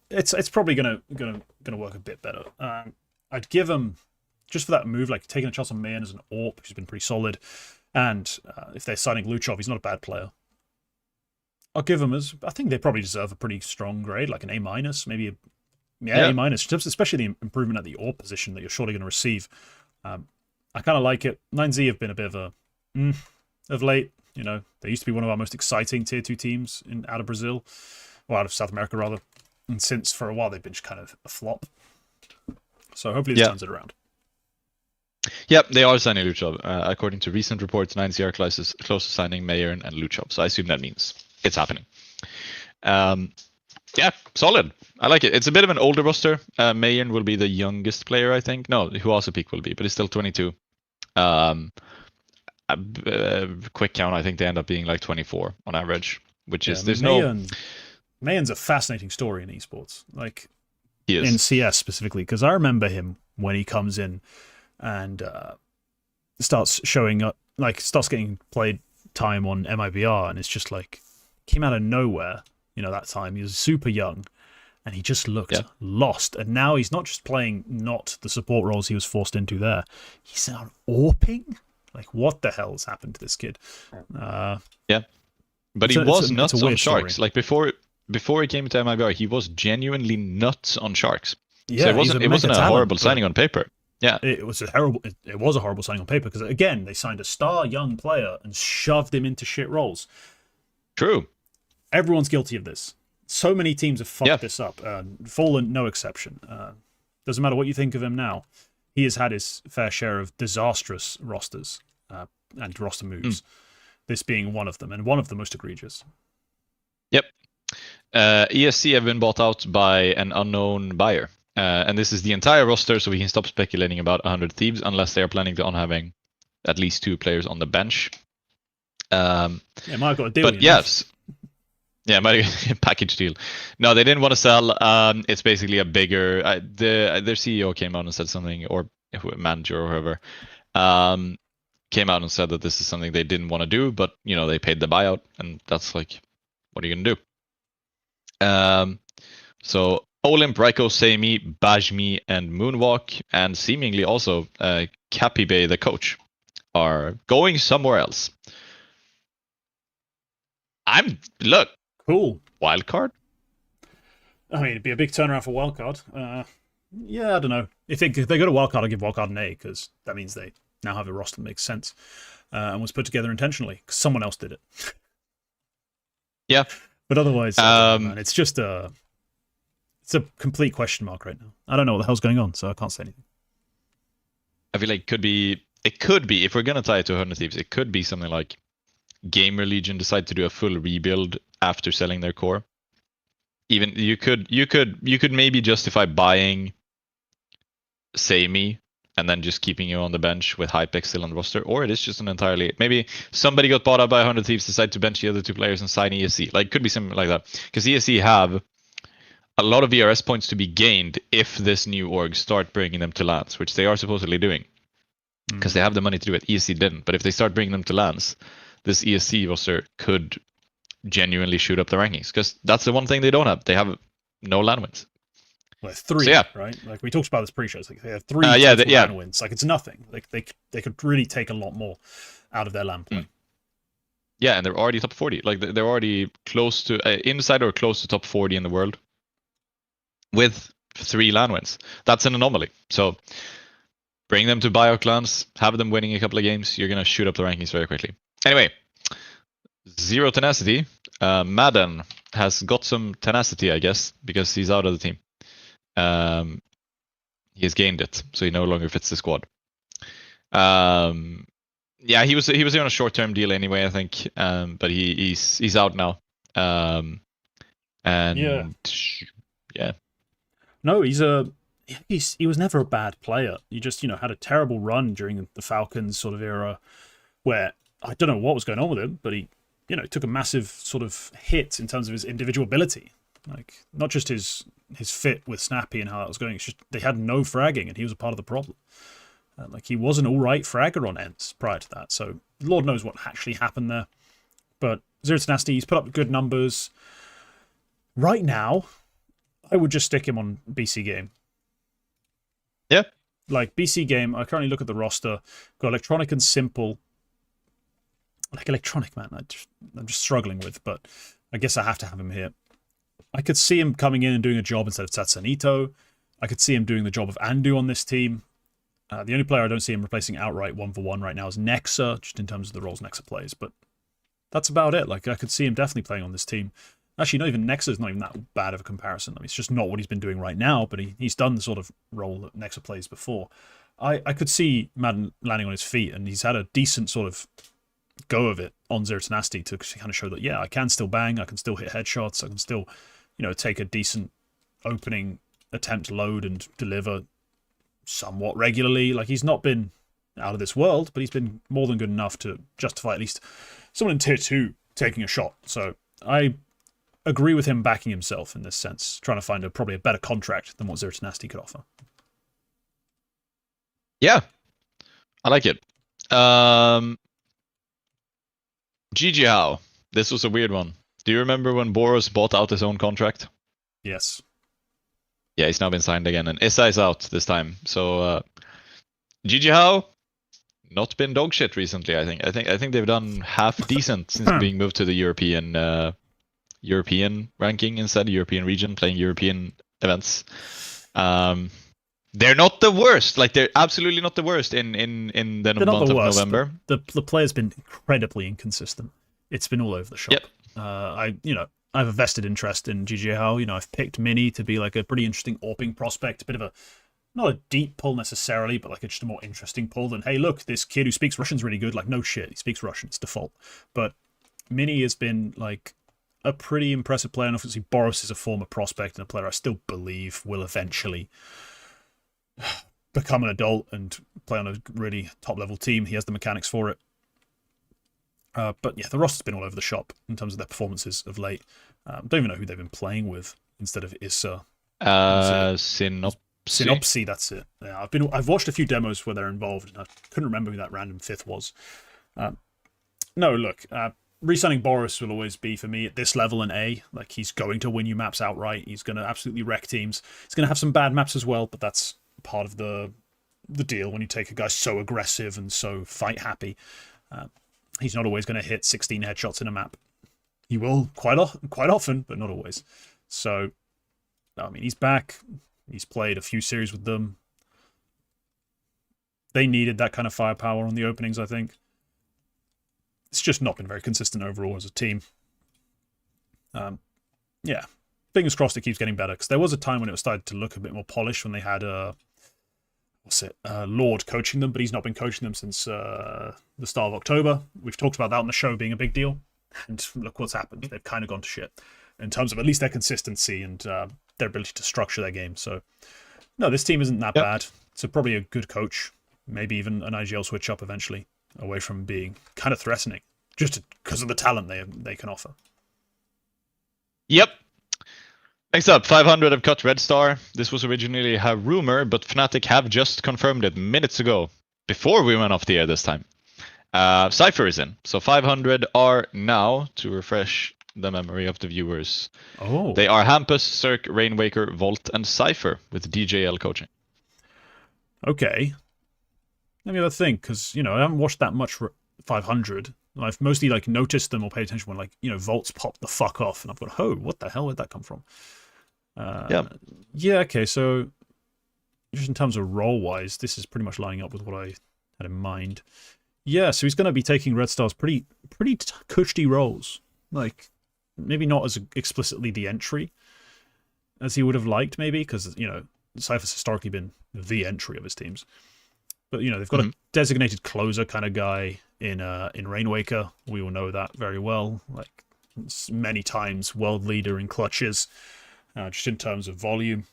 It's probably gonna work a bit better. I'd give him, just for that move, like taking a chance on Mayan as an AWP, who's been pretty solid, and if they're signing Luchov, he's not a bad player. I'll give him I think they probably deserve a pretty strong grade, like an A-, maybe A-, especially the improvement at the AWP position that you're surely going to receive. I kind of like it. 9Z have been a bit of a of late. They used to be one of our most exciting tier 2 teams out of Brazil, or out of South America rather. And since for a while they've been just kind of a flop. So hopefully this turns it around. Yep, they are signing Luchov. According to recent reports, 9C are close to signing Mayern and Luchov. So I assume that means it's happening. Solid. I like it. It's a bit of an older roster. Mayern will be the youngest player, I think. No, who also peak will be, but he's still 22. Quick count, I think they end up being like 24 on average, which is Mayon's a fascinating story in esports, like he is. In CS specifically, because I remember him when he comes in and starts showing up, like starts getting played time on MIBR, and it's just like came out of nowhere. That time he was super young, and he just looked lost. And now he's not just playing not the support roles he was forced into there. He's on AWPing? Like, what the hell has happened to this kid? But he was nuts on Sharks. Story. Like, before he came to MIBR, he was genuinely nuts on Sharks. Yeah, so it wasn't a horrible signing on paper. Yeah, it was a horrible signing on paper because, again, they signed a star young player and shoved him into shit roles. True. Everyone's guilty of this. So many teams have fucked this up. Fallen, no exception. Doesn't matter what you think of him now. He has had his fair share of disastrous rosters and roster moves. This being one of them, and one of the most egregious. Yep. ESC have been bought out by an unknown buyer. And this is the entire roster, so we can stop speculating about 100 Thieves unless they are planning on having at least 2 players on the bench. Might have got a deal. But yes. Yeah, might have a package deal. No, they didn't want to sell. It's basically a bigger... their CEO came out and said something, or manager or whoever, came out and said that this is something they didn't want to do, but, they paid the buyout, and that's like, what are you going to do? So... Olymp, Raiko, Seimi, Bajmi, and Moonwalk, and seemingly also Capibe, the coach, are going somewhere else. Look. Cool. Wildcard? I mean, it'd be a big turnaround for Wildcard. Yeah, I don't know. If they go to Wildcard, I'll give Wildcard an A, because that means they now have a roster that makes sense and was put together intentionally, because someone else did it. Yeah. But otherwise, man, it's just it's a complete question mark right now. I don't know what the hell's going on, so I can't say anything. I feel like it could be, if we're going to tie it to 100 Thieves, it could be something like Gamer Legion decide to do a full rebuild after selling their core. Even you could maybe justify buying Seimi and then just keeping you on the bench with Hypex still on the roster, or it is just an entirely, maybe somebody got bought out by 100 Thieves, decide to bench the other 2 players and sign ESC. Like, could be something like that, because ESC have a lot of VRS points to be gained if this new org start bringing them to lands, which they are supposedly doing, because they have the money to do it. ESC didn't, but if they start bringing them to lands, this ESC roster could genuinely shoot up the rankings, because that's the one thing they don't have. They have no land wins. Well, 3, so, right? Like we talked about this pre-shows. Like they have 3 land wins. Like it's nothing. Like they could really take a lot more out of their land play. Yeah, and they're already top 40. Like they're already close to inside or close to top 40 in the world with 3 land wins. That's an anomaly. So bring them to buyout lands, have them winning a couple of games. You're gonna shoot up the rankings very quickly. Anyway, Zero Tenacity. Madden has got some tenacity, I guess, because he's out of the team. He has gained it, so he no longer fits the squad. Yeah, he was on a short-term deal anyway, I think, but he's out now. And yeah. No, he was never a bad player. He just had a terrible run during the Falcons sort of era, where I don't know what was going on with him, but he took a massive sort of hit in terms of his individual ability. Like not just his fit with Snappy and how that was going. It's just they had no fragging, and he was a part of the problem. Like he was an all right fragger on Ents prior to that, so Lord knows what actually happened there. But Zero Tenacity, he's put up good numbers. Right now, I would just stick him on BC Game. Yeah. Like BC Game, I currently look at the roster, got Electronic and Simple. Like Electronic, man, I'm just struggling with, but I guess I have to have him here. I could see him coming in and doing a job instead of Tatsanito. I could see him doing the job of Andu on this team. The only player I don't see him replacing outright 1-for-1 right now is Nexa, just in terms of the roles Nexa plays. But that's about it. Like I could see him definitely playing on this team. Actually, not even Nexa is not even that bad of a comparison. I mean, it's just not what he's been doing right now, but he's done the sort of role that Nexa plays before. I could see Madden landing on his feet, and he's had a decent sort of go of it on Zero Tenacity to kind of show that, yeah, I can still bang, I can still hit headshots, I can still, take a decent opening attempt load and deliver somewhat regularly. Like he's not been out of this world, but he's been more than good enough to justify at least someone in tier 2 taking a shot. So I agree with him backing himself in this sense, trying to find probably a better contract than what Zero Tenacity could offer. Yeah, I like it. GG How. This was a weird one. Do you remember when Boros bought out his own contract? Yes. Yeah, he's now been signed again, and Issa is out this time. So GG How, not been dog shit recently. I think they've done half decent since being moved to the European ranking instead, European region, playing European events. They're not the worst. Like, they're absolutely not the worst in the month of November. The player's been incredibly inconsistent. It's been all over the shop. Yep. I have a vested interest in GG How. I've picked Mini to be like a pretty interesting AWPing prospect, a bit of a, not a deep pull necessarily, but like just a more interesting pull than, hey, look, this kid who speaks Russian's really good. Like, no shit, he speaks Russian, it's default. But Mini has been like a pretty impressive player, and obviously Boris is a former prospect and a player I still believe will eventually become an adult and play on a really top-level team. He has the mechanics for it. But yeah, the roster's been all over the shop in terms of their performances of late. Don't even know who they've been playing with instead of Issa. Synopsy, that's it. Yeah, I've watched a few demos where they're involved, and I couldn't remember who that random fifth was. No, look, re-signing Boris will always be, for me, at this level, an A. Like, he's going to win you maps outright. He's going to absolutely wreck teams. He's going to have some bad maps as well, but that's part of the deal when you take a guy so aggressive and so fight-happy. He's not always going to hit 16 headshots in a map. He will quite often, but not always. So, I mean, he's back. He's played a few series with them. They needed that kind of firepower on the openings, I think. It's just not been very consistent overall as a team. Yeah, fingers crossed it keeps getting better, because there was a time when it was started to look a bit more polished when they had Lord coaching them, but he's not been coaching them since the start of October. We've talked about that on the show being a big deal, and look what's happened. They've kind of gone to shit in terms of at least their consistency and their ability to structure their game. So, no, this team isn't that bad. It's probably a good coach, maybe even an IGL switch up eventually, away from being kind of threatening, just because of the talent they can offer. Yep. Next up, 500 have cut Red Star. This was originally a rumor, but Fnatic have just confirmed it minutes ago, before we went off the air this time. Cypher is in. So 500 are now, to refresh the memory of the viewers. Oh. They are Hampus, Cirque, Rainwaker, Volt, and Cypher with DJL coaching. Okay. Let me have a think, because, I haven't watched that much 500. I've mostly noticed them or paid attention when Volts pop the fuck off, and I've gone, oh, what the hell did that come from? Yeah, okay, so just in terms of role-wise, this is pretty much lining up with what I had in mind. Yeah, so he's going to be taking Red Star's pretty cushy roles. Like, maybe not as explicitly the entry as he would have liked, maybe, because, Cypher's historically been the entry of his teams. But, they've got a designated closer kind of guy in Rainwaker. We all know that very well. Like, many times world leader in clutches, just in terms of volume.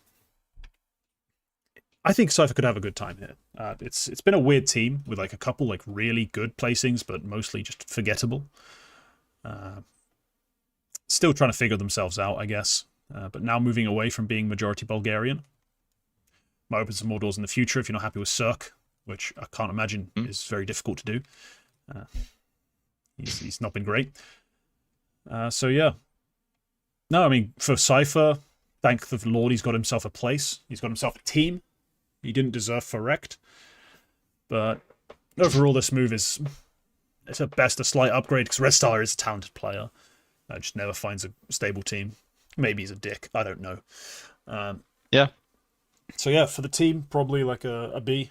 I think Cypher could have a good time here. It's been a weird team with a couple really good placings, but mostly just forgettable. Still trying to figure themselves out, I guess. But now moving away from being majority Bulgarian. Might open some more doors in the future if you're not happy with Cirque, which I can't imagine is very difficult to do. He's not been great. So yeah. No, I mean, for Cypher, thank the Lord he's got himself a place. He's got himself a team. He didn't deserve for wrecked. But overall, this move it's at best a slight upgrade, because Red Star is a talented player. Just never finds a stable team. Maybe he's a dick. I don't know. Yeah. So yeah, for the team, probably a B.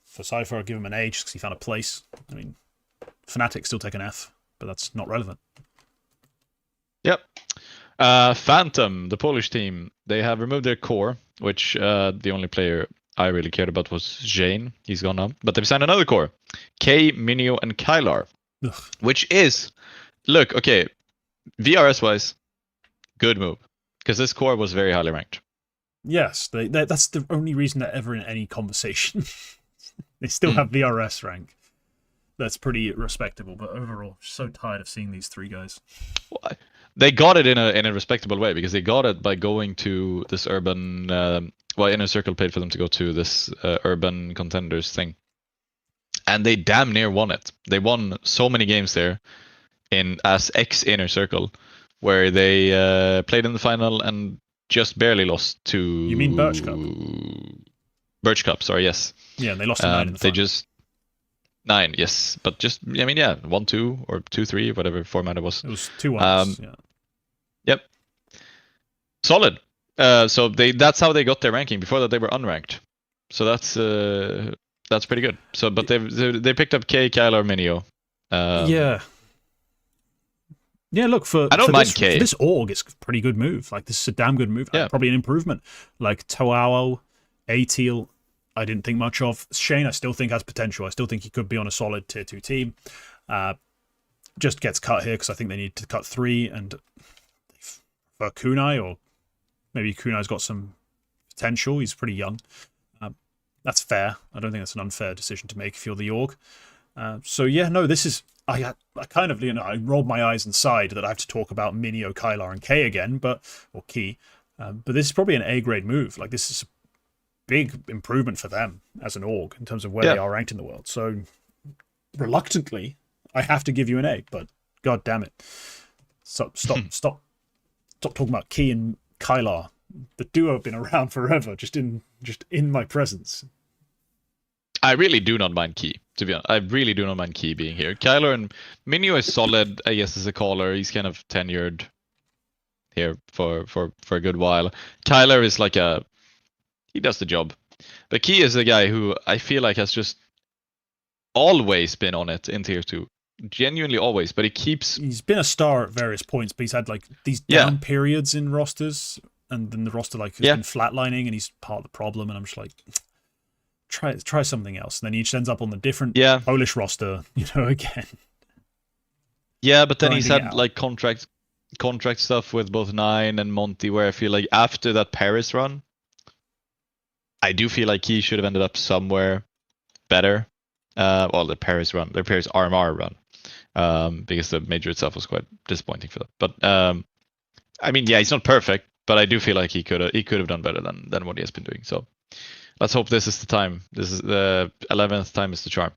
For Cypher, I'll give him an A just because he found a place. I mean, Fnatic still take an F, but that's not relevant. Yep. Phantom, the Polish team, they have removed their core, which the only player I really cared about was Jane. He's gone now. But they've signed another core. K, Minio, and Kylar. Ugh. Which is, look, okay, VRS-wise, good move. Because this core was very highly ranked. Yes, that's the only reason they're ever in any conversation. They still have VRS rank. That's pretty respectable, but overall, so tired of seeing these three guys. Well, they got it in a respectable way, because they got it by going to this urban... Inner Circle paid for them to go to this urban contenders thing. And they damn near won it. They won so many games there as ex-Inner Circle, where they played in the final and just barely lost to. You mean Birch Cup? Birch Cup, sorry, yes. Yeah, and they lost to 9 in the They final. just 9, yes, but just I mean, yeah, 1-2 or 2-3, whatever format it was. It was 2-1. Yeah. Yep. Solid. So that's how they got their ranking. Before that, they were unranked. So that's pretty good. So, but they picked up K, Kyler, Minio. Yeah. Yeah, look, for this org, it's a pretty good move. Like, this is a damn good move. Yeah. Probably an improvement. Like, Toao, ATEAL, I didn't think much of. Shane, I still think has potential. I still think he could be on a solid tier 2 team. Just gets cut here because I think they need to cut 3. And for Kunai, or maybe Kunai's got some potential. He's pretty young. That's fair. I don't think that's an unfair decision to make if you're the org. So, yeah, no, this is... I kind of, I rolled my eyes and sighed that I have to talk about Minio, Kylar, and K again, or Key. But this is probably an A-grade move. Like, this is a big improvement for them as an org in terms of where they are ranked in the world. So, reluctantly, I have to give you an A, but god damn it. Stop talking about Key and Kylar. The duo have been around forever, just in my presence. I really do not mind Key, to be honest. I really do not mind Key being here. Kyler and Minio is solid, I guess, as a caller. He's kind of tenured here for a good while. Kyler is like he does the job. But Key is a guy who I feel like has just always been on it in tier 2. Genuinely always, but he's been a star at various points, but he's had like these down periods in rosters, and then the roster like has been flatlining, and he's part of the problem, and I'm just like, try something else. And then he just ends up on the different Polish roster, again. Yeah, but then he's had like contract stuff with both Nine and Monty, where I feel like after that Paris run, I do feel like he should have ended up somewhere better. Well, the Paris RMR run, because the major itself was quite disappointing for them. But I mean, yeah, he's not perfect, but I do feel like he could have done better than what he has been doing. So let's hope this is the time. This is the 11th time is the charm.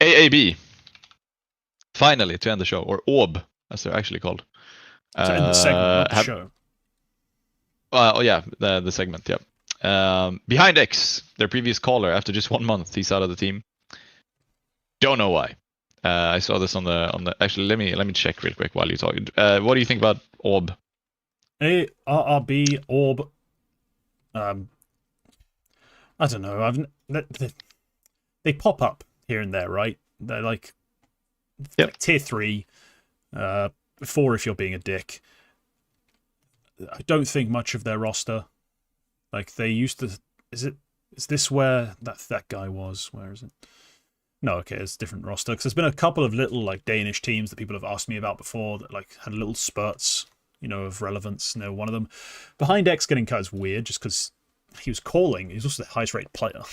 AAB, finally, to end the show, or AWB, as they're actually called. To end the segment, not the show. Oh yeah, the segment, yeah. Behind X, their previous caller, after just 1 month, he's out of the team. Don't know why. I saw this on the. Actually, let me check real quick while you're talking. What do you think about AWB? ARRB, AWB. I don't know. They pop up here and there, right? They're like tier 3, 4 if you're being a dick. I don't think much of their roster. Like, they used to... Is this where that guy was? Where is it? No, okay, it's a different roster. Because there's been a couple of little, like, Danish teams that people have asked me about before that, like, had little spurts, of relevance. One of them. Behind X getting cut is weird, just because he was calling. He was also the highest rated player.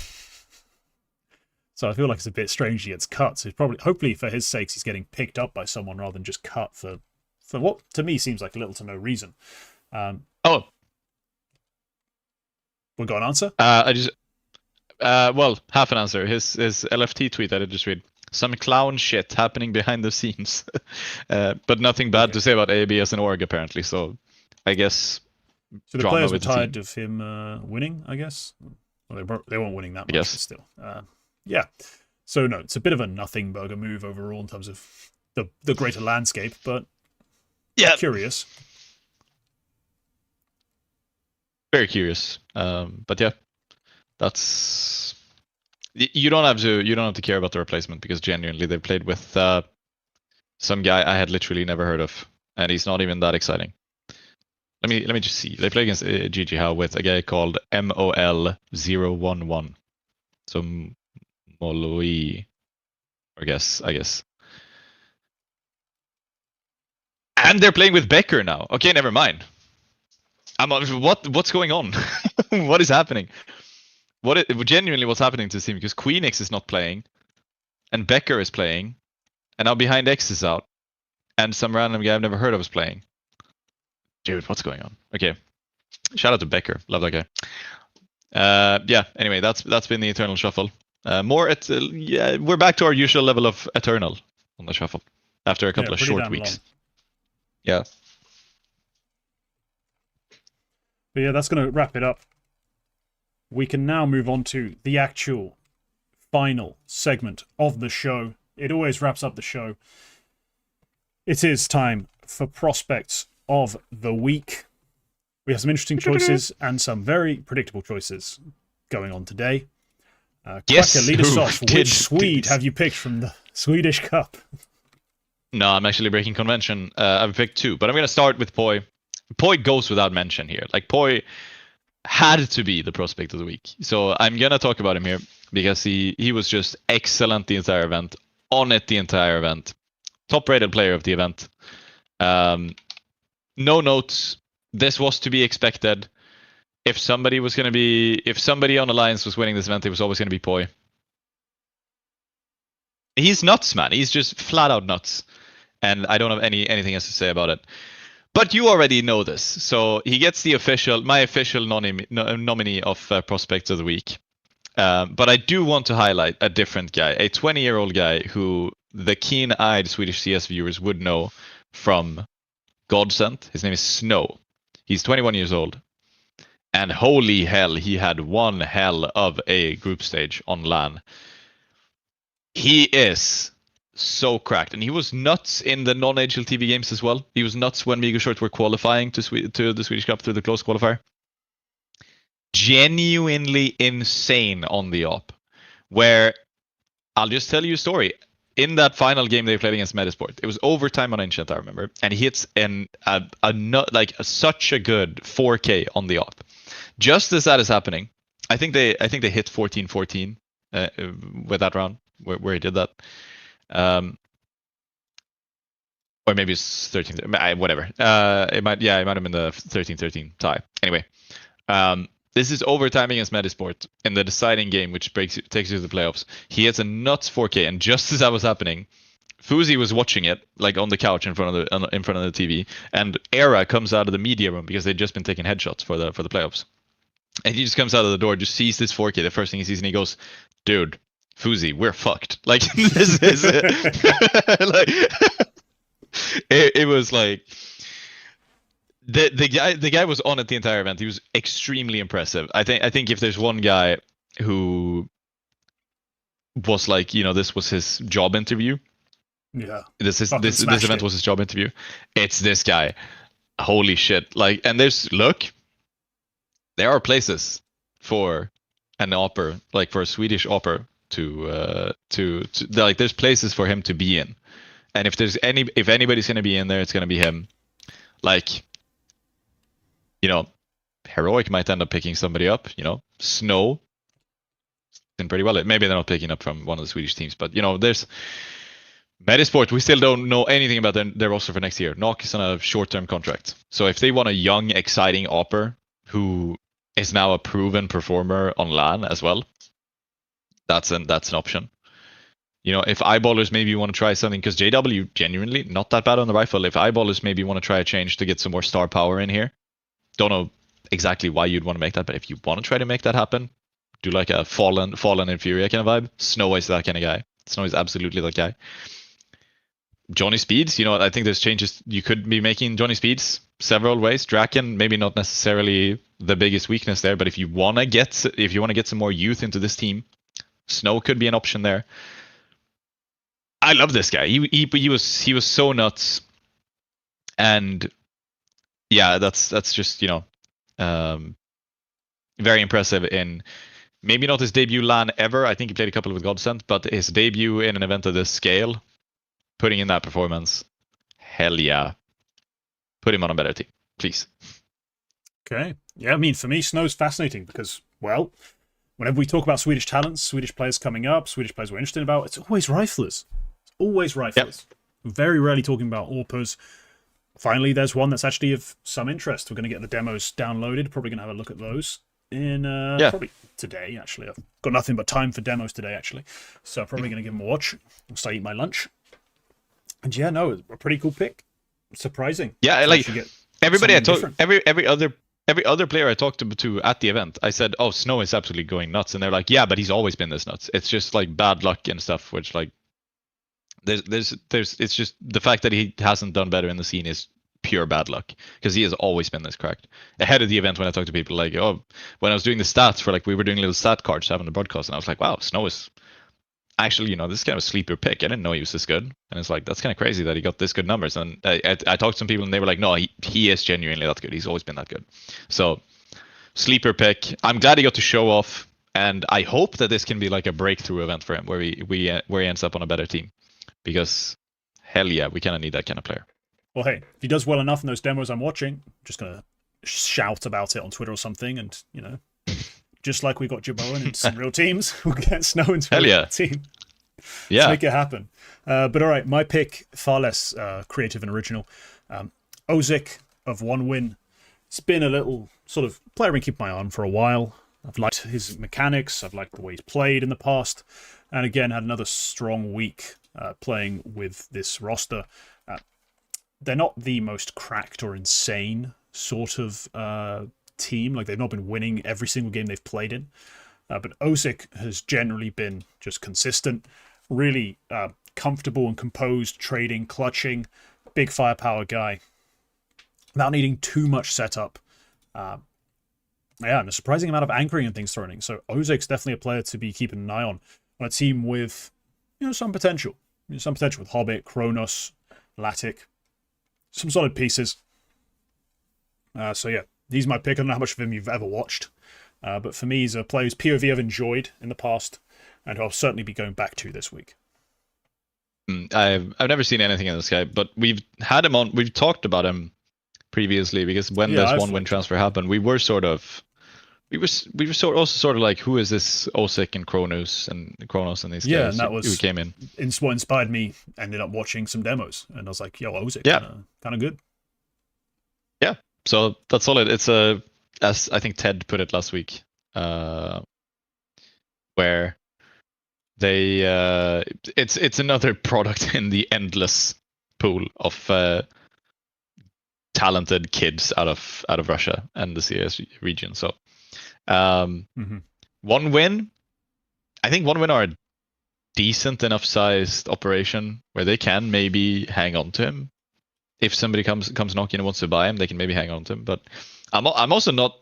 So I feel like it's a bit strange he gets cut. So hopefully for his sakes, he's getting picked up by someone rather than just cut for what, to me, seems like little to no reason. We got an answer? Well, half an answer. His LFT tweet that I just read. Some clown shit happening behind the scenes. But nothing bad to say about AB as an org, apparently. So I guess... So the players were tired of him winning, I guess? Well, they weren't winning that much, but still. Yeah. So, no, it's a bit of a nothing burger move overall in terms of the greater landscape, but curious. Very curious. But yeah, that's... You don't have to care about the replacement, because genuinely they've played with some guy I had literally never heard of, and he's not even that exciting. Let me just see. They play against GG How with a guy called MOL011. So molodoy, I guess. And they're playing with Becker now. Okay, never mind. What's going on? What is happening? Genuinely what's happening to the team? Because Queen X is not playing, and Becker is playing, and now Behind X is out, and some random guy I've never heard of is playing. Dude, what's going on? Okay, shout out to Becker, love that guy. Yeah. Anyway, that's been the Eternal Shuffle. We're back to our usual level of Eternal on the shuffle after a couple of short weeks. Long. Yeah. But yeah, that's going to wrap it up. We can now move on to the actual final segment of the show. It always wraps up the show. It is time for prospects of the week. We have some interesting choices and some very predictable choices going on today. Yes. Quacker, lead us off. Which Swede have you picked from the Swedish Cup? No, I'm actually breaking convention. I've picked two, but I'm going to start with Poi. Poi goes without mention here. Like, Poi had to be the prospect of the week. So I'm going to talk about him here because he was just excellent the entire event, on it the entire event. Top-rated player of the event. No notes. This was to be expected. If somebody on Alliance was winning this event, it was always going to be Poi. He's nuts, man. He's just flat out nuts. And I don't have anything else to say about it. But you already know this. So he gets my official nominee of Prospects of the Week. But I do want to highlight a different guy, a 20-year-old guy who the keen-eyed Swedish CS viewers would know from Godsent. His name is Snow. He's 21 years old. And holy hell, he had one hell of a group stage on LAN. He is so cracked, and he was nuts in the non-HLTV games as well. He was nuts when Migo Short were qualifying to the Swedish Cup through the close qualifier. Genuinely insane on the op. Where, I'll just tell you a story. In that final game they played against Medisport, it was overtime on Ancient, I remember, and he hits such a good 4K on the op. Just as that is happening, I think they hit 14-14 with that round where he did that. Or maybe it's 13, whatever. It might have been the 13-13 tie. Anyway, this is overtime against Medisport in the deciding game, which takes you to the playoffs. He hits a nuts 4K, and just as that was happening, Fuzi was watching it like on the couch in front of the TV, and Era comes out of the media room because they'd just been taking headshots for the playoffs, and he just comes out of the door, just sees this 4K, the first thing he sees, and he goes, "Dude, Fuzi, we're fucked." Like, this is like it was like the guy was on it the entire event. He was extremely impressive. I think if there's one guy who was like, this was his job interview. Yeah. This event was his job interview. It's this guy. Holy shit. Like, and there are places for an opper, like for a Swedish opper to like, there's places for him to be in. And if anybody's going to be in there, it's going to be him. Like, Heroic might end up picking somebody up, Snow did pretty well. Maybe they're not picking up from one of the Swedish teams, but there's Medisport. We still don't know anything about their roster for next year. Knock is on a short-term contract. So if they want a young, exciting opper who is now a proven performer on LAN as well, that's an option. If eyeballers maybe want to try something, because JW genuinely not that bad on the rifle. If eyeballers maybe want to try a change to get some more star power in here, don't know exactly why you'd want to make that, but if you want to try to make that happen, do like a Fallen and Furia kind of vibe. Snow is that kind of guy. Snow is absolutely that guy. Johnny Speeds, I think there's changes you could be making Johnny Speeds several ways. Draken, maybe not necessarily the biggest weakness there, but if you want to get some more youth into this team, Snow could be an option there. I love this guy. He was so nuts, and yeah, that's just very impressive in maybe not his debut LAN ever. I think he played a couple with Godsent, but his debut in an event of this scale, putting in that performance, hell yeah, put him on a better team, please. Okay, yeah, I mean, for me, Snow's fascinating because, well, whenever we talk about Swedish talents, Swedish players coming up, Swedish players we're interested about, it's always riflers. Yep. Very rarely talking about AWPers. Finally, there's one that's actually of some interest. We're going to get the demos downloaded. Probably going to have a look at those in probably today, actually. I've got nothing but time for demos today, actually. So probably going to give them a watch once I eat my lunch. And yeah, no, a pretty cool pick. Surprising. Yeah, like everybody I talked, every other player I talked to at the event, I said, "Oh, Snow is absolutely going nuts," and they're like, "Yeah, but he's always been this nuts. It's just like bad luck and stuff." Which, like, there's it's just the fact that he hasn't done better in the scene is pure bad luck, because he has always been this cracked. Ahead of the event, when I talked to people, like, oh, when I was doing the stats for, like, we were doing little stat cards having the broadcast, and I was like, wow, Snow is actually, this is kind of a sleeper pick. I didn't know he was this good, and it's like, that's kind of crazy that he got this good numbers. And I talked to some people, and they were like, no, he is genuinely that good. He's always been that good. So sleeper pick. I'm glad he got to show off, and I hope that this can be like a breakthrough event for him, where he ends up on a better team, because hell yeah, we kind of need that kind of player. Well, hey, if he does well enough in those demos I'm watching, I'm just gonna shout about it on Twitter or something, and just like we got Jaboan in some real teams, we'll get Snow into a real team. Yeah, let's make it happen. But all right, my pick, far less creative and original. Ozic of 1win. It's been a little sort of player I've been keeping my eye on for a while. I've liked his mechanics. I've liked the way he's played in the past. And again, had another strong week playing with this roster. They're not the most cracked or insane sort of team. Like, they've not been winning every single game they've played in. But Ozic has generally been just consistent, really comfortable and composed, trading, clutching, big firepower guy, without needing too much setup. And a surprising amount of anchoring and things thrown in. So Ozic's definitely a player to be keeping an eye on a team with, some potential. Some potential with Hobbit, Kronos, Latic, some solid pieces. So yeah, he's my pick. I don't know how much of him you've ever watched. But for me, he's a player whose POV I've enjoyed in the past, and I'll certainly be going back to this week. I've never seen anything in this guy, but we've had him on. We've talked about him previously, because when this 1win transfer happened, we were sort of like, who is this Ozic and Kronos and these guys? And that was who came in. What inspired me. Ended up watching some demos, and I was like, yo, Ozic, kind of good. Yeah, so that's solid. It's as I think Ted put it last week, where they it's another product in the endless pool of talented kids out of Russia and the CS region. So 1win, I think 1win are a decent enough sized operation where they can maybe hang on to him. If somebody comes knocking and wants to buy him, they can maybe hang on to him. But I'm also not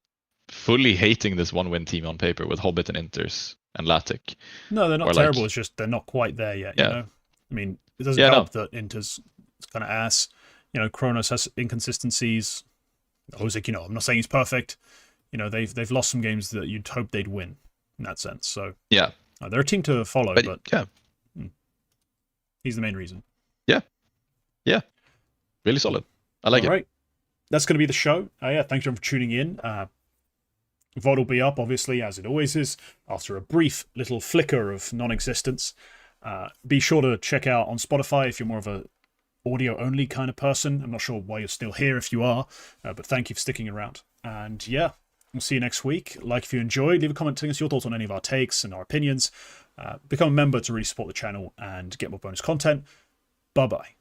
fully hating this 1win team on paper with Hobbit and Inters and Latic. No, they're not terrible. It's just they're not quite there yet. I mean, it doesn't help that Inters is kind of ass. Kronos has inconsistencies. Ozic, I'm not saying he's perfect. They've lost some games that you'd hope they'd win in that sense. So yeah, they're a team to follow. But he's the main reason. Yeah, really solid. I like it. All right, that's going to be the show. Thanks everyone for tuning in. VOD will be up, obviously, as it always is, after a brief little flicker of non-existence. Be sure to check out on Spotify if you're more of a audio-only kind of person. I'm not sure why you're still here if you are, but thank you for sticking around. And yeah, we'll see you next week. Like if you enjoyed, leave a comment telling us your thoughts on any of our takes and our opinions. Become a member to really support the channel and get more bonus content. Bye-bye.